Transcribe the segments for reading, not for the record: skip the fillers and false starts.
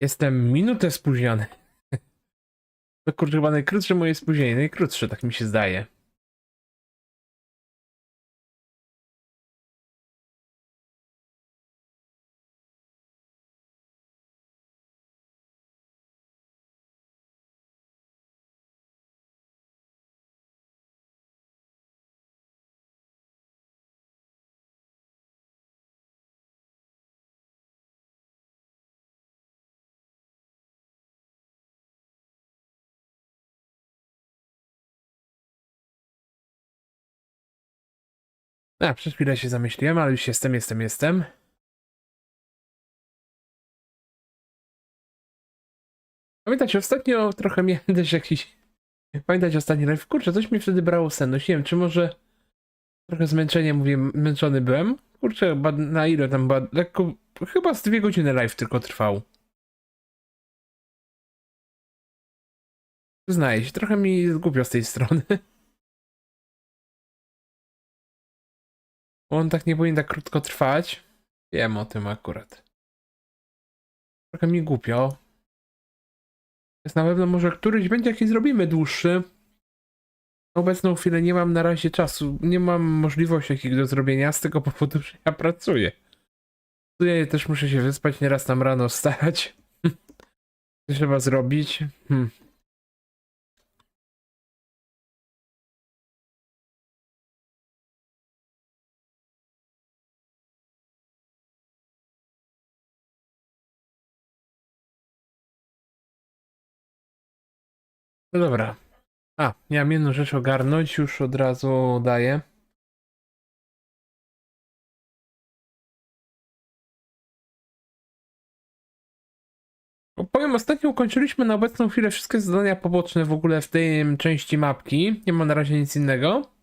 Jestem minutę spóźniony. To kurczę, chyba najkrótsze moje spóźnienie. Najkrótsze, tak mi się zdaje. Przez chwilę się zamyśliłem, ale już jestem. Pamiętacie, ostatnio trochę miałem też jakiś... Pamiętacie ostatni live? Kurczę, coś mi wtedy brało senność. Nie wiem, czy może trochę zmęczenie, mówię, męczony byłem. Kurczę, na ile tam była? Lekko... Chyba z 2 godziny live tylko trwał. Przyznaję się, trochę mi głupio z tej strony. Bo on tak nie powinien tak krótko trwać. Wiem o tym akurat. Trochę mi głupio. Jest na pewno może któryś będzie jakiś zrobimy dłuższy. Na obecną chwilę nie mam na razie czasu. Nie mam możliwości jakiego do zrobienia z tego powodu, że ja pracuję. Ja też muszę się wyspać, nieraz tam rano wstać. Co trzeba zrobić? No dobra. Miałem jedną rzecz ogarnąć, już od razu daję. Powiem, ostatnio ukończyliśmy na obecną chwilę wszystkie zadania poboczne w ogóle w tej części mapki. Nie ma na razie nic innego.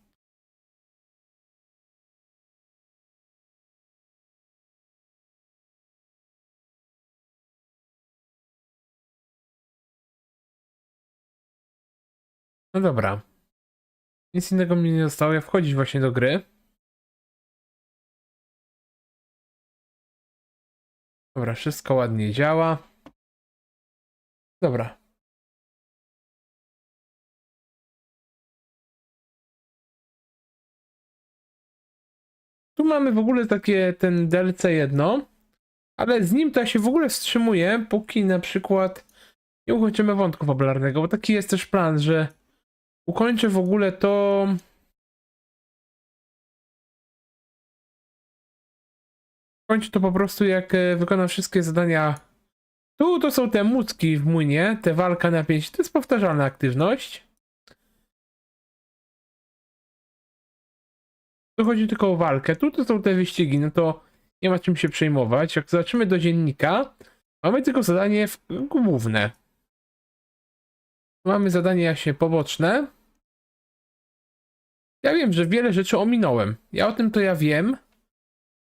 No dobra. Nic innego mi nie zostało, ja wchodzić właśnie do gry. Dobra, wszystko ładnie działa. Dobra. Tu mamy w ogóle takie ten DLC jedno, ale z nim to ja się w ogóle wstrzymuję, póki na przykład nie ukończymy wątku fabularnego, bo taki jest też plan, że ukończę w ogóle to... Kończę to po prostu jak wykonam wszystkie zadania. Tu to są te mucki w młynie, te walka na 5, to jest powtarzalna aktywność. Tu chodzi tylko o walkę, tu to są te wyścigi, no to nie ma czym się przejmować. Jak zobaczymy do dziennika, mamy tylko zadanie główne. Mamy zadania się poboczne. Ja wiem, że wiele rzeczy ominąłem. Ja o tym to ja wiem.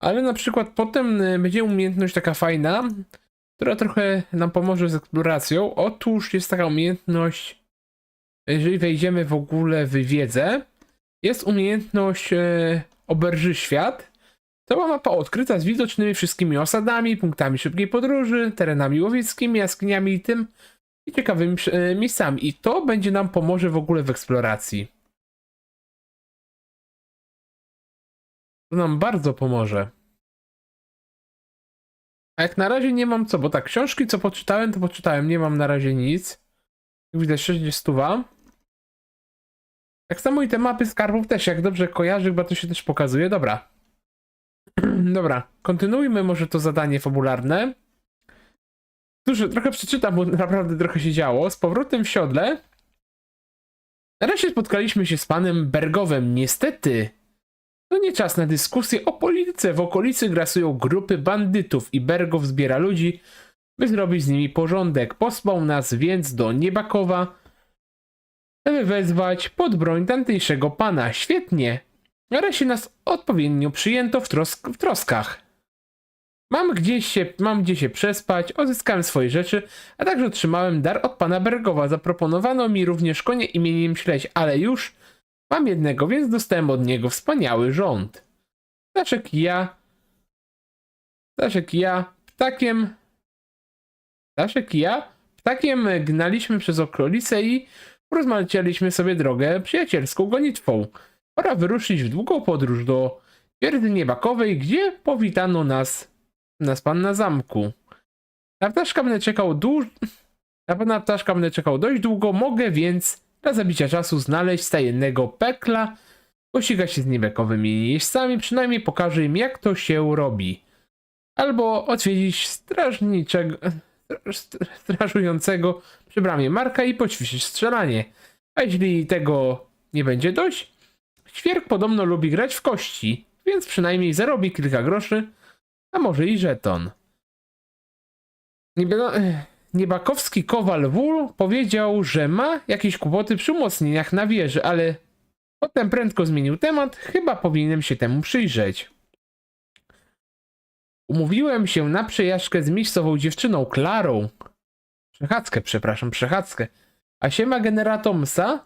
Ale na przykład potem będzie umiejętność taka fajna, która trochę nam pomoże z eksploracją. Otóż jest taka umiejętność, jeżeli wejdziemy w ogóle w wiedzę, jest umiejętność oberży świat. To była mapa odkryta z widocznymi wszystkimi osadami, punktami szybkiej podróży, terenami łowieckimi, jaskiniami i tym i ciekawymi miejscami. I to będzie nam pomoże w ogóle w eksploracji. To nam bardzo pomoże. A jak na razie nie mam co, bo tak, książki co poczytałem, to poczytałem, nie mam na razie nic. Jak widać 60. Tak samo i te mapy skarbów też, jak dobrze kojarzę, chyba to się też pokazuje. Dobra. Dobra, kontynuujmy może to zadanie fabularne. Cóż, trochę przeczytam, bo naprawdę trochę się działo. Z powrotem w siodle. Nareszcie spotkaliśmy się z panem Bergowem. Niestety, to nie czas na dyskusję o polityce. W okolicy grasują grupy bandytów i Bergow zbiera ludzi, by zrobić z nimi porządek. Posłał nas więc do Niebakowa, aby wezwać pod broń tamtejszego pana. Świetnie. Nareszcie nas odpowiednio przyjęto w troskach. Mam gdzie się przespać, odzyskałem swoje rzeczy, a także otrzymałem dar od pana Bergowa. Zaproponowano mi również konie imieniem Śledź, ale już mam jednego, więc dostałem od niego wspaniały rząd. Staszek i ja ptakiem Staszek i ja ptakiem gnaliśmy przez okolice i rozmawialiśmy sobie drogę przyjacielską gonitwą. Pora wyruszyć w długą podróż do twierdzy niebakowej, gdzie powitano nas pan na zamku. Na ptaszka będę czekał na ptaszka będę czekał dość długo, mogę więc dla zabicia czasu znaleźć stajennego pekla, pościgać się z niebakowymi jeźdźcami, przynajmniej pokażę im, jak to się robi. Albo odwiedzić strażującego przy bramie Marka i poćwiczyć strzelanie. A jeśli tego nie będzie dość, świerk podobno lubi grać w kości, więc przynajmniej zarobi kilka groszy, a może i żeton. Niebakowski kowal wół powiedział, że ma jakieś kłopoty przy umocnieniach na wieży, ale potem prędko zmienił temat, chyba powinienem się temu przyjrzeć. Umówiłem się na przejażdżkę z miejscową dziewczyną Klarą. Przechadzkę. A siema genera Tomsa?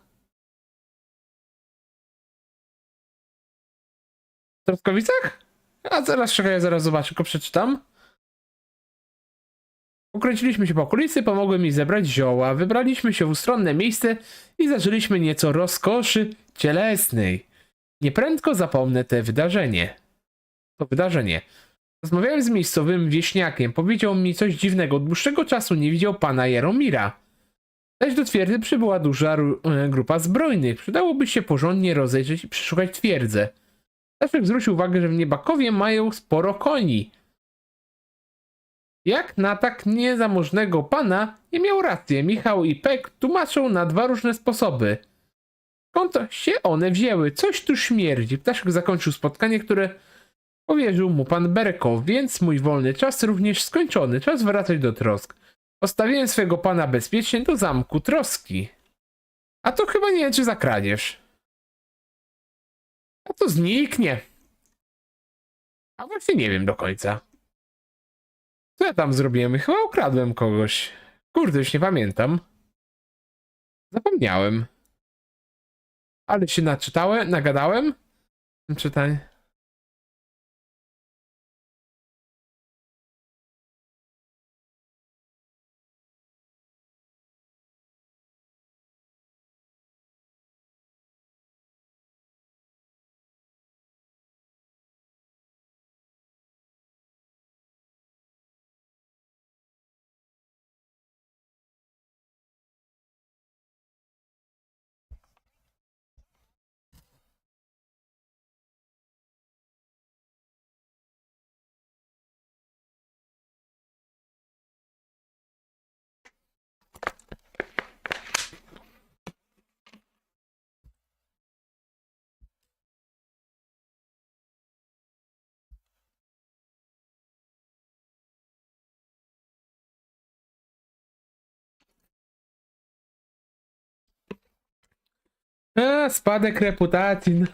W Trostkowicach? A zaraz, czekaj, zaraz zobaczę, tylko przeczytam. Ukręciliśmy się po okolicy, pomogłem mi zebrać zioła, wybraliśmy się w ustronne miejsce i zażyliśmy nieco rozkoszy cielesnej. Nieprędko zapomnę to wydarzenie. Rozmawiałem z miejscowym wieśniakiem, powiedział mi coś dziwnego, od dłuższego czasu nie widział pana Jaromira. Zaś do twierdzy przybyła duża grupa zbrojnych, przydałoby się porządnie rozejrzeć i przeszukać twierdzę. Staszek zwrócił uwagę, że w Niebakowie mają sporo koni. Jak na tak niezamożnego pana nie miał racji. Michał i Pek tłumaczą na dwa różne sposoby. Skąd się one wzięły? Coś tu śmierdzi. Ptaszek zakończył spotkanie, które powierzył mu pan Berko, więc mój wolny czas również skończony. Czas wracać do Trosk. Postawiłem swego pana bezpiecznie do zamku Troski. A to chyba nie wiem, czy za kradzież. A to zniknie. A właśnie nie wiem do końca. Co ja tam zrobiłem? Chyba ukradłem kogoś. Kurde, już nie pamiętam. Zapomniałem. Ale się nagadałem. Czytaj. Spadek reputacji.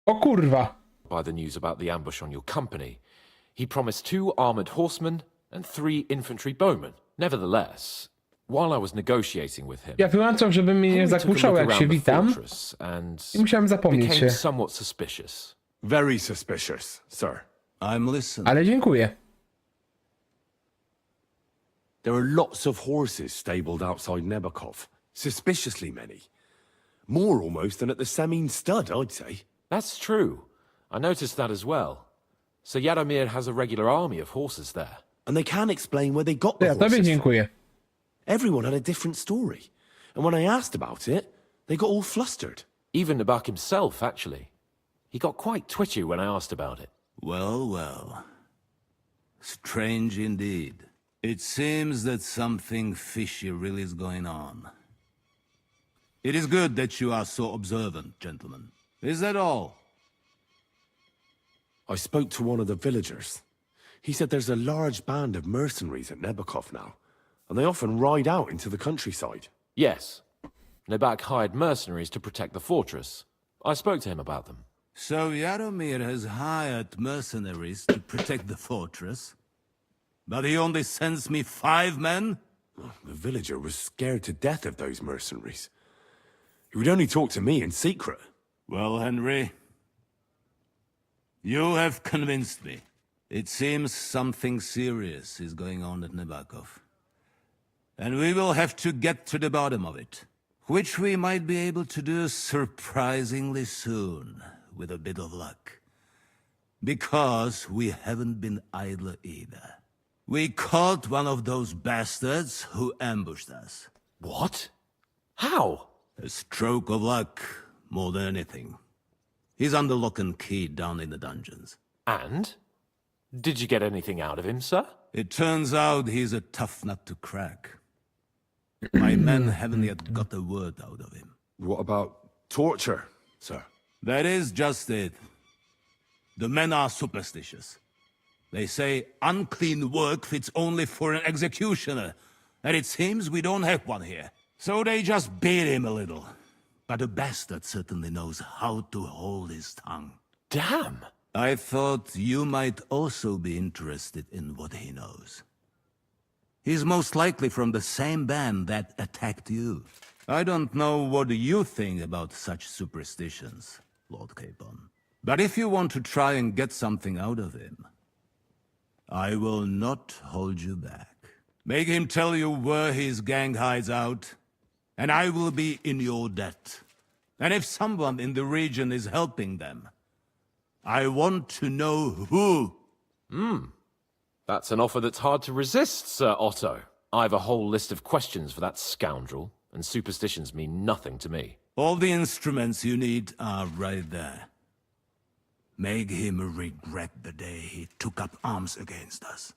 O kurwa. By the news about the ambush on your company. He promised 2 armored horsemen and 3 infantry bowmen. Nevertheless, while I was negotiating with him, Ja wyłączam, żeby mnie nie Henry took a zakłócało, look jak się around the witam. fortress and I musiałem zapomnieć became się. somewhat suspicious. Very suspicious, sir. I'm listening. Ale dziękuję. There are lots of horses stabled outside Nebakov. Suspiciously many. More almost than at the Samin stud, I'd say. That's true. I noticed that as well. So Yadomir has a regular army of horses there. And they can't explain where they got the Ja tobie horses from. dziękuję. Everyone had a different story. And when I asked about it, they got all flustered. Even Nabak himself, actually. He got quite twitchy when I asked about it. Well, well. Strange indeed. It seems that something fishy really is going on. It is good that you are so observant, gentlemen. Is that all? I spoke to one of the villagers. He said there's a large band of mercenaries at Nebakov now, and they often ride out into the countryside. Yes. Nebak hired mercenaries to protect the fortress. I spoke to him about them. So Yaromir has hired mercenaries to protect the fortress? But he only sends me 5 men? The villager was scared to death of those mercenaries. He would only talk to me in secret. Well, Henry, you have convinced me. It seems something serious is going on at Nebakov. And we will have to get to the bottom of it. Which we might be able to do surprisingly soon, with a bit of luck. Because we haven't been idle either. We caught one of those bastards who ambushed us. What? How? A stroke of luck, more than anything. He's under lock and key down in the dungeons. And? Did you get anything out of him, sir? It turns out he's a tough nut to crack. My men haven't yet got a word out of him. What about torture, sir? That is just it. The men are superstitious. They say unclean work fits only for an executioner, and it seems we don't have one here. So they just beat him a little. But the bastard certainly knows how to hold his tongue. Damn! I thought you might also be interested in what he knows. He's most likely from the same band that attacked you. I don't know what you think about such superstitions, Lord Capon. But if you want to try and get something out of him, I will not hold you back. Make him tell you where his gang hides out, and I will be in your debt. And if someone in the region is helping them, I want to know who. That's an offer that's hard to resist, Sir Otto. I've a whole list of questions for that scoundrel, and superstitions mean nothing to me. All the instruments you need are right there. Make him regret the day he took up arms against us.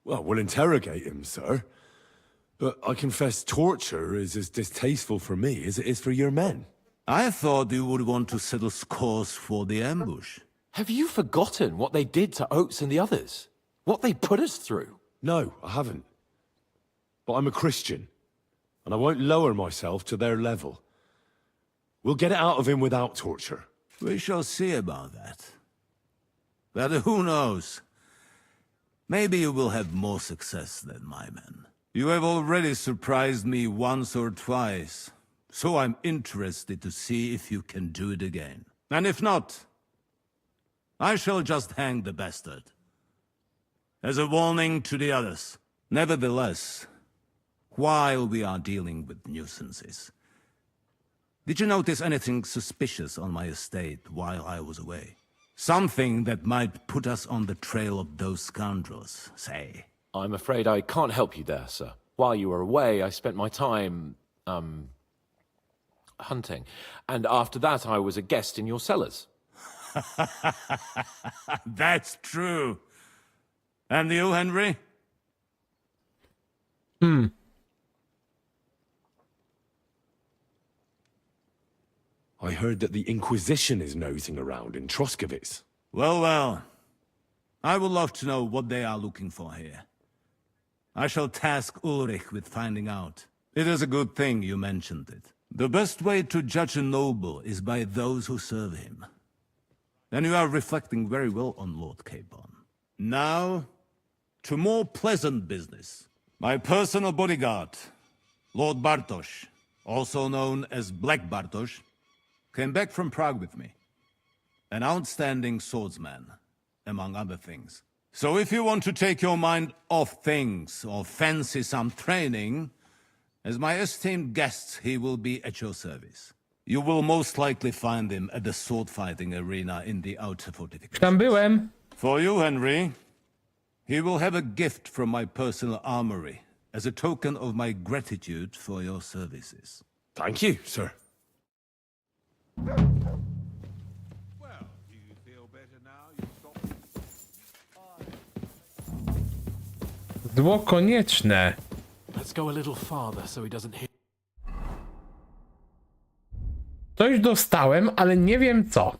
Well, we'll interrogate him, sir. But I confess torture is as distasteful for me as it is for your men. I thought you would want to settle scores for the ambush. Have you forgotten what they did to Oates and the others? What they put us through? No, I haven't. But I'm a Christian, and I won't lower myself to their level. We'll get it out of him without torture. We shall see about that. But who knows? Maybe you will have more success than my men. You have already surprised me once or twice, so I'm interested to see if you can do it again. And if not, I shall just hang the bastard. As a warning to the others. Nevertheless, while we are dealing with nuisances, did you notice anything suspicious on my estate while I was away? Something that might put us on the trail of those scoundrels, say. I'm afraid I can't help you there, sir. While you were away, I spent my time, hunting. And after that, I was a guest in your cellars. That's true. And you, Henry? I heard that the Inquisition is nosing around in Troskowitz. Well, well. I would love to know what they are looking for here. I shall task Ulrich with finding out. It is a good thing you mentioned it. The best way to judge a noble is by those who serve him. And you are reflecting very well on Lord Capon. Now, to more pleasant business. My personal bodyguard, Lord Bartosz, also known as Black Bartosz, came back from Prague with me. An outstanding swordsman, among other things. So if you want to take your mind off things or fancy some training, as my esteemed guest, he will be at your service. You will most likely find him at the sword-fighting arena in the outer fortifications. Tam byłem. For you, Henry, he will have a gift from my personal armory as a token of my gratitude for your services. Thank you, sir. Zło konieczne. Let's go a little farther so he doesn't hit. Coś dostałem, ale nie wiem co.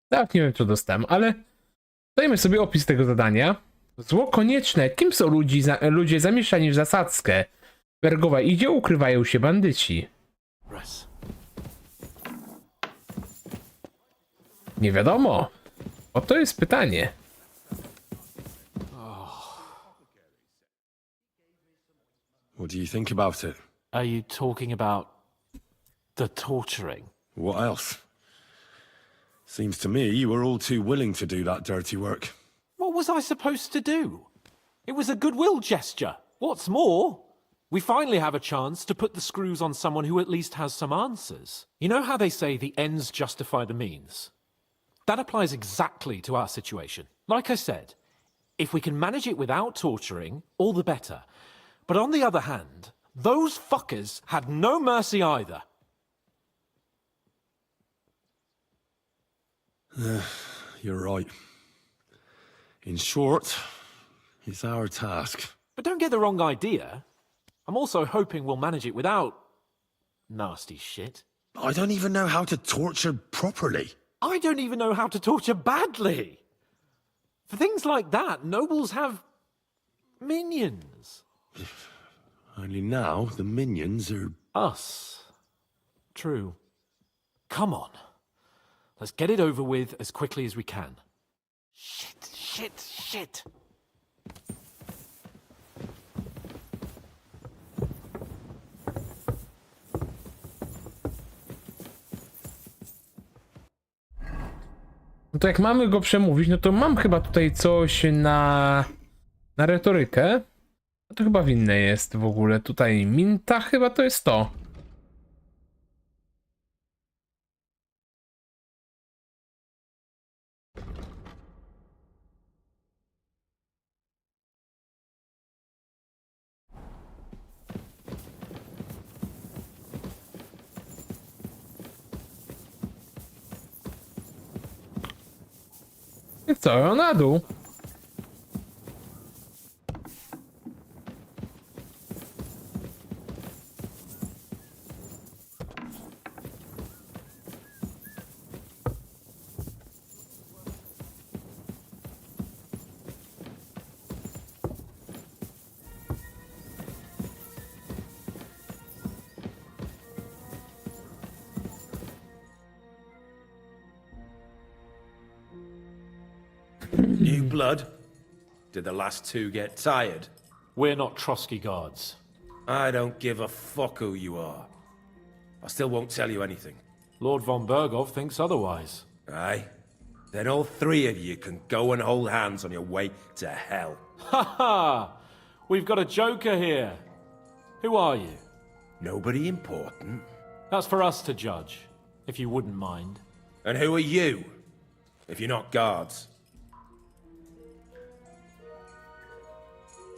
Tak, nie wiem co dostałem, ale dajmy sobie opis tego zadania. Zło konieczne. Kim są ludzie zamieszani w zasadzkę? Bergowa i gdzie ukrywają się bandyci? Press. Nie wiadomo. Oto jest pytanie. What do you think about it? Are you talking about the torturing? What else? Seems to me you were all too willing to do that dirty work. What was I supposed to do? It was a goodwill gesture. What's more, we finally have a chance to put the screws on someone who at least has some answers. You know how they say the ends justify the means? That applies exactly to our situation. Like I said, if we can manage it without torturing, all the better. But on the other hand, those fuckers had no mercy either. You're right. In short, it's our task. But don't get the wrong idea. I'm also hoping we'll manage it without nasty shit. I don't even know how to torture properly. I don't even know how to torture badly. For things like that, nobles have minions. Only now the minions are... Us. True. Come on. Let's get it over with as quickly as we can. Shit. No to jak mamy go przemówić, no to mam chyba tutaj coś na retorykę. No to chyba winne jest w ogóle. Tutaj minta chyba to jest to. I co? Na dół. New blood? Did the last two get tired? We're not Trotsky guards. I don't give a fuck who you are. I still won't tell you anything. Lord von Bergov thinks otherwise. Aye? Then all three of you can go and hold hands on your way to hell. Ha ha! We've got a joker here. Who are you? Nobody important. That's for us to judge, if you wouldn't mind. And who are you? If you're not guards.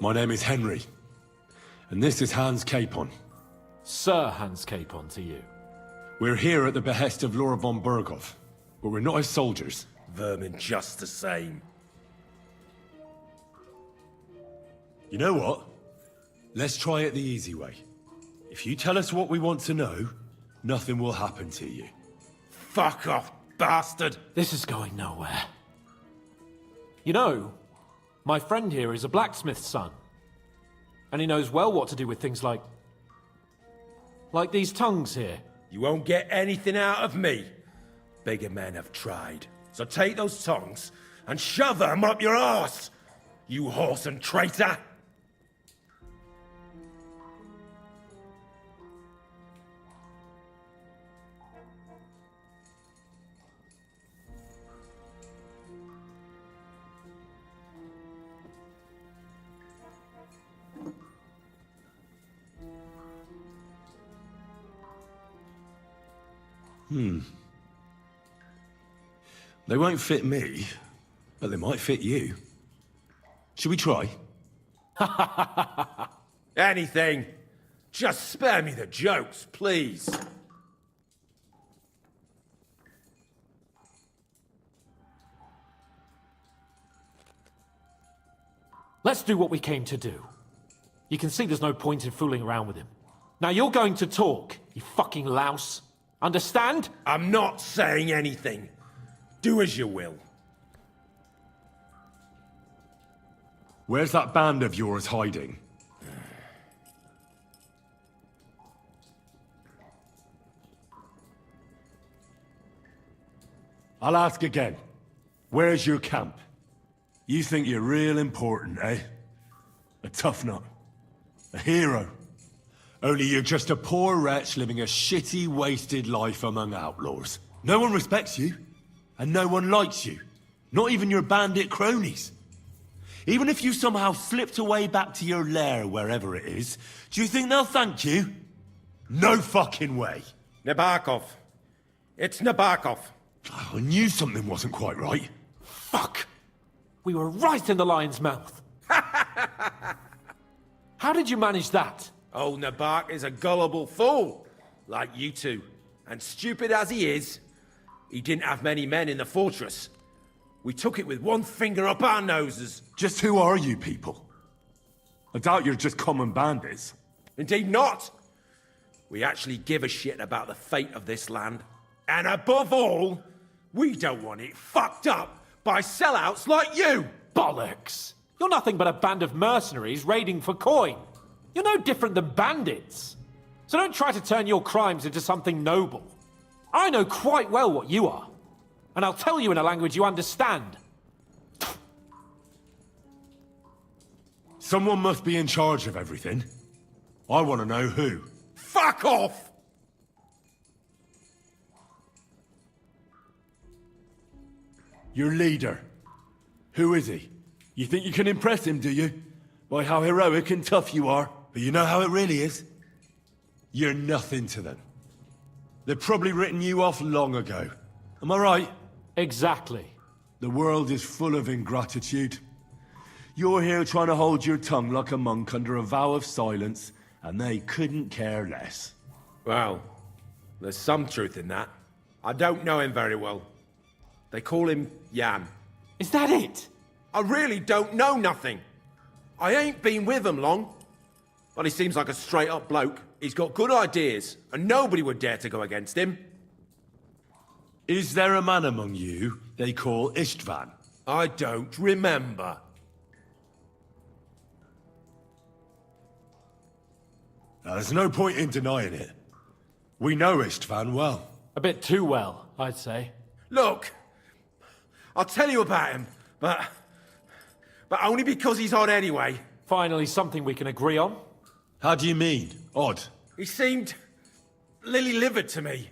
My name is Henry. And this is Hans Capon. Sir Hans Capon to you. We're here at the behest of Laura von Bergov. But we're not his soldiers. Vermin just the same. You know what? Let's try it the easy way. If you tell us what we want to know, nothing will happen to you. Fuck off, bastard! This is going nowhere. You know, my friend here is a blacksmith's son. And he knows well what to do with things like these tongues here. You won't get anything out of me. Bigger men have tried. So take those tongs and shove them up your arse, you horse and traitor! They won't fit me, but they might fit you. Should we try? Anything. Just spare me the jokes, please. Let's do what we came to do. You can see there's no point in fooling around with him. Now you're going to talk, you fucking louse. Understand? I'm not saying anything. Do as you will. Where's that band of yours hiding? I'll ask again. Where's your camp? You think you're real important, eh? A tough nut. A hero. Only you're just a poor wretch living a shitty, wasted life among outlaws. No one respects you, and no one likes you. Not even your bandit cronies. Even if you somehow slipped away back to your lair, wherever it is, do you think they'll thank you? No fucking way. Nabokov. It's Nabokov. I knew something wasn't quite right. Fuck! We were right in the lion's mouth. How did you manage that? Old Nabok is a gullible fool, like you two. And stupid as he is, he didn't have many men in the fortress. We took it with one finger up our noses. Just who are you people? I doubt you're just common bandits. Indeed not. We actually give a shit about the fate of this land. And above all, we don't want it fucked up by sellouts like you. Bollocks! You're nothing but a band of mercenaries raiding for coin. You're no different than bandits. So don't try to turn your crimes into something noble. I know quite well what you are. And I'll tell you in a language you understand. Someone must be in charge of everything. I want to know who. Fuck off! Your leader. Who is he? You think you can impress him, do you? By how heroic and tough you are. But you know how it really is? You're nothing to them. They've probably written you off long ago. Am I right? Exactly. The world is full of ingratitude. You're here trying to hold your tongue like a monk under a vow of silence, and they couldn't care less. Well, there's some truth in that. I don't know him very well. They call him Jan. Is that it? I really don't know nothing. I ain't been with him long. But he seems like a straight-up bloke. He's got good ideas, and nobody would dare to go against him. Is there a man among you they call Istvan? I don't remember. Now, there's no point in denying it. We know Istvan well. A bit too well, I'd say. Look, I'll tell you about him, but only because he's odd anyway. Finally, something we can agree on. How do you mean? Odd? He seemed lily-livered to me.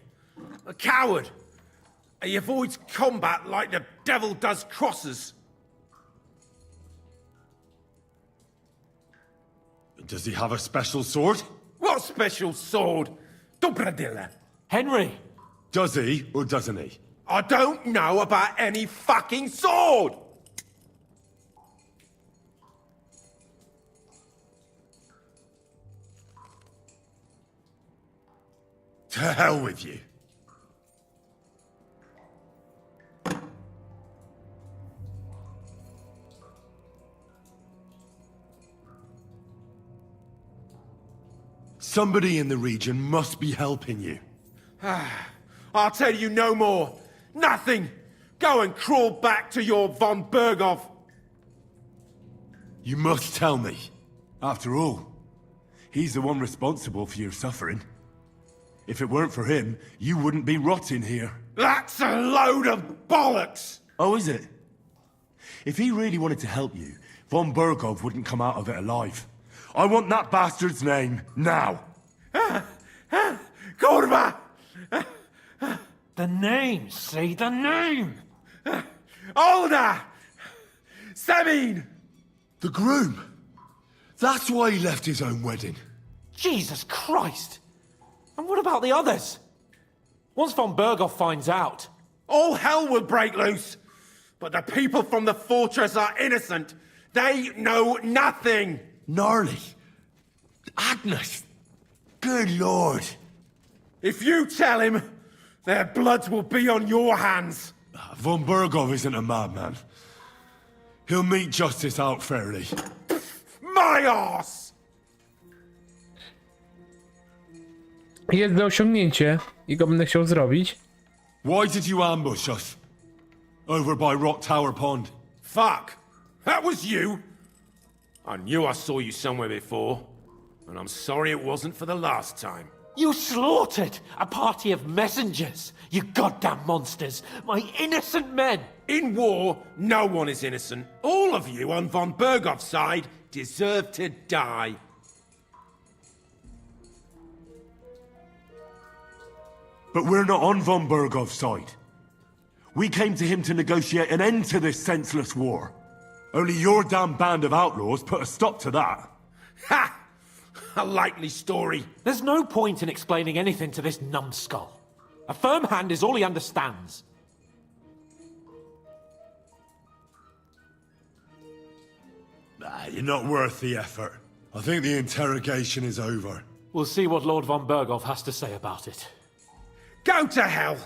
A coward. He avoids combat like the devil does crosses. Does he have a special sword? What special sword? Dobradilla. Henry! Does he, or doesn't he? I don't know about any fucking sword! To hell with you. Somebody in the region must be helping you. I'll tell you no more. Nothing. Go and crawl back to your von Berghoff. You must tell me. After all, he's the one responsible for your suffering. If it weren't for him, you wouldn't be rotting here. That's a load of bollocks! Oh, is it? If he really wanted to help you, von Berghoff wouldn't come out of it alive. I want that bastard's name, now! Kurva! The name, say the name! Olda! Sabine! The groom! That's why he left his own wedding. Jesus Christ! And what about the others? Once von Berghoff finds out... All hell will break loose! But the people from the fortress are innocent! They know nothing! Gnarly. Agnes. Good lord. If you tell him, their blood will be on your hands! Von Berghoff isn't a madman. He'll mete justice out fairly. my arse! Jest do osiągnięcie i go będę chciał zrobić. Why did you ambush us? Over by Rock Tower Pond. Fuck! That was you! I knew I saw you somewhere before, and I'm sorry it wasn't for the last time. You slaughtered a party of messengers, you goddamn monsters, my innocent men! In war, no one is innocent. All of you on von Bergov's side deserve to die. But we're not on von Bergov's side. We came to him to negotiate an end to this senseless war. Only your damn band of outlaws put a stop to that. Ha! A likely story. There's no point in explaining anything to this numbskull. A firm hand is all he understands. You're not worth the effort. I think the interrogation is over. We'll see what Lord von Berghoff has to say about it. Go to hell!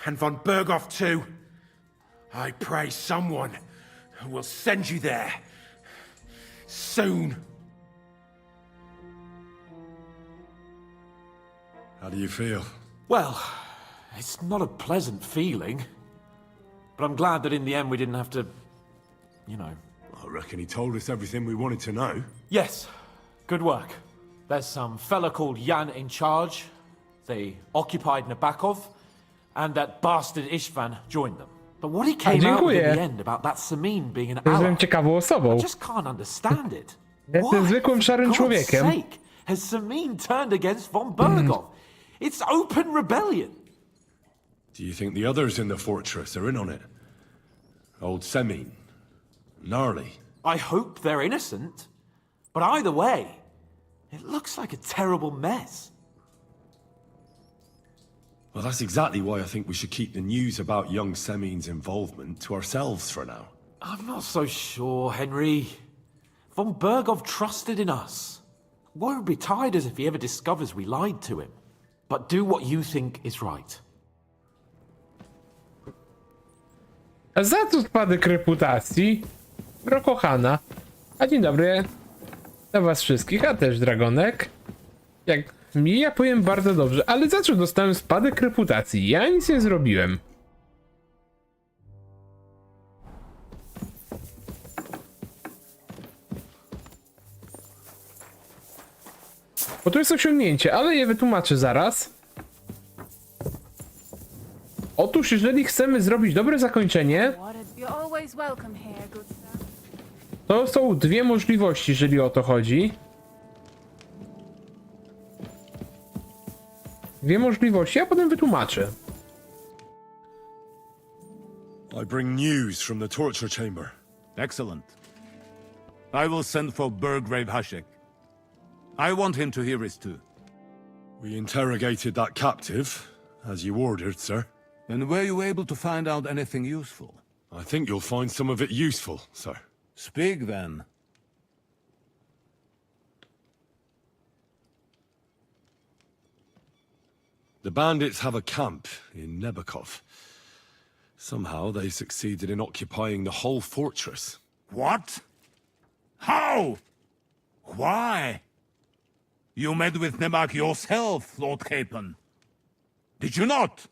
And von Berghoff too. I pray someone will send you there. Soon. How do you feel? Well, it's not a pleasant feeling. But I'm glad that in the end we didn't have to, you know. I reckon he told us everything we wanted to know. Yes, good work. There's some fella called Jan in charge. They occupied Nabakov, and that bastard Istvan joined them. But what he came out with in the end about that Samin being an ally, Jestem ciekawą osobą. I just can't understand it. Jestem zwykłym szarym for God's człowiekiem. sake, has Samin turned against von Berghoff? It's open rebellion. Do you think the others in the fortress are in on it? Old Semin? Gnarly? I hope they're innocent. But either way, it looks like a terrible mess. Well, that's exactly why I think we should keep the news about young Semin's involvement to ourselves for now. I'm not so sure, Henry. Von Berghoff trusted in us. Won't be tired as if he ever discovers we lied to him. But do what you think is right. A za co spadek reputacji? Kochana. A dzień dobry. Dla was wszystkich, a też Dragonek. Jak mi, ja powiem bardzo dobrze, ale za co dostałem spadek reputacji? Ja nic nie zrobiłem. Bo to jest osiągnięcie, ale je wytłumaczę zaraz. Otóż, jeżeli chcemy zrobić dobre zakończenie, to są dwie możliwości, jeżeli o to chodzi. Dwie możliwości, a potem wytłumaczę. I bring news from the torture chamber. Excellent. I will send for Burgrave Hashek. I want him to hear it too. We interrogated that captive, as you ordered, sir. And were you able to find out anything useful? I think you'll find some of it useful, sir. Speak then. The bandits have a camp in Nebakov. Somehow they succeeded in occupying the whole fortress. What? How? Why? You met with Nebak yourself, Lord Capon. Did you not?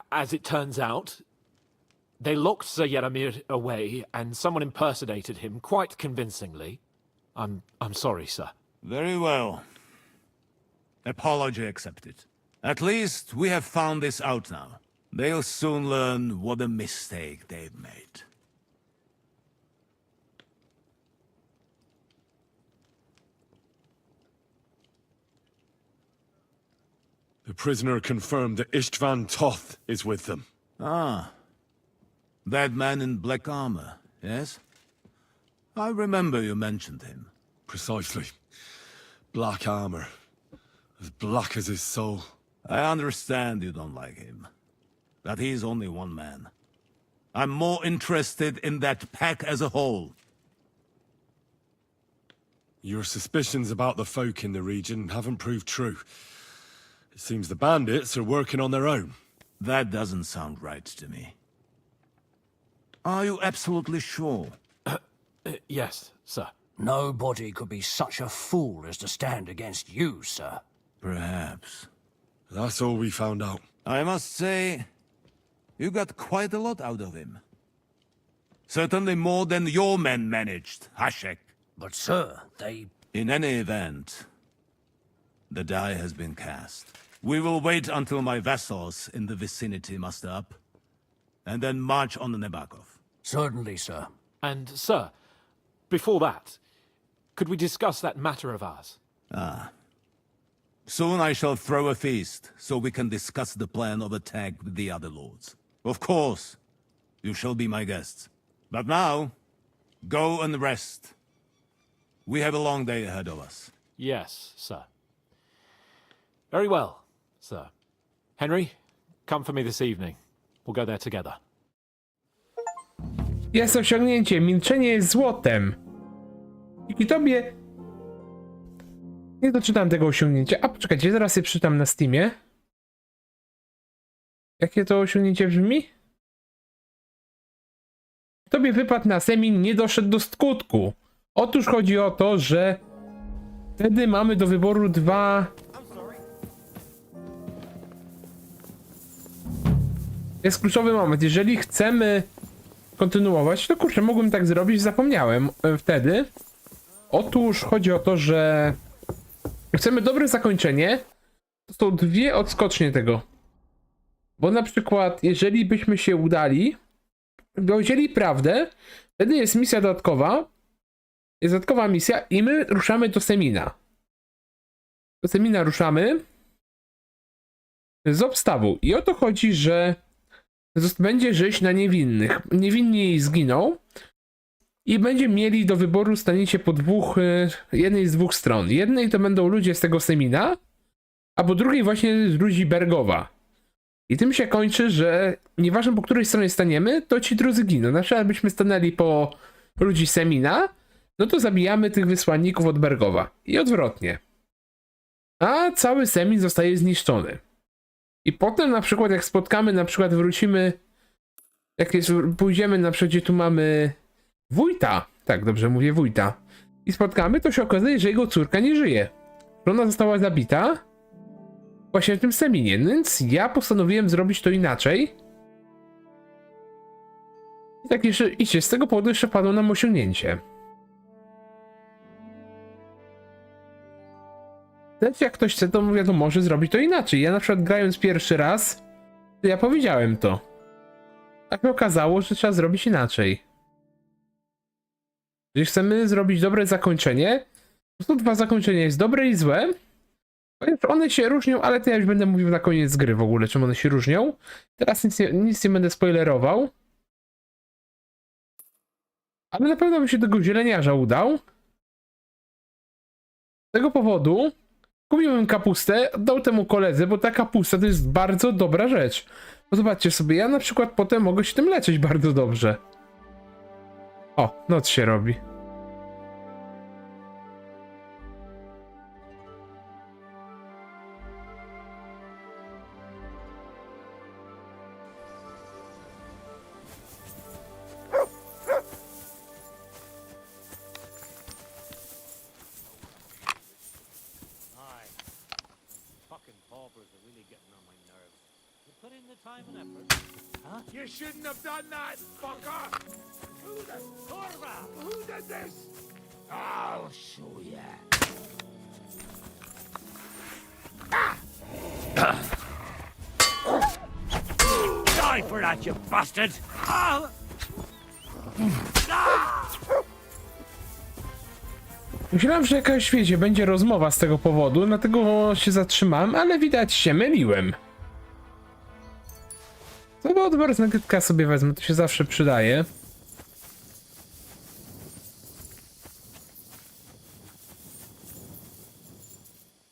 As it turns out, they locked Sir Yaramir away, and someone impersonated him quite convincingly. I'm sorry, sir. Very well. Apology accepted. At least we have found this out now. They'll soon learn what a mistake they've made. The prisoner confirmed that Istvan Toth is with them. Ah. That man in black armor, yes? I remember you mentioned him. Precisely. Black armor. As black as his soul. I understand you don't like him. That he's only one man. I'm more interested in that pack as a whole. Your suspicions about the folk in the region haven't proved true. It seems the bandits are working on their own. That doesn't sound right to me. Are you absolutely sure? Yes, sir. Nobody could be such a fool as to stand against you, sir. Perhaps. That's all we found out. I must say, you got quite a lot out of him. Certainly more than your men managed, Hashek. But, sir, they... In any event, the die has been cast. We will wait until my vessels in the vicinity muster up, and then march on Nebakov. Certainly, sir. And, sir, before that, could we discuss that matter of ours? Soon I shall throw a feast, so we can discuss the plan of attack with the other lords. Of course, you shall be my guests. But now, go and rest. We have a long day ahead of us. Yes, sir. Very well, sir. Henry, come for me this evening. We'll go there together. Jest osiągnięcie. Milczenie jest złotem. Dzięki tobie... Nie doczytam tego osiągnięcia. A poczekajcie, zaraz je przeczytam na Steamie. Jakie to osiągnięcie brzmi? Tobie wypad na semin nie doszedł do skutku. Otóż chodzi o to, że wtedy mamy do wyboru dwa... Jest kluczowy moment. Jeżeli chcemy kontynuować, to kurczę, mogłem tak zrobić, zapomniałem wtedy. Otóż chodzi o to, że chcemy dobre zakończenie. To są dwie odskocznie tego. Bo na przykład, jeżeli byśmy się udali, powiedzieli prawdę, wtedy jest misja dodatkowa. Jest dodatkowa misja i my ruszamy do Semina. Do Semina ruszamy z obstawu. I o to chodzi, że będzie rzeź na niewinnych. Niewinni zginą. I będziemy mieli do wyboru, staniecie po jednej z dwóch stron. Jednej to będą ludzie z tego Semina, a po drugiej właśnie z ludzi Bergowa. I tym się kończy, że nieważne po której stronie staniemy, to ci drudzy giną. Na przykład byśmy stanęli po ludzi Semina, no to zabijamy tych wysłanników od Bergowa. I odwrotnie. A cały Semin zostaje zniszczony. I potem na przykład jak spotkamy, na przykład wrócimy, pójdziemy na przykład, gdzie tu mamy wójta, tak dobrze mówię, wójta, i spotkamy, to się okazuje, że jego córka nie żyje. Że ona została zabita właśnie w tym Seminie, więc ja postanowiłem zrobić to inaczej. I tak jeszcze, idzie, z tego powodu jeszcze padło nam osiągnięcie. Lecz jak ktoś chce, to mówię, to może zrobić to inaczej. Ja na przykład grając pierwszy raz, to ja powiedziałem to. Tak się okazało, że trzeba zrobić inaczej. Jeżeli chcemy zrobić dobre zakończenie, to są dwa zakończenia, jest dobre i złe. Chociaż one się różnią, ale to ja już będę mówił na koniec gry w ogóle, czym one się różnią. Teraz nic nie będę spoilerował. Ale na pewno bym się tego zieleniarza udał. Z tego powodu kupiłem kapustę, dał temu koledze, bo ta kapusta to jest bardzo dobra rzecz. Bo zobaczcie sobie, ja na przykład potem mogę się tym leczyć bardzo dobrze. O, noc się robi. You shouldn't have done that, fucker! Who the Torva? Who did this? I'll show ya. Die for that, you bastard! Myślałem, że jakaś, wiecie, będzie rozmowa z tego powodu, dlatego się zatrzymałem, ale widać się myliłem. To bo odbiór nagrytka sobie wezmę, to się zawsze przydaje.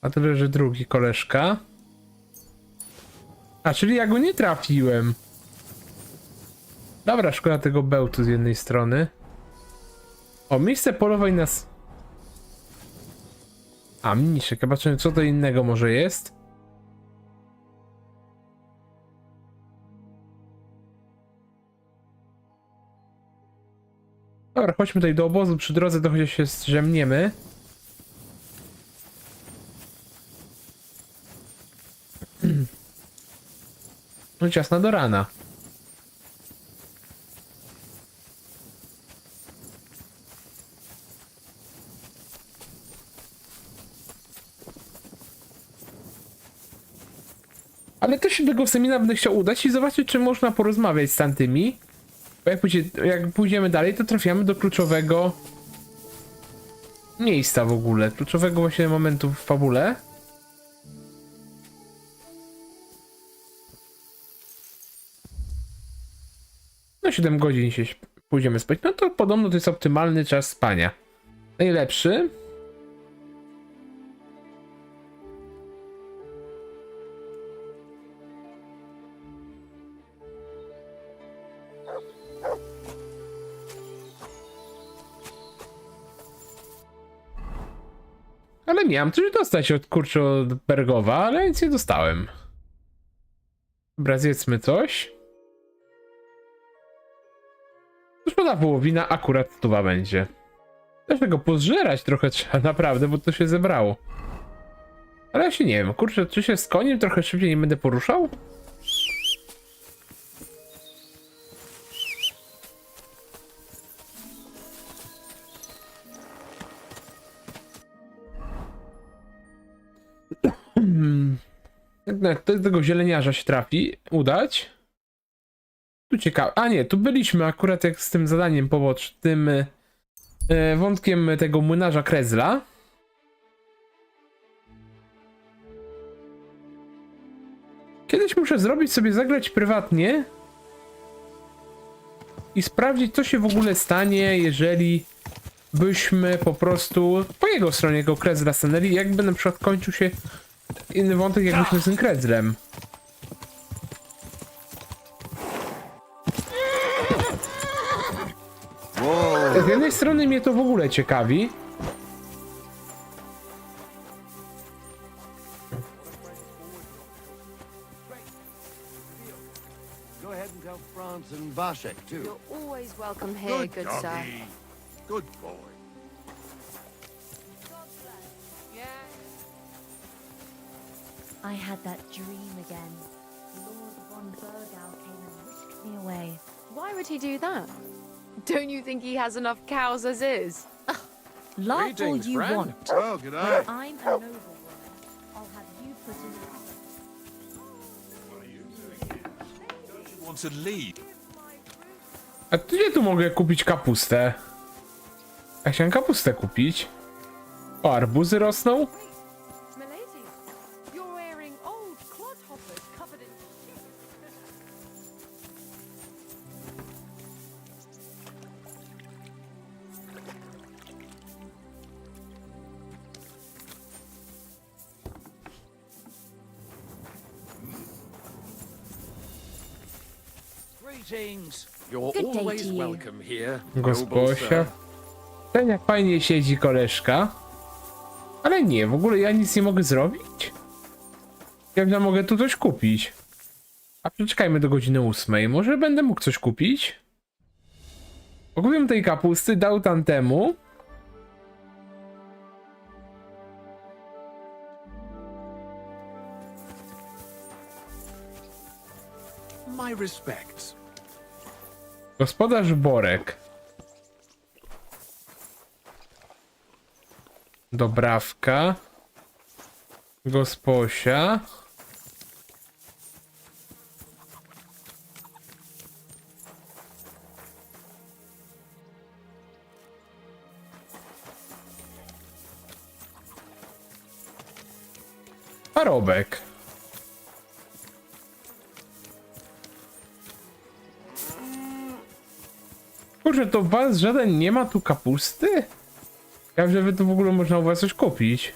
A tu leży drugi koleżka. A, czyli ja go nie trafiłem. Dobra, szkoda tego bełtu z jednej strony. O, miejsce polowań nas... A, mniszek, zobaczymy co to innego może jest. Dobra, chodźmy tutaj do obozu, przy drodze to chociaż się zdrzemniemy. No ciasno do rana. Ale też się do tego semina będę chciał udać i zobaczyć, czy można porozmawiać z tamtymi. Bo jak pójdziemy dalej, to trafiamy do kluczowego miejsca w ogóle. Kluczowego właśnie momentu w fabule. No 7 godzin się pójdziemy spać. No to podobno to jest optymalny czas spania. Najlepszy. Ale miałem coś dostać od Bergowa, ale nic nie dostałem. Dobra, zjedzmy coś. Szkoda wołowina, akurat stuwa będzie. Też tego pozżerać trochę trzeba, naprawdę, bo to się zebrało. Ale ja się nie wiem, kurczę, czy się z koniem trochę szybciej nie będę poruszał? Jak do tego zieleniarza się trafi, udać. Tu ciekawe. A nie, tu byliśmy akurat jak z tym zadaniem pobocznym, wątkiem tego młynarza Krezla. Kiedyś muszę zrobić sobie, zagrać prywatnie i sprawdzić, co się w ogóle stanie, jeżeli byśmy po prostu po jego stronie jego Krezla stanęli, jakby na przykład kończył się inny wątek, jakbyśmy z tym Krezlem. Z jednej strony mnie to w ogóle ciekawi. Go ahead and tell Franz and Vashek, too. You're always welcome here, good sir. Good boy. I had that dream again. Lord von Burgau came and whisked me away. Why would he do that? Don't you think he has enough cows as is? Laugh all Greetings, you friend. want. Oh, good When eye. I'm a noble woman, I'll have you put in the Want to leave? A gdzie tu mogę kupić kapustę? Ja chciałem kapustę kupić. O, arbuzy rosną? Milady, you're wearing old clodhoppers covered in shit. Greetings. You're Good day always to you. welcome here. Gosposia. Ten jak fajnie siedzi koleżka. Ale nie, w ogóle ja nic nie mogę zrobić. Ja mogę tu coś kupić. A przeczekajmy do godziny 8. Może będę mógł coś kupić? Kupiłem tej kapusty, dał tamtemu. My respects. Gospodarz Borek. Dobrawka. Gosposia. Parobek. Kurczę, to u was żaden nie ma tu kapusty? Ja wiem, że wy tu w ogóle można u was coś kupić.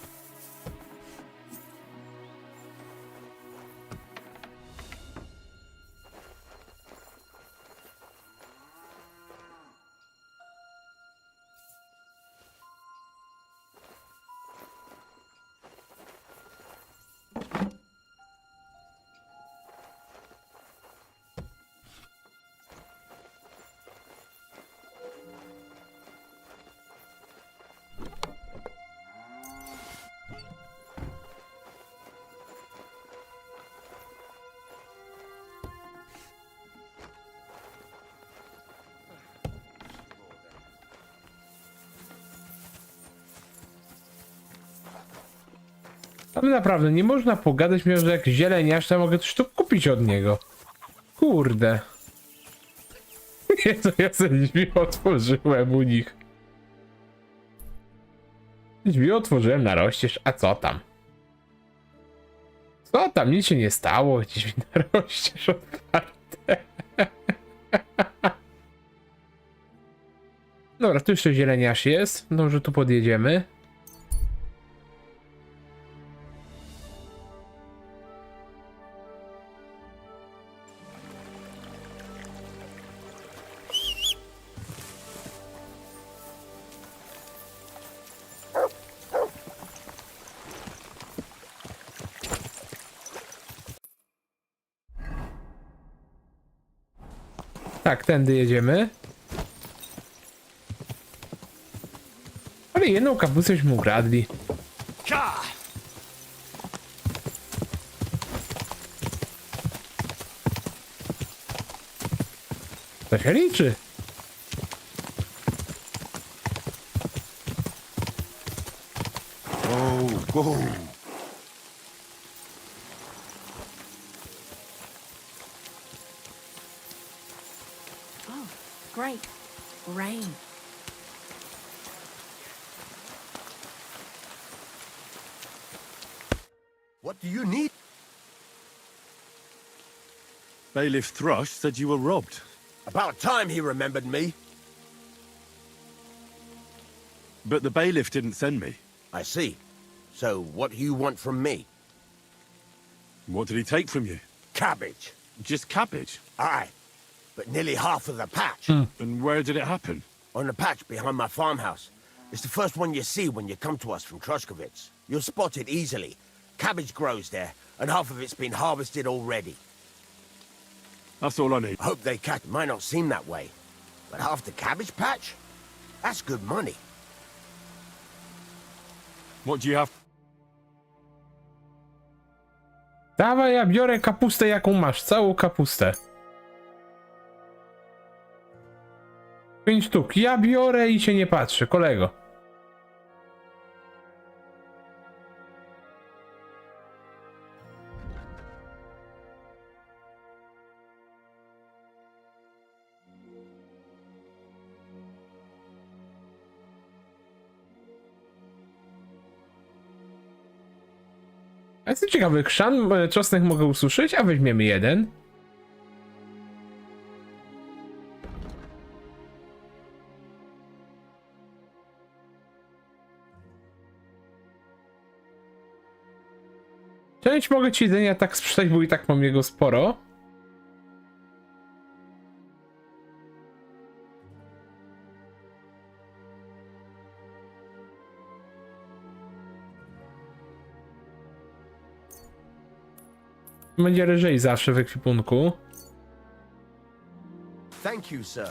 Tam naprawdę nie można pogadać, mimo że jak zieleniarz, to ja mogę coś tu kupić od niego. Kurde. Jezu, ja sobie drzwi otworzyłem u nich. Drzwi otworzyłem na rozścież, a co tam? Co tam? Nic się nie stało, drzwi na rozścież otwarte. Dobra, tu jeszcze zieleniarz jest. Dobrze, tu podjedziemy. Tak, tędy jedziemy. Ale jedną kapustę mu ukradli. To się liczy. Go, go. Oh, great. Rain. What do you need? Bailiff Thrush said you were robbed. About time he remembered me. But the bailiff didn't send me. I see. So, what do you want from me? What did he take from you? Cabbage. Just cabbage. Aye. But nearly half of the patch. And where did it happen? On the patch behind my farmhouse. It's the first one you see when you come to us from Trushkovitz. You'll spot it easily. Cabbage grows there, and half of it's been harvested already. That's all I need. I hope they catch. It might not seem that way, but half the cabbage patch? That's good money. What do you have? Dawaj, ja biorę kapustę, jaką masz. Całą kapustę. 5 sztuk. Ja biorę i się nie patrzę, kolego. A jestem ciekawy, chrzan, czosnek mogę ususzyć, a weźmiemy jeden. Część mogę ci jedzenia tak sprzedać, bo i tak mam jego sporo. Będzie lżej zawsze w ekwipunku. Thank you, sir.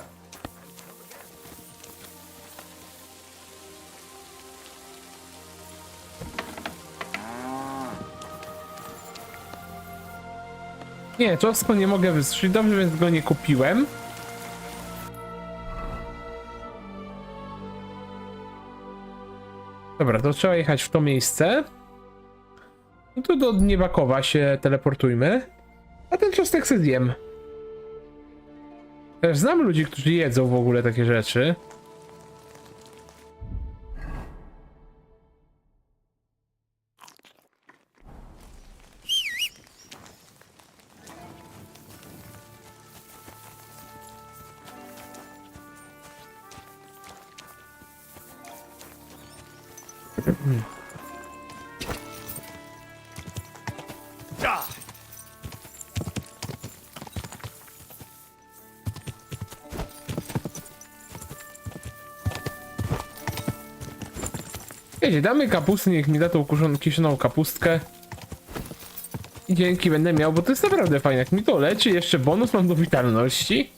Nie, czosnku nie mogę wysuszyć, dobrze, więc go nie kupiłem. Dobra, to trzeba jechać w to miejsce. No to do Niebakowa się teleportujmy. A ten czosnek sobie zjem. Też znam ludzi, którzy jedzą w ogóle takie rzeczy. Wiecie, damy kapustę, niech mi da tą kiszoną kapustkę. I dzięki będę miał, bo to jest naprawdę fajne. Jak mi to leczy, jeszcze bonus mam do witalności.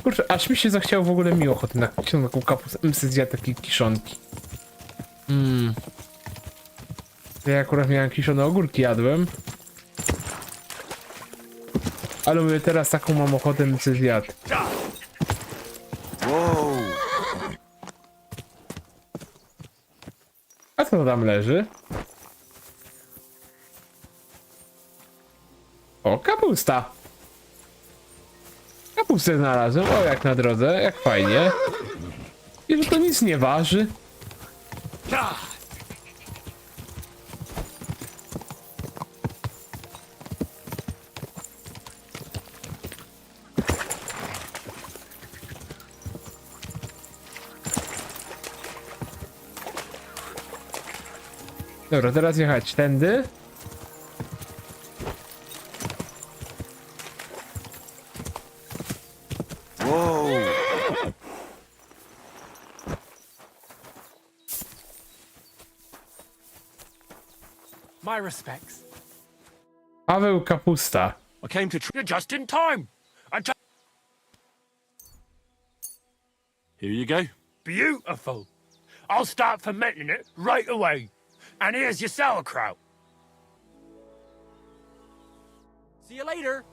Kurczę, aż mi się zachciało w ogóle mi ochoty na kiszoną kapustę. Bym sobie zjadł takie kiszonki. Ja akurat miałem kiszone ogórki, jadłem. Ale mówię, teraz taką mam ochotę, bym sobie zjadł. Whoa. A co tam leży? kapusta. Kapustę znalazłem, o jak na drodze, jak fajnie. I że to nic nie waży. Dobra, teraz jechać tędy. My respects. Paweł Kapusta. I came to You're just in time. Here you go. Beautiful. I'll start fermenting it right away. And here's your sauerkraut. See you later.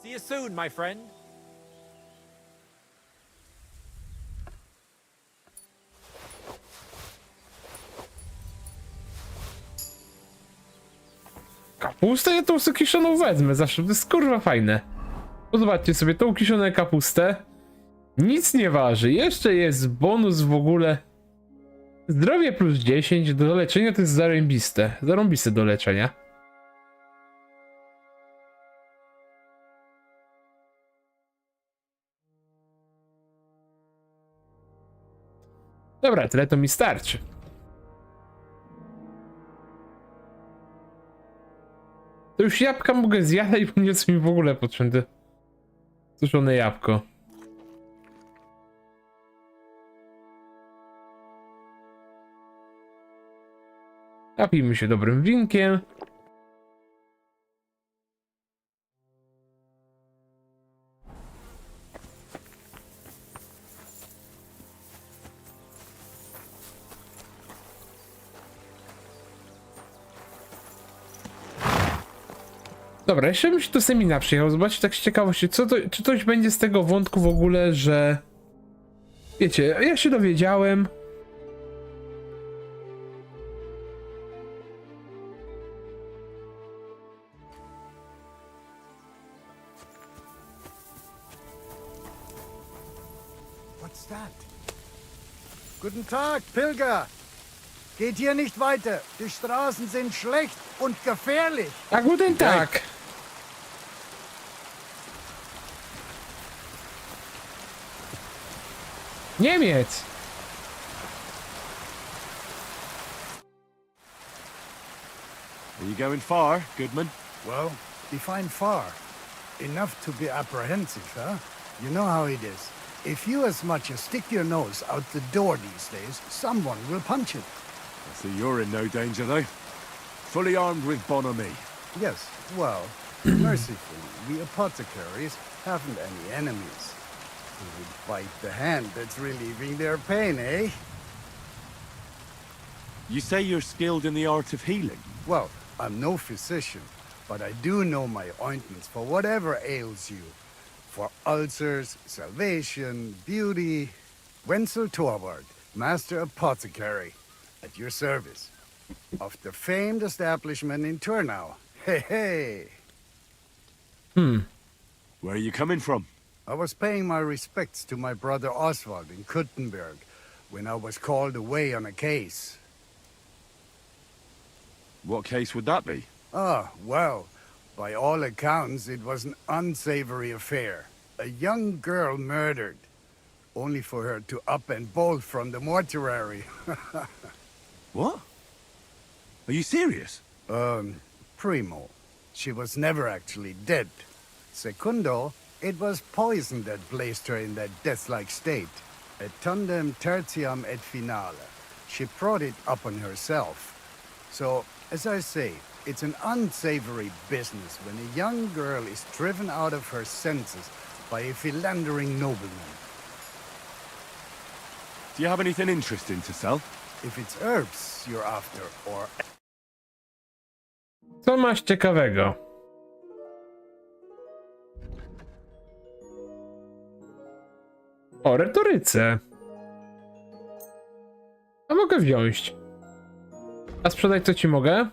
See you soon, my friend. Kapustę ja tą sobie kiszoną wezmę zawsze, to jest kurwa fajne. Zobaczcie sobie tą kiszonę kapustę. Nic nie waży, jeszcze jest bonus w ogóle. Zdrowie plus 10 do leczenia to jest zarąbiste. Zarąbiste do leczenia. Dobra, tyle to mi starczy. To już jabłka mogę zjadać, bo nie jest mi w ogóle potrzebne. Suszone jabłko. Napijmy się dobrym winkiem. Dobra, jeszcze bym się do semina przyjechał, zobaczcie tak z ciekawości, czy coś będzie z tego wątku w ogóle, że... Wiecie, ja się dowiedziałem... What's that? Guten Tag, Pilger. Geht hier nicht weiter. Die Straßen sind schlecht und gefährlich. A guten Tag! Niemiec! Are you going far, Goodman? Well, define far. Enough to be apprehensive, huh? You know how it is. If you as much as stick your nose out the door these days, someone will punch it. I see you're in no danger, though. Fully armed with bonhomie. Yes, well, mercifully, we apothecaries haven't any enemies. Who would bite the hand that's relieving their pain, eh? You say you're skilled in the art of healing? Well, I'm no physician, but I do know my ointments for whatever ails you. For ulcers, salvation, beauty. Wenzel Torward, Master Apothecary, at your service. Of the famed establishment in Turnau. Hey, hey! Where are you coming from? I was paying my respects to my brother Oswald in Kuttenberg when I was called away on a case. What case would that be? Ah, well, by all accounts, it was an unsavory affair. A young girl murdered, only for her to up and bolt from the mortuary. What? Are you serious? Primo, she was never actually dead. Secundo, it was poison that placed her in that death-like state. Et tandem tertiam et finale. She brought it upon herself. So, as I say, it's an unsavory business when a young girl is driven out of her senses by a philandering nobleman. Do you have anything interesting to sell? If it's herbs you're after, or... Co masz ciekawego? O, retoryce. A mogę wziąć. A sprzedać co ci mogę?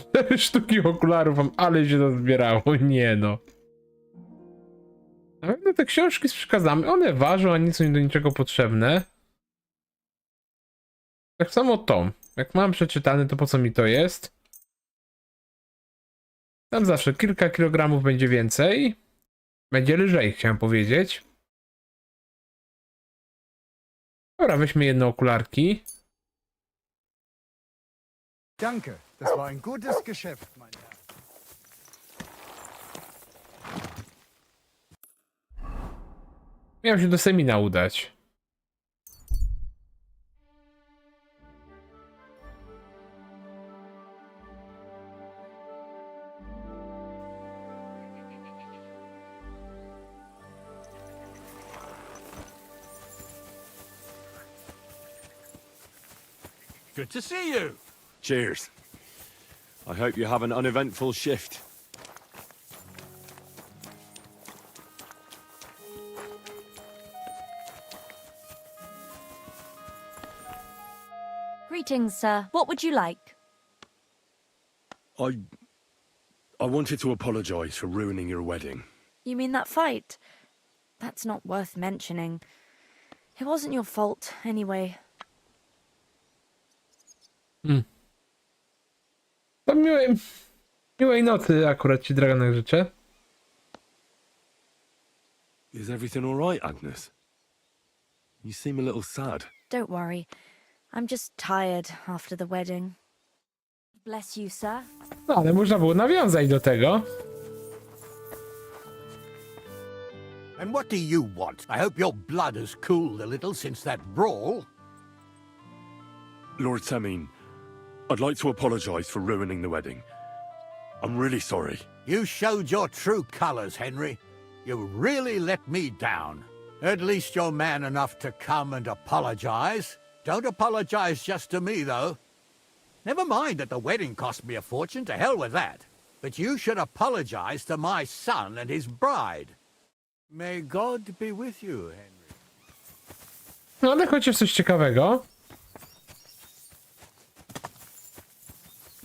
4 sztuki okularów mam, ale się to zbierało. Nie no. Na pewno te książki z przekazami, one ważą, a nie są do niczego potrzebne. Tak samo to. Jak mam przeczytane, to po co mi to jest? Tam zawsze kilka kilogramów będzie więcej. Będzie lżej, chciałem powiedzieć. Dobra, weźmy jedne okularki. Danke, das war ein gutes Geschäft, mein Herr. Miałem się do semina udać. Good to see you. Cheers. I hope you have an uneventful shift. Greetings, sir. What would you like? I wanted to apologize for ruining your wedding. You mean that fight? That's not worth mentioning. It wasn't your fault, anyway. To miłej nocy akurat ci, Draganek, życzę. Is everything all right, Agnes? You seem a little sad. Don't worry. I'm just tired after the wedding. Bless you, sir. No, ale można było nawiązać do tego. And what do you want? I hope your blood has cooled a little since that brawl. Lord Semin, I'd like to apologize for ruining the wedding. I'm really sorry. You showed your true colors, Henry. You really let me down. At least you're man enough to come and apologize. Don't apologize just to me, though. Never mind that the wedding cost me a fortune, to hell with that. But you should apologize to my son and his bride. May God be with you, Henry. No ale chociaż coś ciekawego.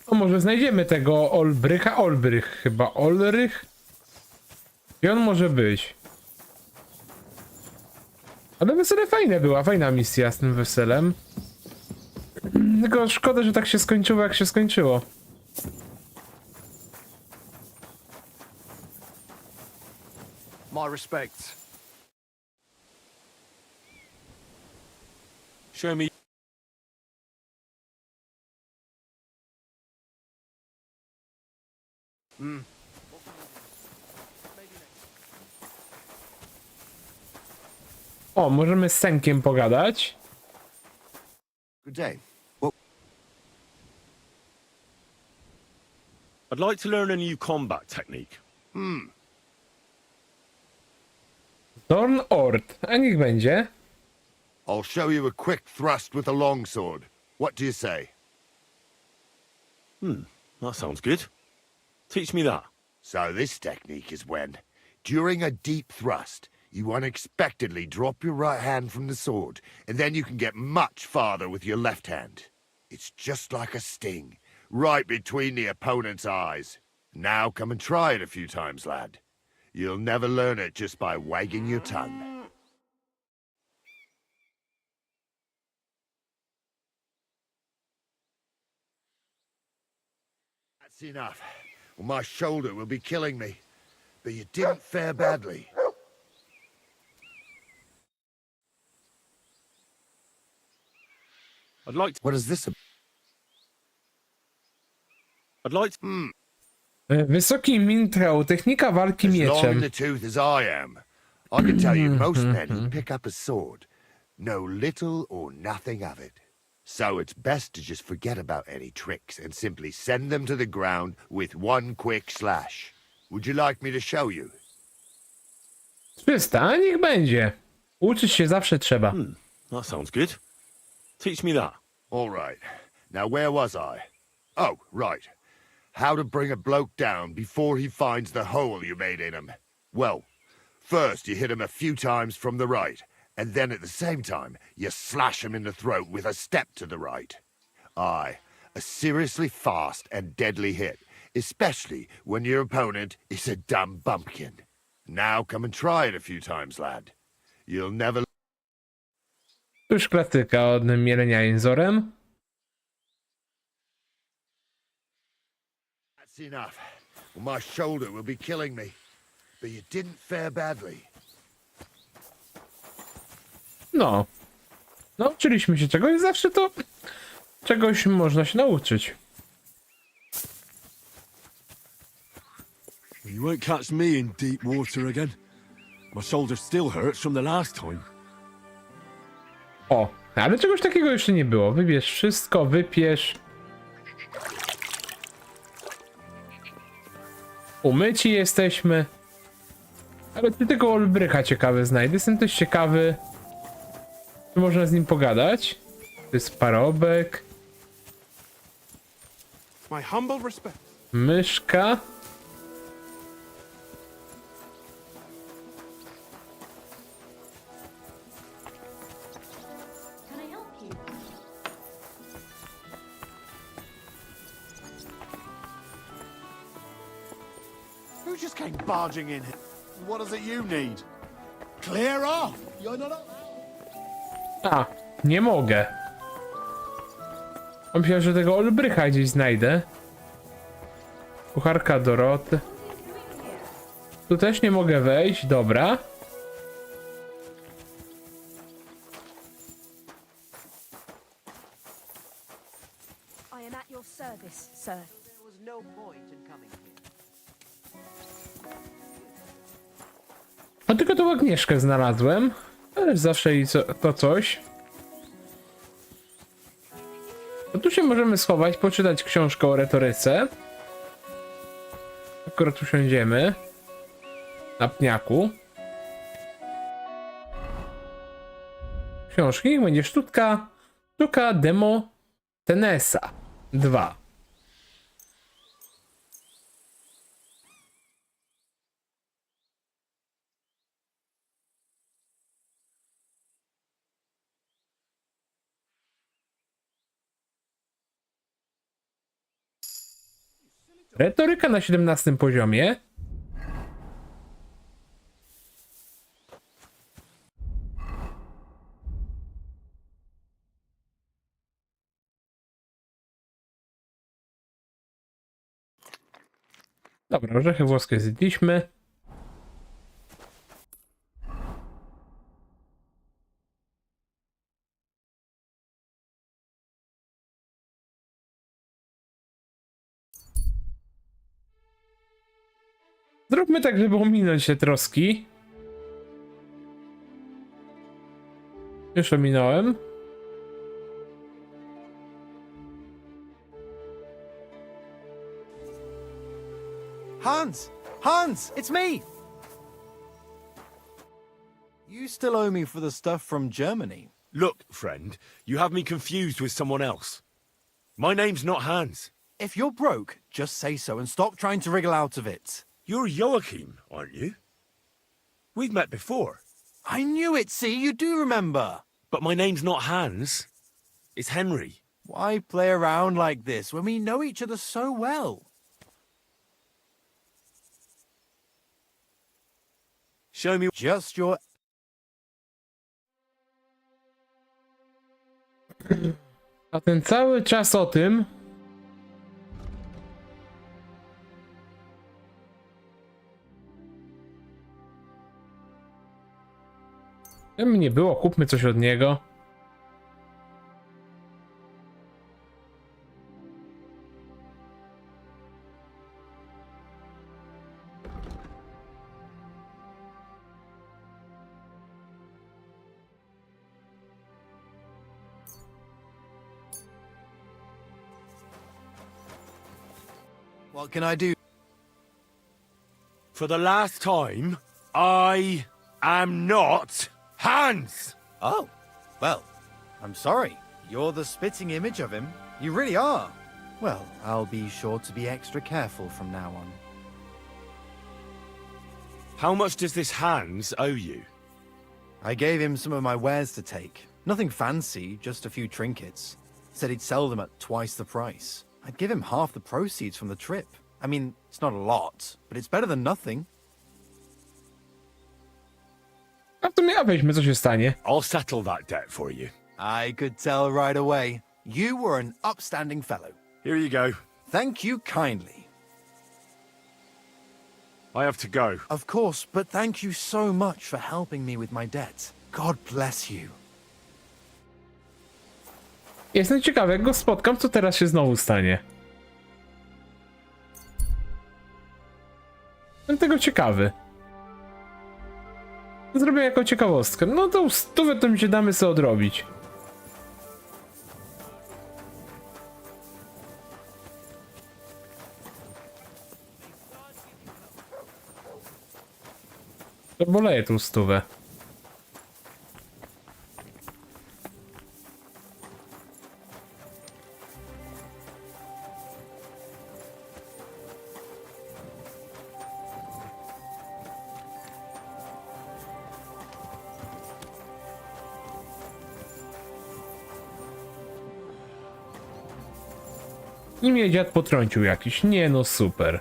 O, może znajdziemy tego Olbrycha? Olbrych chyba. Olrych? Gdzie on może być? Ale wesele fajne była, fajna misja z tym weselem. Tylko szkoda, że tak się skończyło, jak się skończyło. My respects. Show me. O, możemy z Senkiem pogadać. Good day. I'd like to learn a new combat technique. Dorn Ort, a niech będzie. I'll show you a quick thrust with a longsword. What do you say? That sounds good. Teach me that. So this technique is when, during a deep thrust, you unexpectedly drop your right hand from the sword, and then you can get much farther with your left hand. It's just like a sting, right between the opponent's eyes. Now come and try it a few times, lad. You'll never learn it just by wagging your tongue. That's enough. Well, my shoulder will be killing me. But you didn't fare badly. I'd like to. What is this? I'd like to. Wysoki mintrał, technika walki As long in mieczem. the tooth as I am, I can tell you most men who pick up a sword know little or nothing of it. So it's best to just forget about any tricks and simply send them to the ground with one quick slash. Would you like me to show you? 300, a niech będzie. Uczyć się zawsze trzeba. That sounds good. Teach me that. All right. Now where was I? Oh, right. How to bring a bloke down before he finds the hole you made in him. Well, First, you hit him a few times from the right, and then at the same time, you slash him in the throat with a step to the right. Aye, a seriously fast and deadly hit, especially when your opponent is a dumb bumpkin. Now come and try it a few times, lad. You'll never... Już klasyka od mielenia jęzorem. That's enough. Well, my shoulder will be killing me. But you didn't fare badly. No. Nauczyliśmy się czegoś, zawsze to czegoś można się nauczyć. You won't catch me in deep water again. My shoulder still hurts from the last time. O, ale czegoś takiego jeszcze nie było. Wybierz wszystko, wypierz. Umyci jesteśmy. Ale ty tego olbrycha ciekawy znajdę. Jestem też ciekawy, czy można z nim pogadać. To jest parobek. My humble respect. Myszka. Can I help you? Who just came barging in here? What does it you need? Clear off! You're not allowed. A, nie mogę. Myślałem, że tego olbrycha gdzieś znajdę. Kucharka Doroty. Tu też nie mogę wejść, dobra. I am at your service, sir. There was no point in coming here. No tylko tą Agnieszkę znalazłem. Ale zawsze i to coś. No tu się możemy schować, poczytać książkę o retoryce. Akurat usiądziemy. Na pniaku. Książki, niech będzie sztuka demo Tenesa 2. Retoryka na 17 poziomie. Dobra, orzechy włoskie zjedliśmy. Zróbmy tak, żeby ominąć te troski. Już ominąłem. Hans! Hans! It's me! You still owe me for the stuff from Germany. Look, friend, you have me confused with someone else. My name's not Hans. If you're broke, just say so and stop trying to wriggle out of it. You're Joachim, aren't you? We've met before. I knew it, see? You do remember. But my name's not Hans. It's Henry. Why play around like this when we know each other so well? Show me... Just your... A ten cały czas o tym. Gdyby nie było, kupmy coś od niego. What can I do? For the last time, I am not Hans! Oh, well, I'm sorry. You're the spitting image of him. You really are. Well, I'll be sure to be extra careful from now on. How much does this Hans owe you? I gave him some of my wares to take. Nothing fancy, just a few trinkets. Said he'd sell them at twice the price. I'd give him half the proceeds from the trip. I mean, it's not a lot, but it's better than nothing. A w sumie, a weźmy, co się stanie. I'll settle that debt for you. I could tell right away. You were an upstanding fellow. Here you go. Thank you kindly. I have to go. Of course, but thank you so much for helping me with my debt. God bless you. Jestem ciekawy, jak go spotkam, co teraz się znowu stanie. Jestem tego ciekawy. Zrobię jako ciekawostkę. No to 100 to mi się damy sobie odrobić. To boleje tą 100. I mnie dziad potrącił jakiś. Nie no, super.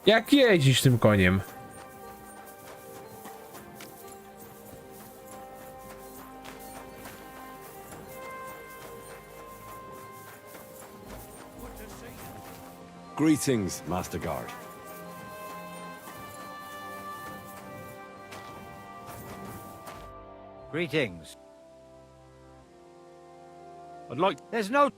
Jak jeździsz tym koniem? Greetings, Master Guard. Greetings. I'd like... There's no...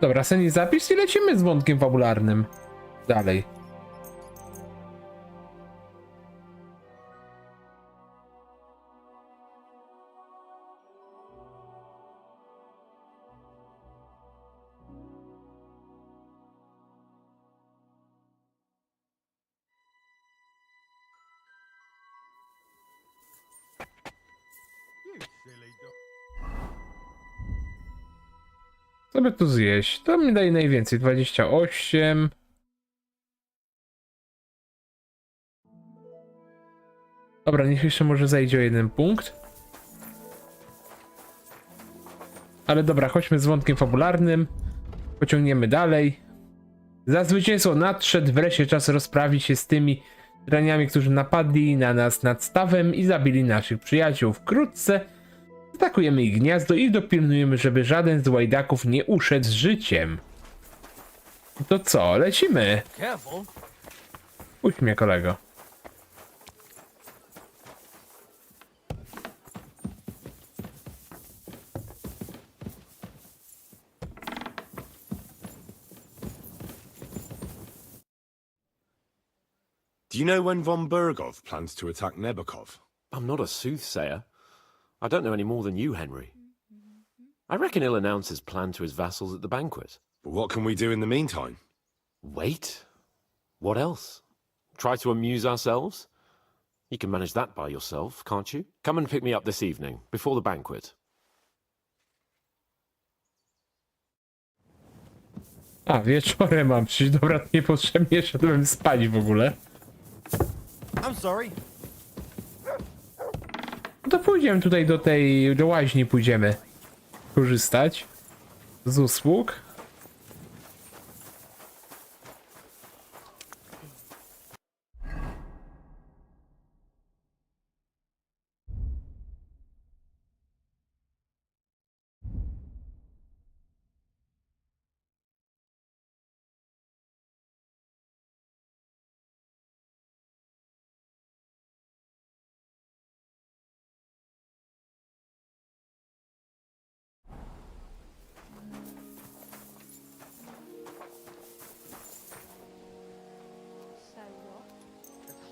Dobra, seni zapis i lecimy z wątkiem fabularnym. Dalej. Co by tu zjeść? To mi daje najwięcej. 28. Dobra, niech jeszcze może zajdzie o 1 punkt. Ale dobra, chodźmy z wątkiem fabularnym. Pociągniemy dalej. Za zwycięstwo nadszedł wreszcie czas rozprawić się z tymi raniami, którzy napadli na nas nad stawem i zabili naszych przyjaciół. Wkrótce atakujemy ich gniazdo i dopilnujemy, żeby żaden z łajdaków nie uszedł z życiem. To co, lecimy? Puść mnie, kolego. Do you know when von Bergov plans to attack Nebukov? I'm not a soothsayer. I don't know any more than you, Henry. I reckon he'll announce his plan to his vassals at the banquet. But what can we do in the meantime? Wait? What else? Try to amuse ourselves? You can manage that by yourself, can't you? Come and pick me up this evening, before the banquet. A, wieczorem mam przyjść. Dobra, niepotrzebnie szedłem spać w ogóle. I'm sorry. To pójdziemy tutaj do łaźni pójdziemy korzystać z usług.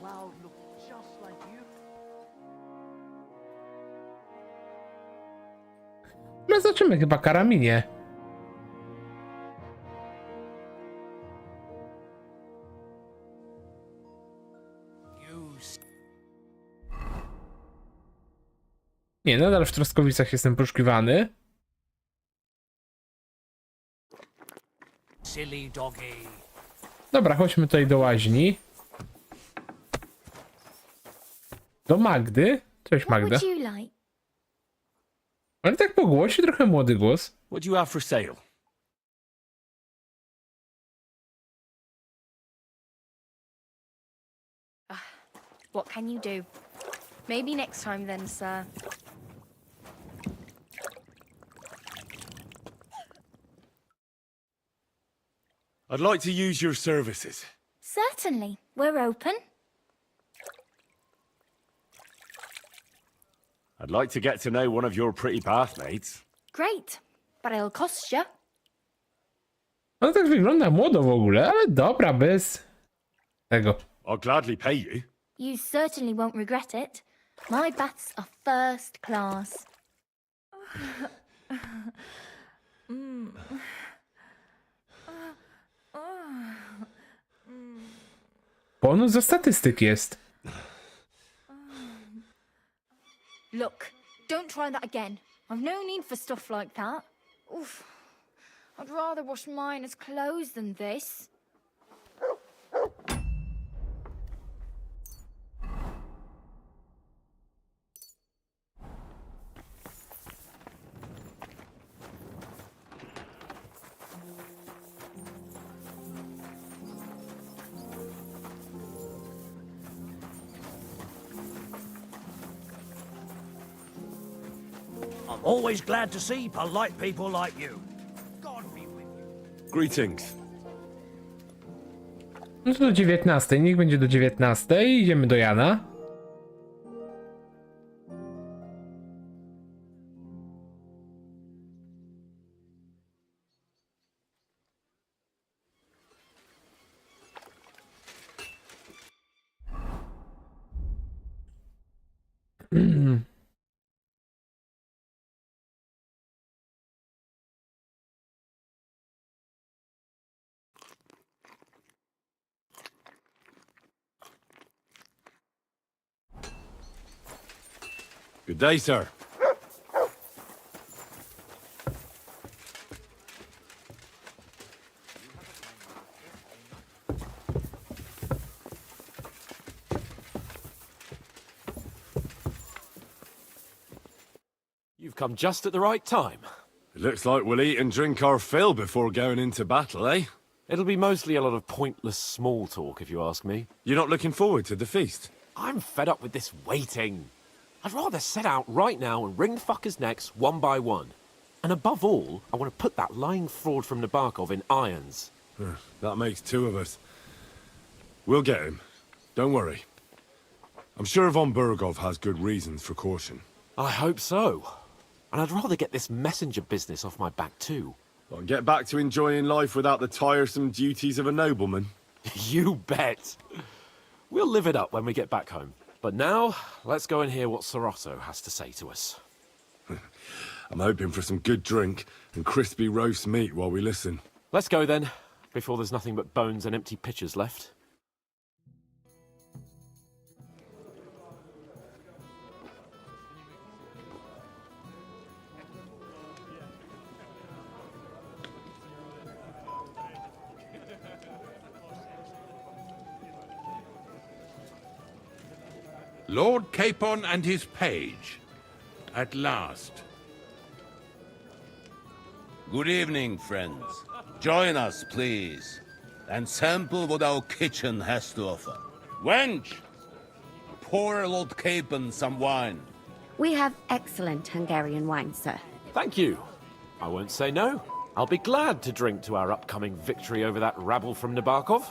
Cloud looked just like you. No zobaczymy, chyba karaminie. Nie, nadal w Troskowicach jestem poszukiwany. Silly doggy. Dobra, chodźmy tutaj do łaźni. Do Magdy. Cześć, What Magda. would you like? Ale tak po głosie, trochę młody głos. What do you have for sale? What can you do? Maybe next time then, sir. I'd like to use your services. Certainly. We're open. I'd like to get to know one of your pretty bathmaids. Great. But it'll cost you. No tak wygląda młodo w ogóle, ale dobra, bez tego. I'll gladly pay you. You certainly won't regret it. My baths are first class. Bonus za statystyk jest. Look, don't try that again. I've no need for stuff like that. Oof. I'd rather wash mine as clothes than this. I'm always glad to see polite people like you. God be with you. Greetings. No to do 19. Niech będzie do 19. Idziemy do Jana. Good day, sir. You've come just at the right time. It looks like we'll eat and drink our fill before going into battle, eh? It'll be mostly a lot of pointless small talk, if you ask me. You're not looking forward to the feast? I'm fed up with this waiting. I'd rather set out right now and wring fuckers' necks one by one. And above all, I want to put that lying fraud from Nabokov in irons. That makes two of us. We'll get him. Don't worry. I'm sure von Burgov has good reasons for caution. I hope so. And I'd rather get this messenger business off my back too. I'll get back to enjoying life without the tiresome duties of a nobleman. You bet. We'll live it up when we get back home. But now, let's go and hear what Sorotto has to say to us. I'm hoping for some good drink and crispy roast meat while we listen. Let's go then, before there's nothing but bones and empty pitchers left. Lord Capon and his page. At last. Good evening, friends. Join us, please, and sample what our kitchen has to offer. Wench, pour Lord Capon some wine. We have excellent Hungarian wine, sir. Thank you. I won't say no. I'll be glad to drink to our upcoming victory over that rabble from Nabokov.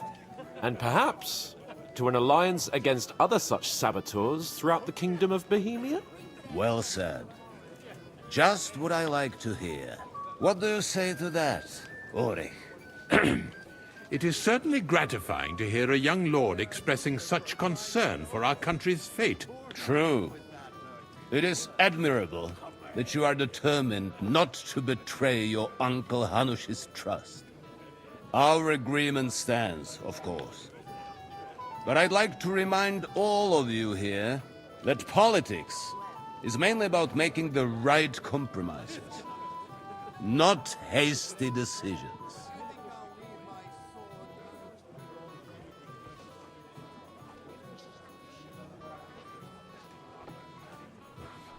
And perhaps to an alliance against other such saboteurs throughout the kingdom of Bohemia? Well said. Just what I like to hear. What do you say to that, Ulrich? It is certainly gratifying to hear a young lord expressing such concern for our country's fate. True. It is admirable that you are determined not to betray your Uncle Hanush's trust. Our agreement stands, of course. But I'd like to remind all of you here that politics is mainly about making the right compromises, not hasty decisions.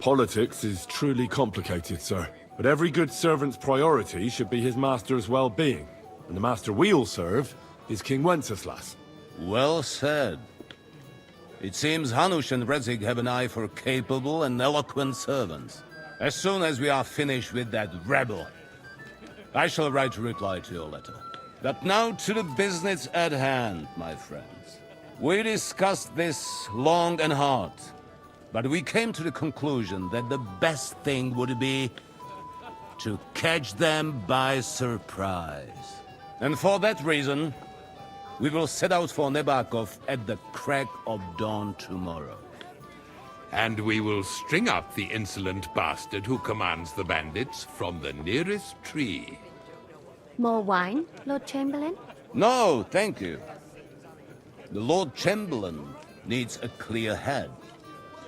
Politics is truly complicated, sir. But every good servant's priority should be his master's well-being. And the master we'll serve is King Wenceslas. Well said. It seems Hanush and Rezig have an eye for capable and eloquent servants. As soon as we are finished with that rebel, I shall write a reply to your letter. But now to the business at hand, my friends. We discussed this long and hard, but we came to the conclusion that the best thing would be to catch them by surprise. And for that reason, we will set out for Nebakov at the crack of dawn tomorrow. And we will string up the insolent bastard who commands the bandits from the nearest tree. More wine, Lord Chamberlain? No, thank you. The Lord Chamberlain needs a clear head.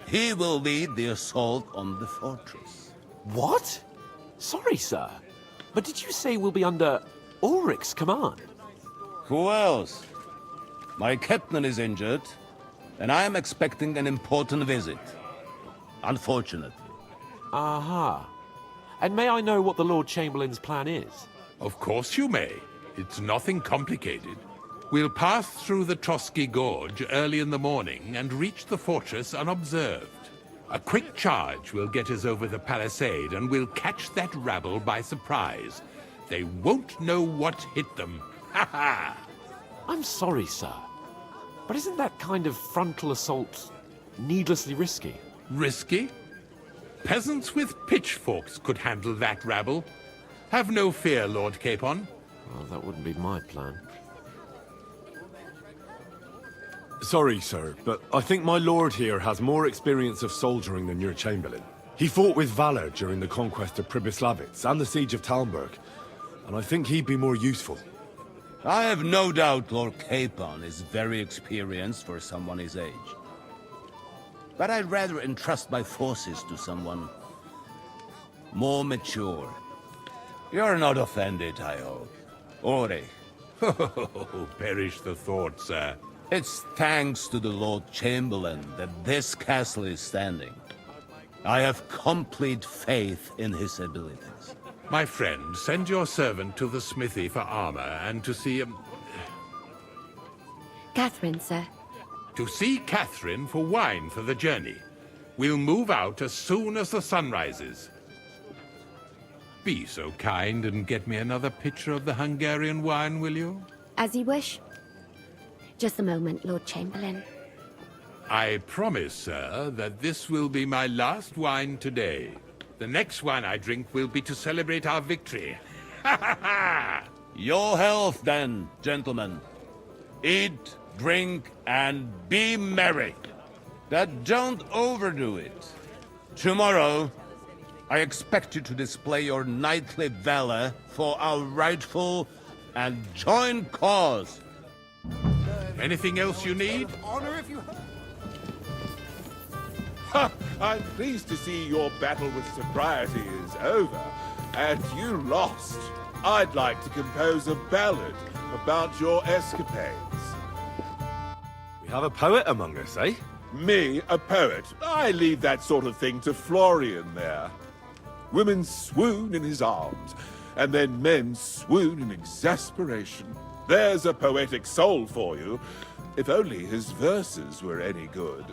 He will lead the assault on the fortress. What? Sorry, sir. But did you say we'll be under Ulrich's command? Who else? My captain is injured, and I am expecting an important visit. Unfortunately. Aha. And may I know what the Lord Chamberlain's plan is? Of course you may. It's nothing complicated. We'll pass through the Trotsky Gorge early in the morning and reach the fortress unobserved. A quick charge will get us over the palisade, and we'll catch that rabble by surprise. They won't know what hit them. Ha ha! I'm sorry, sir. But isn't that kind of frontal assault needlessly risky? Risky? Peasants with pitchforks could handle that rabble. Have no fear, Lord Capon. Well, that wouldn't be my plan. Sorry, sir, but I think my lord here has more experience of soldiering than your chamberlain. He fought with valor during the conquest of Pribyslavitz and the siege of Talmberg, and I think he'd be more useful. I have no doubt Lord Capon is very experienced for someone his age. But I'd rather entrust my forces to someone more mature. You're not offended, I hope. Ori. Oh, perish the thought, sir. It's thanks to the Lord Chamberlain that this castle is standing. I have complete faith in his abilities. My friend, send your servant to the smithy for armor and to see... Catherine, sir. To see Catherine for wine for the journey. We'll move out as soon as the sun rises. Be so kind and get me another pitcher of the Hungarian wine, will you? As you wish. Just a moment, Lord Chamberlain. I promise, sir, that this will be my last wine today. The next wine I drink will be to celebrate our victory. Ha ha ha! Your health, then, gentlemen. Eat, drink, and be merry. But don't overdo it. Tomorrow, I expect you to display your knightly valor for our rightful and joint cause. Anything else you need? Honor if you... Ha! I'm pleased to see your battle with sobriety is over, and you lost. I'd like to compose a ballad about your escapades. We have a poet among us, eh? Me, a poet? I leave that sort of thing to Florian there. Women swoon in his arms, and then men swoon in exasperation. There's a poetic soul for you, if only his verses were any good.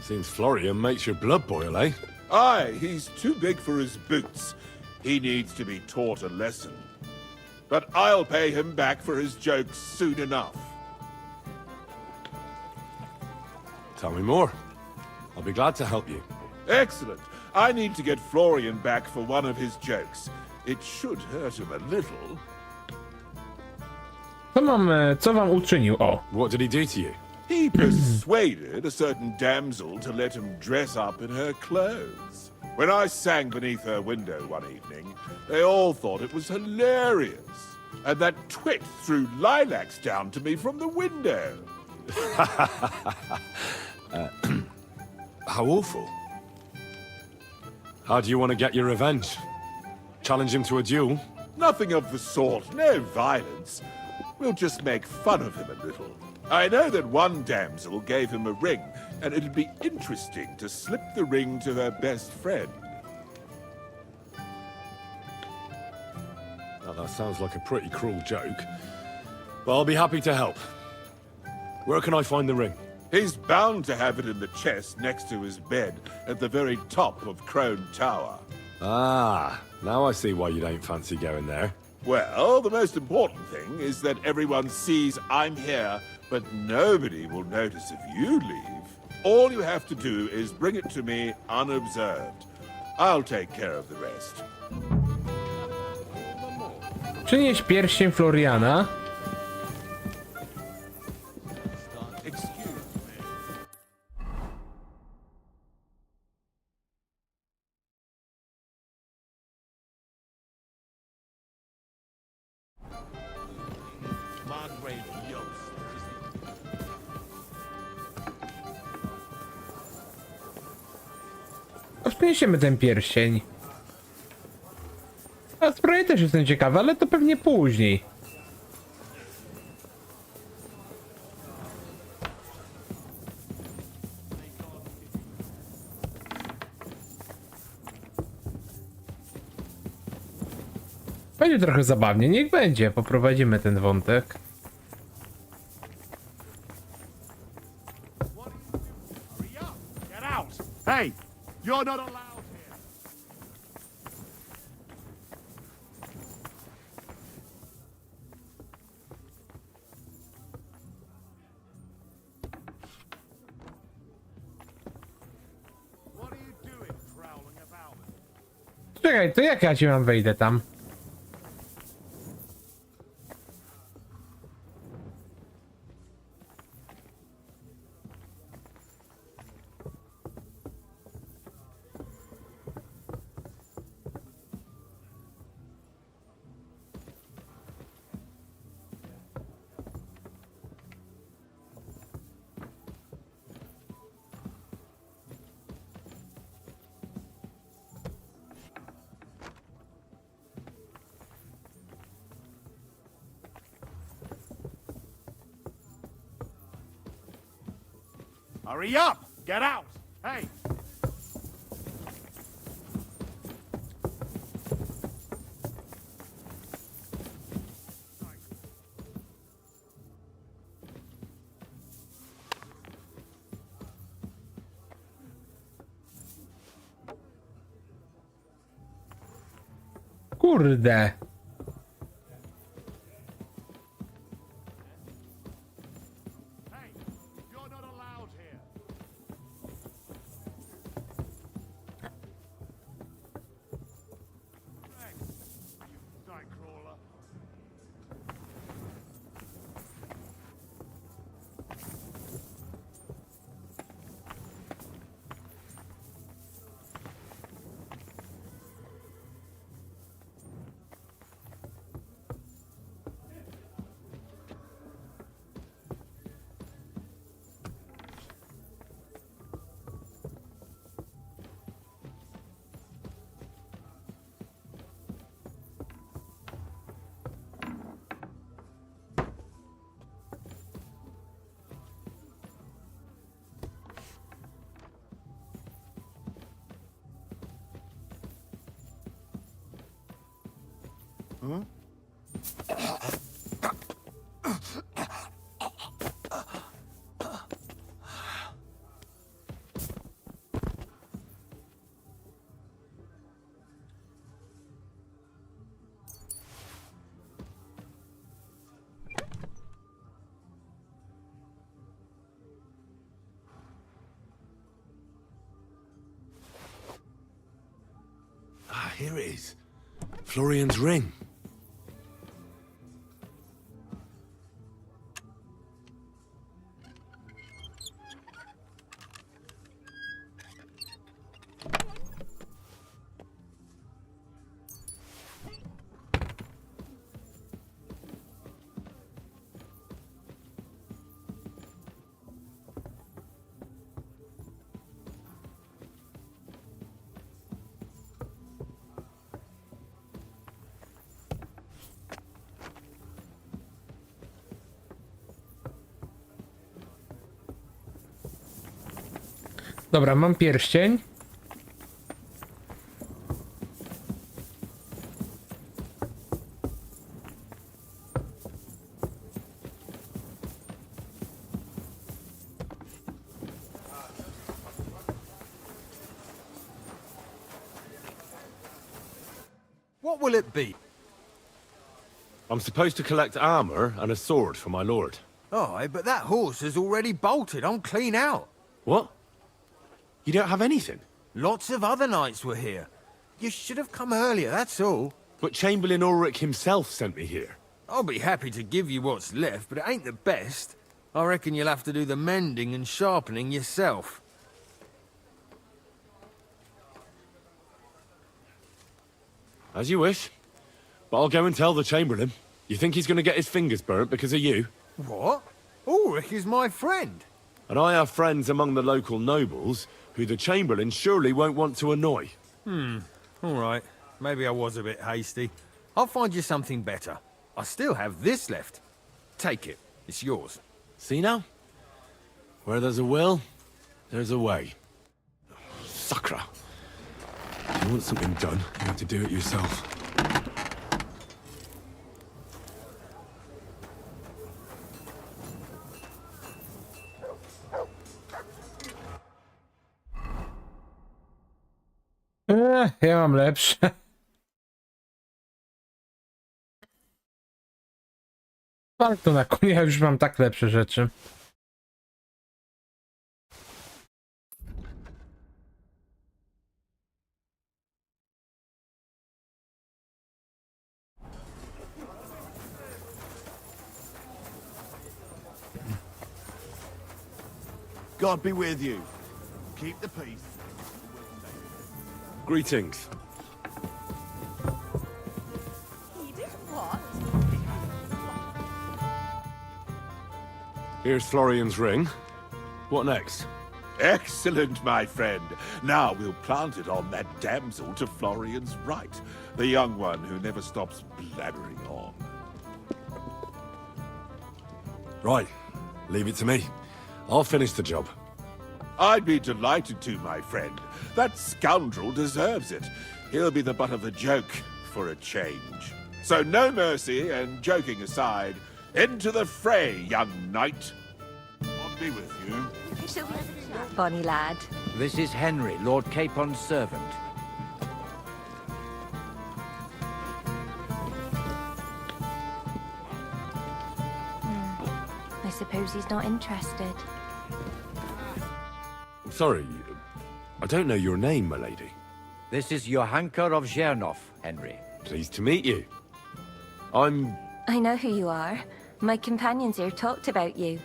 Seems Florian makes your blood boil, eh? Aye, he's too big for his boots. He needs to be taught a lesson. But I'll pay him back for his jokes soon enough. Tell me more. I'll be glad to help you. Excellent. I need to get Florian back for one of his jokes. It should hurt him a little. Co wam uczynił? O. What did he do to you? He persuaded a certain damsel to let him dress up in her clothes. When I sang beneath her window one evening, they all thought it was hilarious. And that twit threw lilacs down to me from the window. How awful. How do you want to get your revenge? Challenge him to a duel? Nothing of the sort, no violence. We'll just make fun of him a little. I know that one damsel gave him a ring, and it'd be interesting to slip the ring to her best friend. Now, that sounds like a pretty cruel joke. But I'll be happy to help. Where can I find the ring? He's bound to have it in the chest next to his bed at the very top of Crone Tower. Ah, now I see why you don't fancy going there. Well, the most important thing is that everyone sees I'm here, but nobody will notice if you leave. All you have to do is bring it to me unobserved. I'll take care of the rest. Przynieś pierścień Floriana. Przyniesiemy ten pierścień. A sprawie też jestem ciekawy, ale to pewnie później. Będzie trochę zabawnie, niech będzie. Poprowadzimy ten wątek. Hey, you're not allowed here. What are you doing prowling about? Czekaj, to jak ja ci mam wejdę tam? Hurry up! Get out! Hey! Kurde. Huh? Ah, here it is. Florian's ring. Dobra, mam pierścień. What will it be? I'm supposed to collect armor and a sword for my lord. Oh, but that horse has already bolted. I'm clean out. What? You don't have anything? Lots of other knights were here. You should have come earlier, that's all. But Chamberlain Ulrich himself sent me here. I'll be happy to give you what's left, but it ain't the best. I reckon you'll have to do the mending and sharpening yourself. As you wish. But I'll go and tell the Chamberlain. You think he's going to get his fingers burnt because of you? What? Ulrich is my friend. And I have friends among the local nobles who the Chamberlain surely won't want to annoy. All right. Maybe I was a bit hasty. I'll find you something better. I still have this left. Take it. It's yours. See now? Where there's a will, there's a way. Sacra. If you want something done, you have to do it yourself. Ja mam lepsze. Ale to na konie, ja już mam tak lepsze rzeczy. God be with you. Keep the peace. Greetings. What? Here's Florian's ring. What next? Excellent, my friend. Now we'll plant it on that damsel to Florian's right, the young one who never stops blabbering on. Right. Leave it to me. I'll finish the job. I'd be delighted to, my friend. That scoundrel deserves it. He'll be the butt of the joke for a change. So no mercy, and joking aside, into the fray, young knight. God be with you. Bonny lad. This is Henry, Lord Capon's servant. I suppose he's not interested. Sorry, I don't know your name, my lady. This is Johanka of Zhernov, Henry. Pleased to meet you. I'm... I know who you are. My companions here talked about you.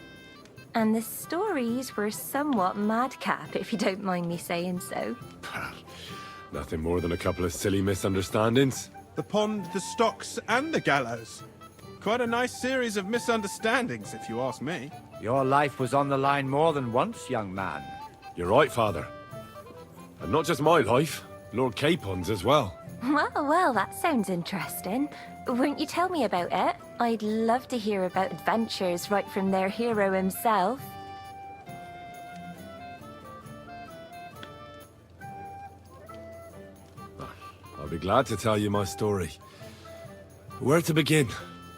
And the stories were somewhat madcap, if you don't mind me saying so. Nothing more than a couple of silly misunderstandings. The pond, the stocks, and the gallows. Quite a nice series of misunderstandings, if you ask me. Your life was on the line more than once, young man. You're right, Father. And not just my life, Lord Capon's as well. Well, that sounds interesting. Won't you tell me about it? I'd love to hear about adventures right from their hero himself. I'll be glad to tell you my story. Where to begin?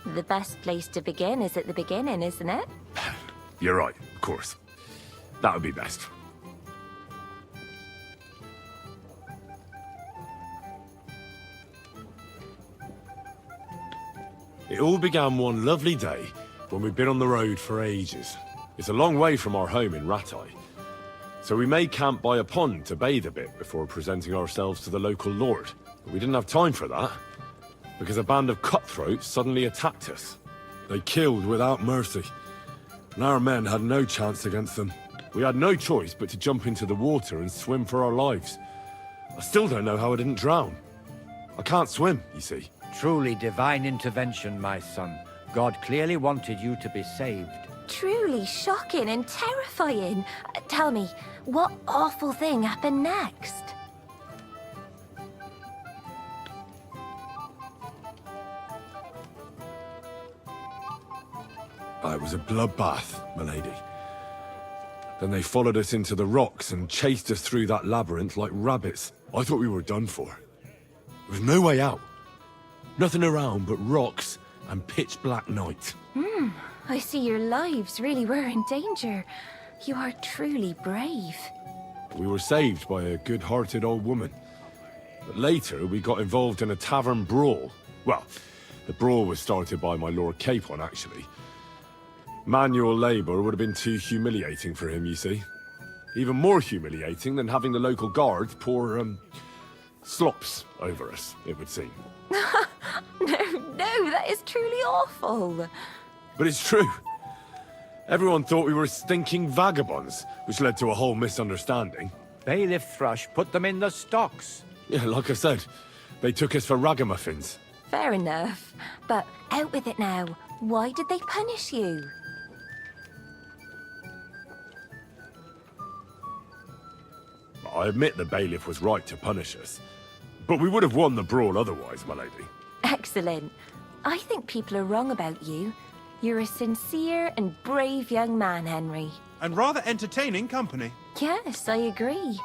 The best place to begin is at the beginning, isn't it? You're right, of course. That would be best. It all began one lovely day when we'd been on the road for ages. It's a long way from our home in Rattay. So we made camp by a pond to bathe a bit before presenting ourselves to the local lord. But we didn't have time for that, because a band of cutthroats suddenly attacked us. They killed without mercy, and our men had no chance against them. We had no choice but to jump into the water and swim for our lives. I still don't know how I didn't drown. I can't swim, you see. Truly divine intervention, my son. God clearly wanted you to be saved. Truly shocking and terrifying. Tell me, what awful thing happened next? It was a bloodbath, my lady. Then they followed us into the rocks and chased us through that labyrinth like rabbits. I thought we were done for. There was no way out. Nothing around but rocks and pitch black night. I see your lives really were in danger. You are truly brave. We were saved by a good-hearted old woman. But later, we got involved in a tavern brawl. Well, the brawl was started by my Lord Capon, actually. Manual labor would have been too humiliating for him, you see. Even more humiliating than having the local guards pour, slops over us, it would seem. No, that is truly awful. But it's true. Everyone thought we were stinking vagabonds, which led to a whole misunderstanding. Bailiff Thrush put them in the stocks. Yeah, like I said, they took us for ragamuffins. Fair enough. But out with it now. Why did they punish you? I admit the bailiff was right to punish us. But we would have won the brawl otherwise, my lady. Excellent. I think people are wrong about you. You're a sincere and brave young man, Henry. And rather entertaining company. Yes, I agree.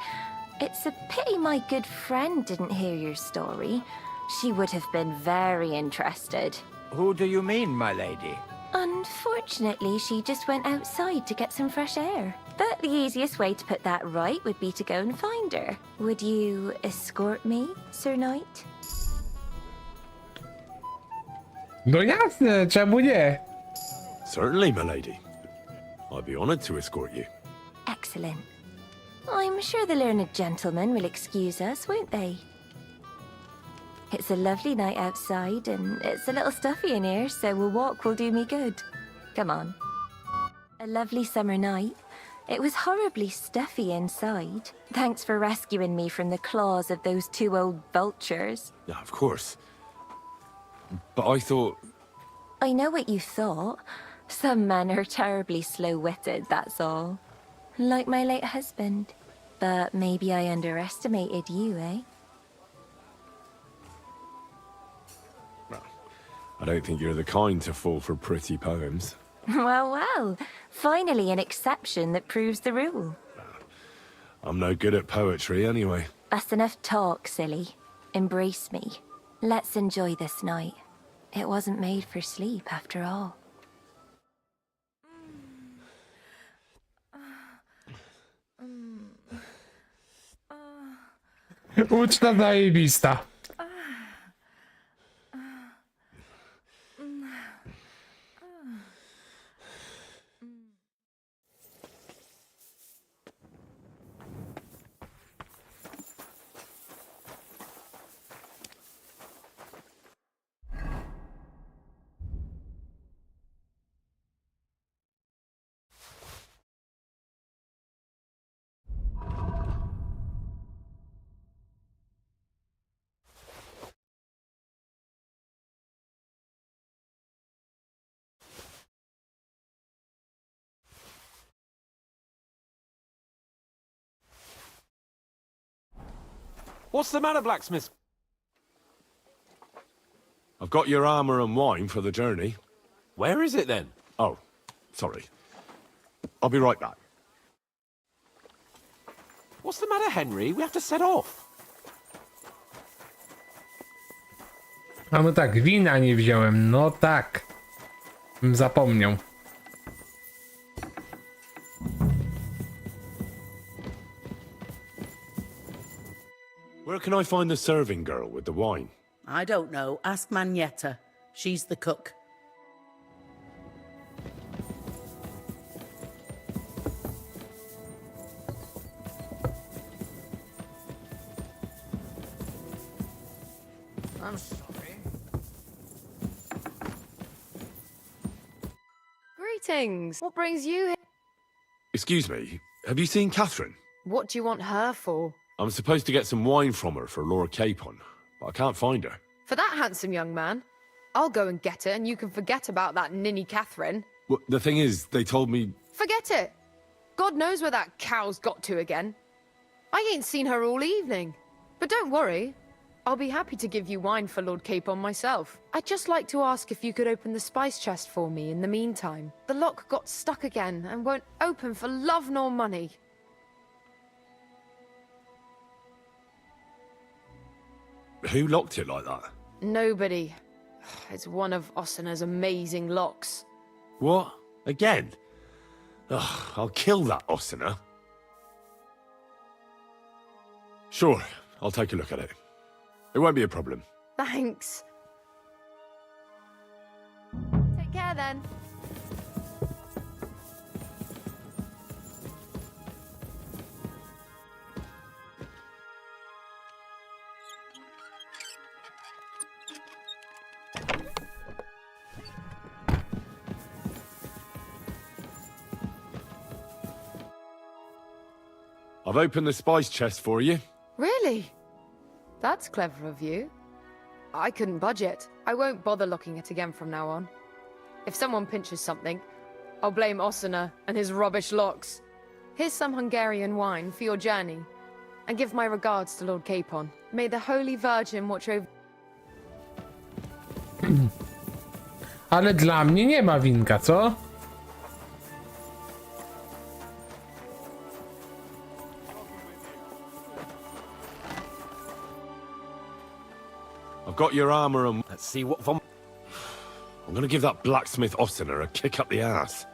It's a pity my good friend didn't hear your story. She would have been very interested. Who do you mean, my lady? Unfortunately, she just went outside to get some fresh air. But the easiest way to put that right would be to go and find her. Would you escort me, Sir Knight? No jasne, czemu nie? Certainly, my lady. I'd be honored to escort you. Excellent. I'm sure the learned gentlemen will excuse us, won't they? It's a lovely night outside, and it's a little stuffy in here, so a walk will do me good. Come on. A lovely summer night. It was horribly stuffy inside. Thanks for rescuing me from the claws of those two old vultures. Yeah, of course. But I thought... I know what you thought. Some men are terribly slow-witted, that's all. Like my late husband. But maybe I underestimated you, eh? I don't think you're the kind to fall for pretty poems. Well. Finally an exception that proves the rule. I'm no good at poetry anyway. That's enough talk, silly. Embrace me. Let's enjoy this night. It wasn't made for sleep, after all. Uczta zajebista. What's the matter, blacksmith? I've got your armor and wine for the journey. Where is it then? Oh, sorry. I'll be right back. What's the matter, Henry? We have to set off. A no tak, wina nie wziąłem, no tak. Zapomniał. Where can I find the serving girl with the wine? I don't know. Ask Manietta. She's the cook. I'm sorry. Greetings. What brings you here? Excuse me, have you seen Catherine? What do you want her for? I'm supposed to get some wine from her for Lord Capon, but I can't find her. For that handsome young man? I'll go and get it, and you can forget about that ninny Catherine. Well, the thing is, they told me... Forget it! God knows where that cow's got to again. I ain't seen her all evening. But don't worry. I'll be happy to give you wine for Lord Capon myself. I'd just like to ask if you could open the spice chest for me in the meantime. The lock got stuck again and won't open for love nor money. Who locked it like that? Nobody. It's one of Osina's amazing locks. What? Again? Ugh, I'll kill that Osina. Sure, I'll take a look at it. It won't be a problem. Thanks. Take care then. I've opened the spice chest for you. Really? That's clever of you. I couldn't budge it. I won't bother looking it again from now on. If someone pinches something, I'll blame Osina and his rubbish locks. Here's some Hungarian wine for your journey. And give my regards to Lord Capon. May the Holy Virgin watch over... Ale dla mnie nie ma winka, co? I've got your armor and... Let's see what... I'm gonna give that blacksmith Osina a kick up the ass.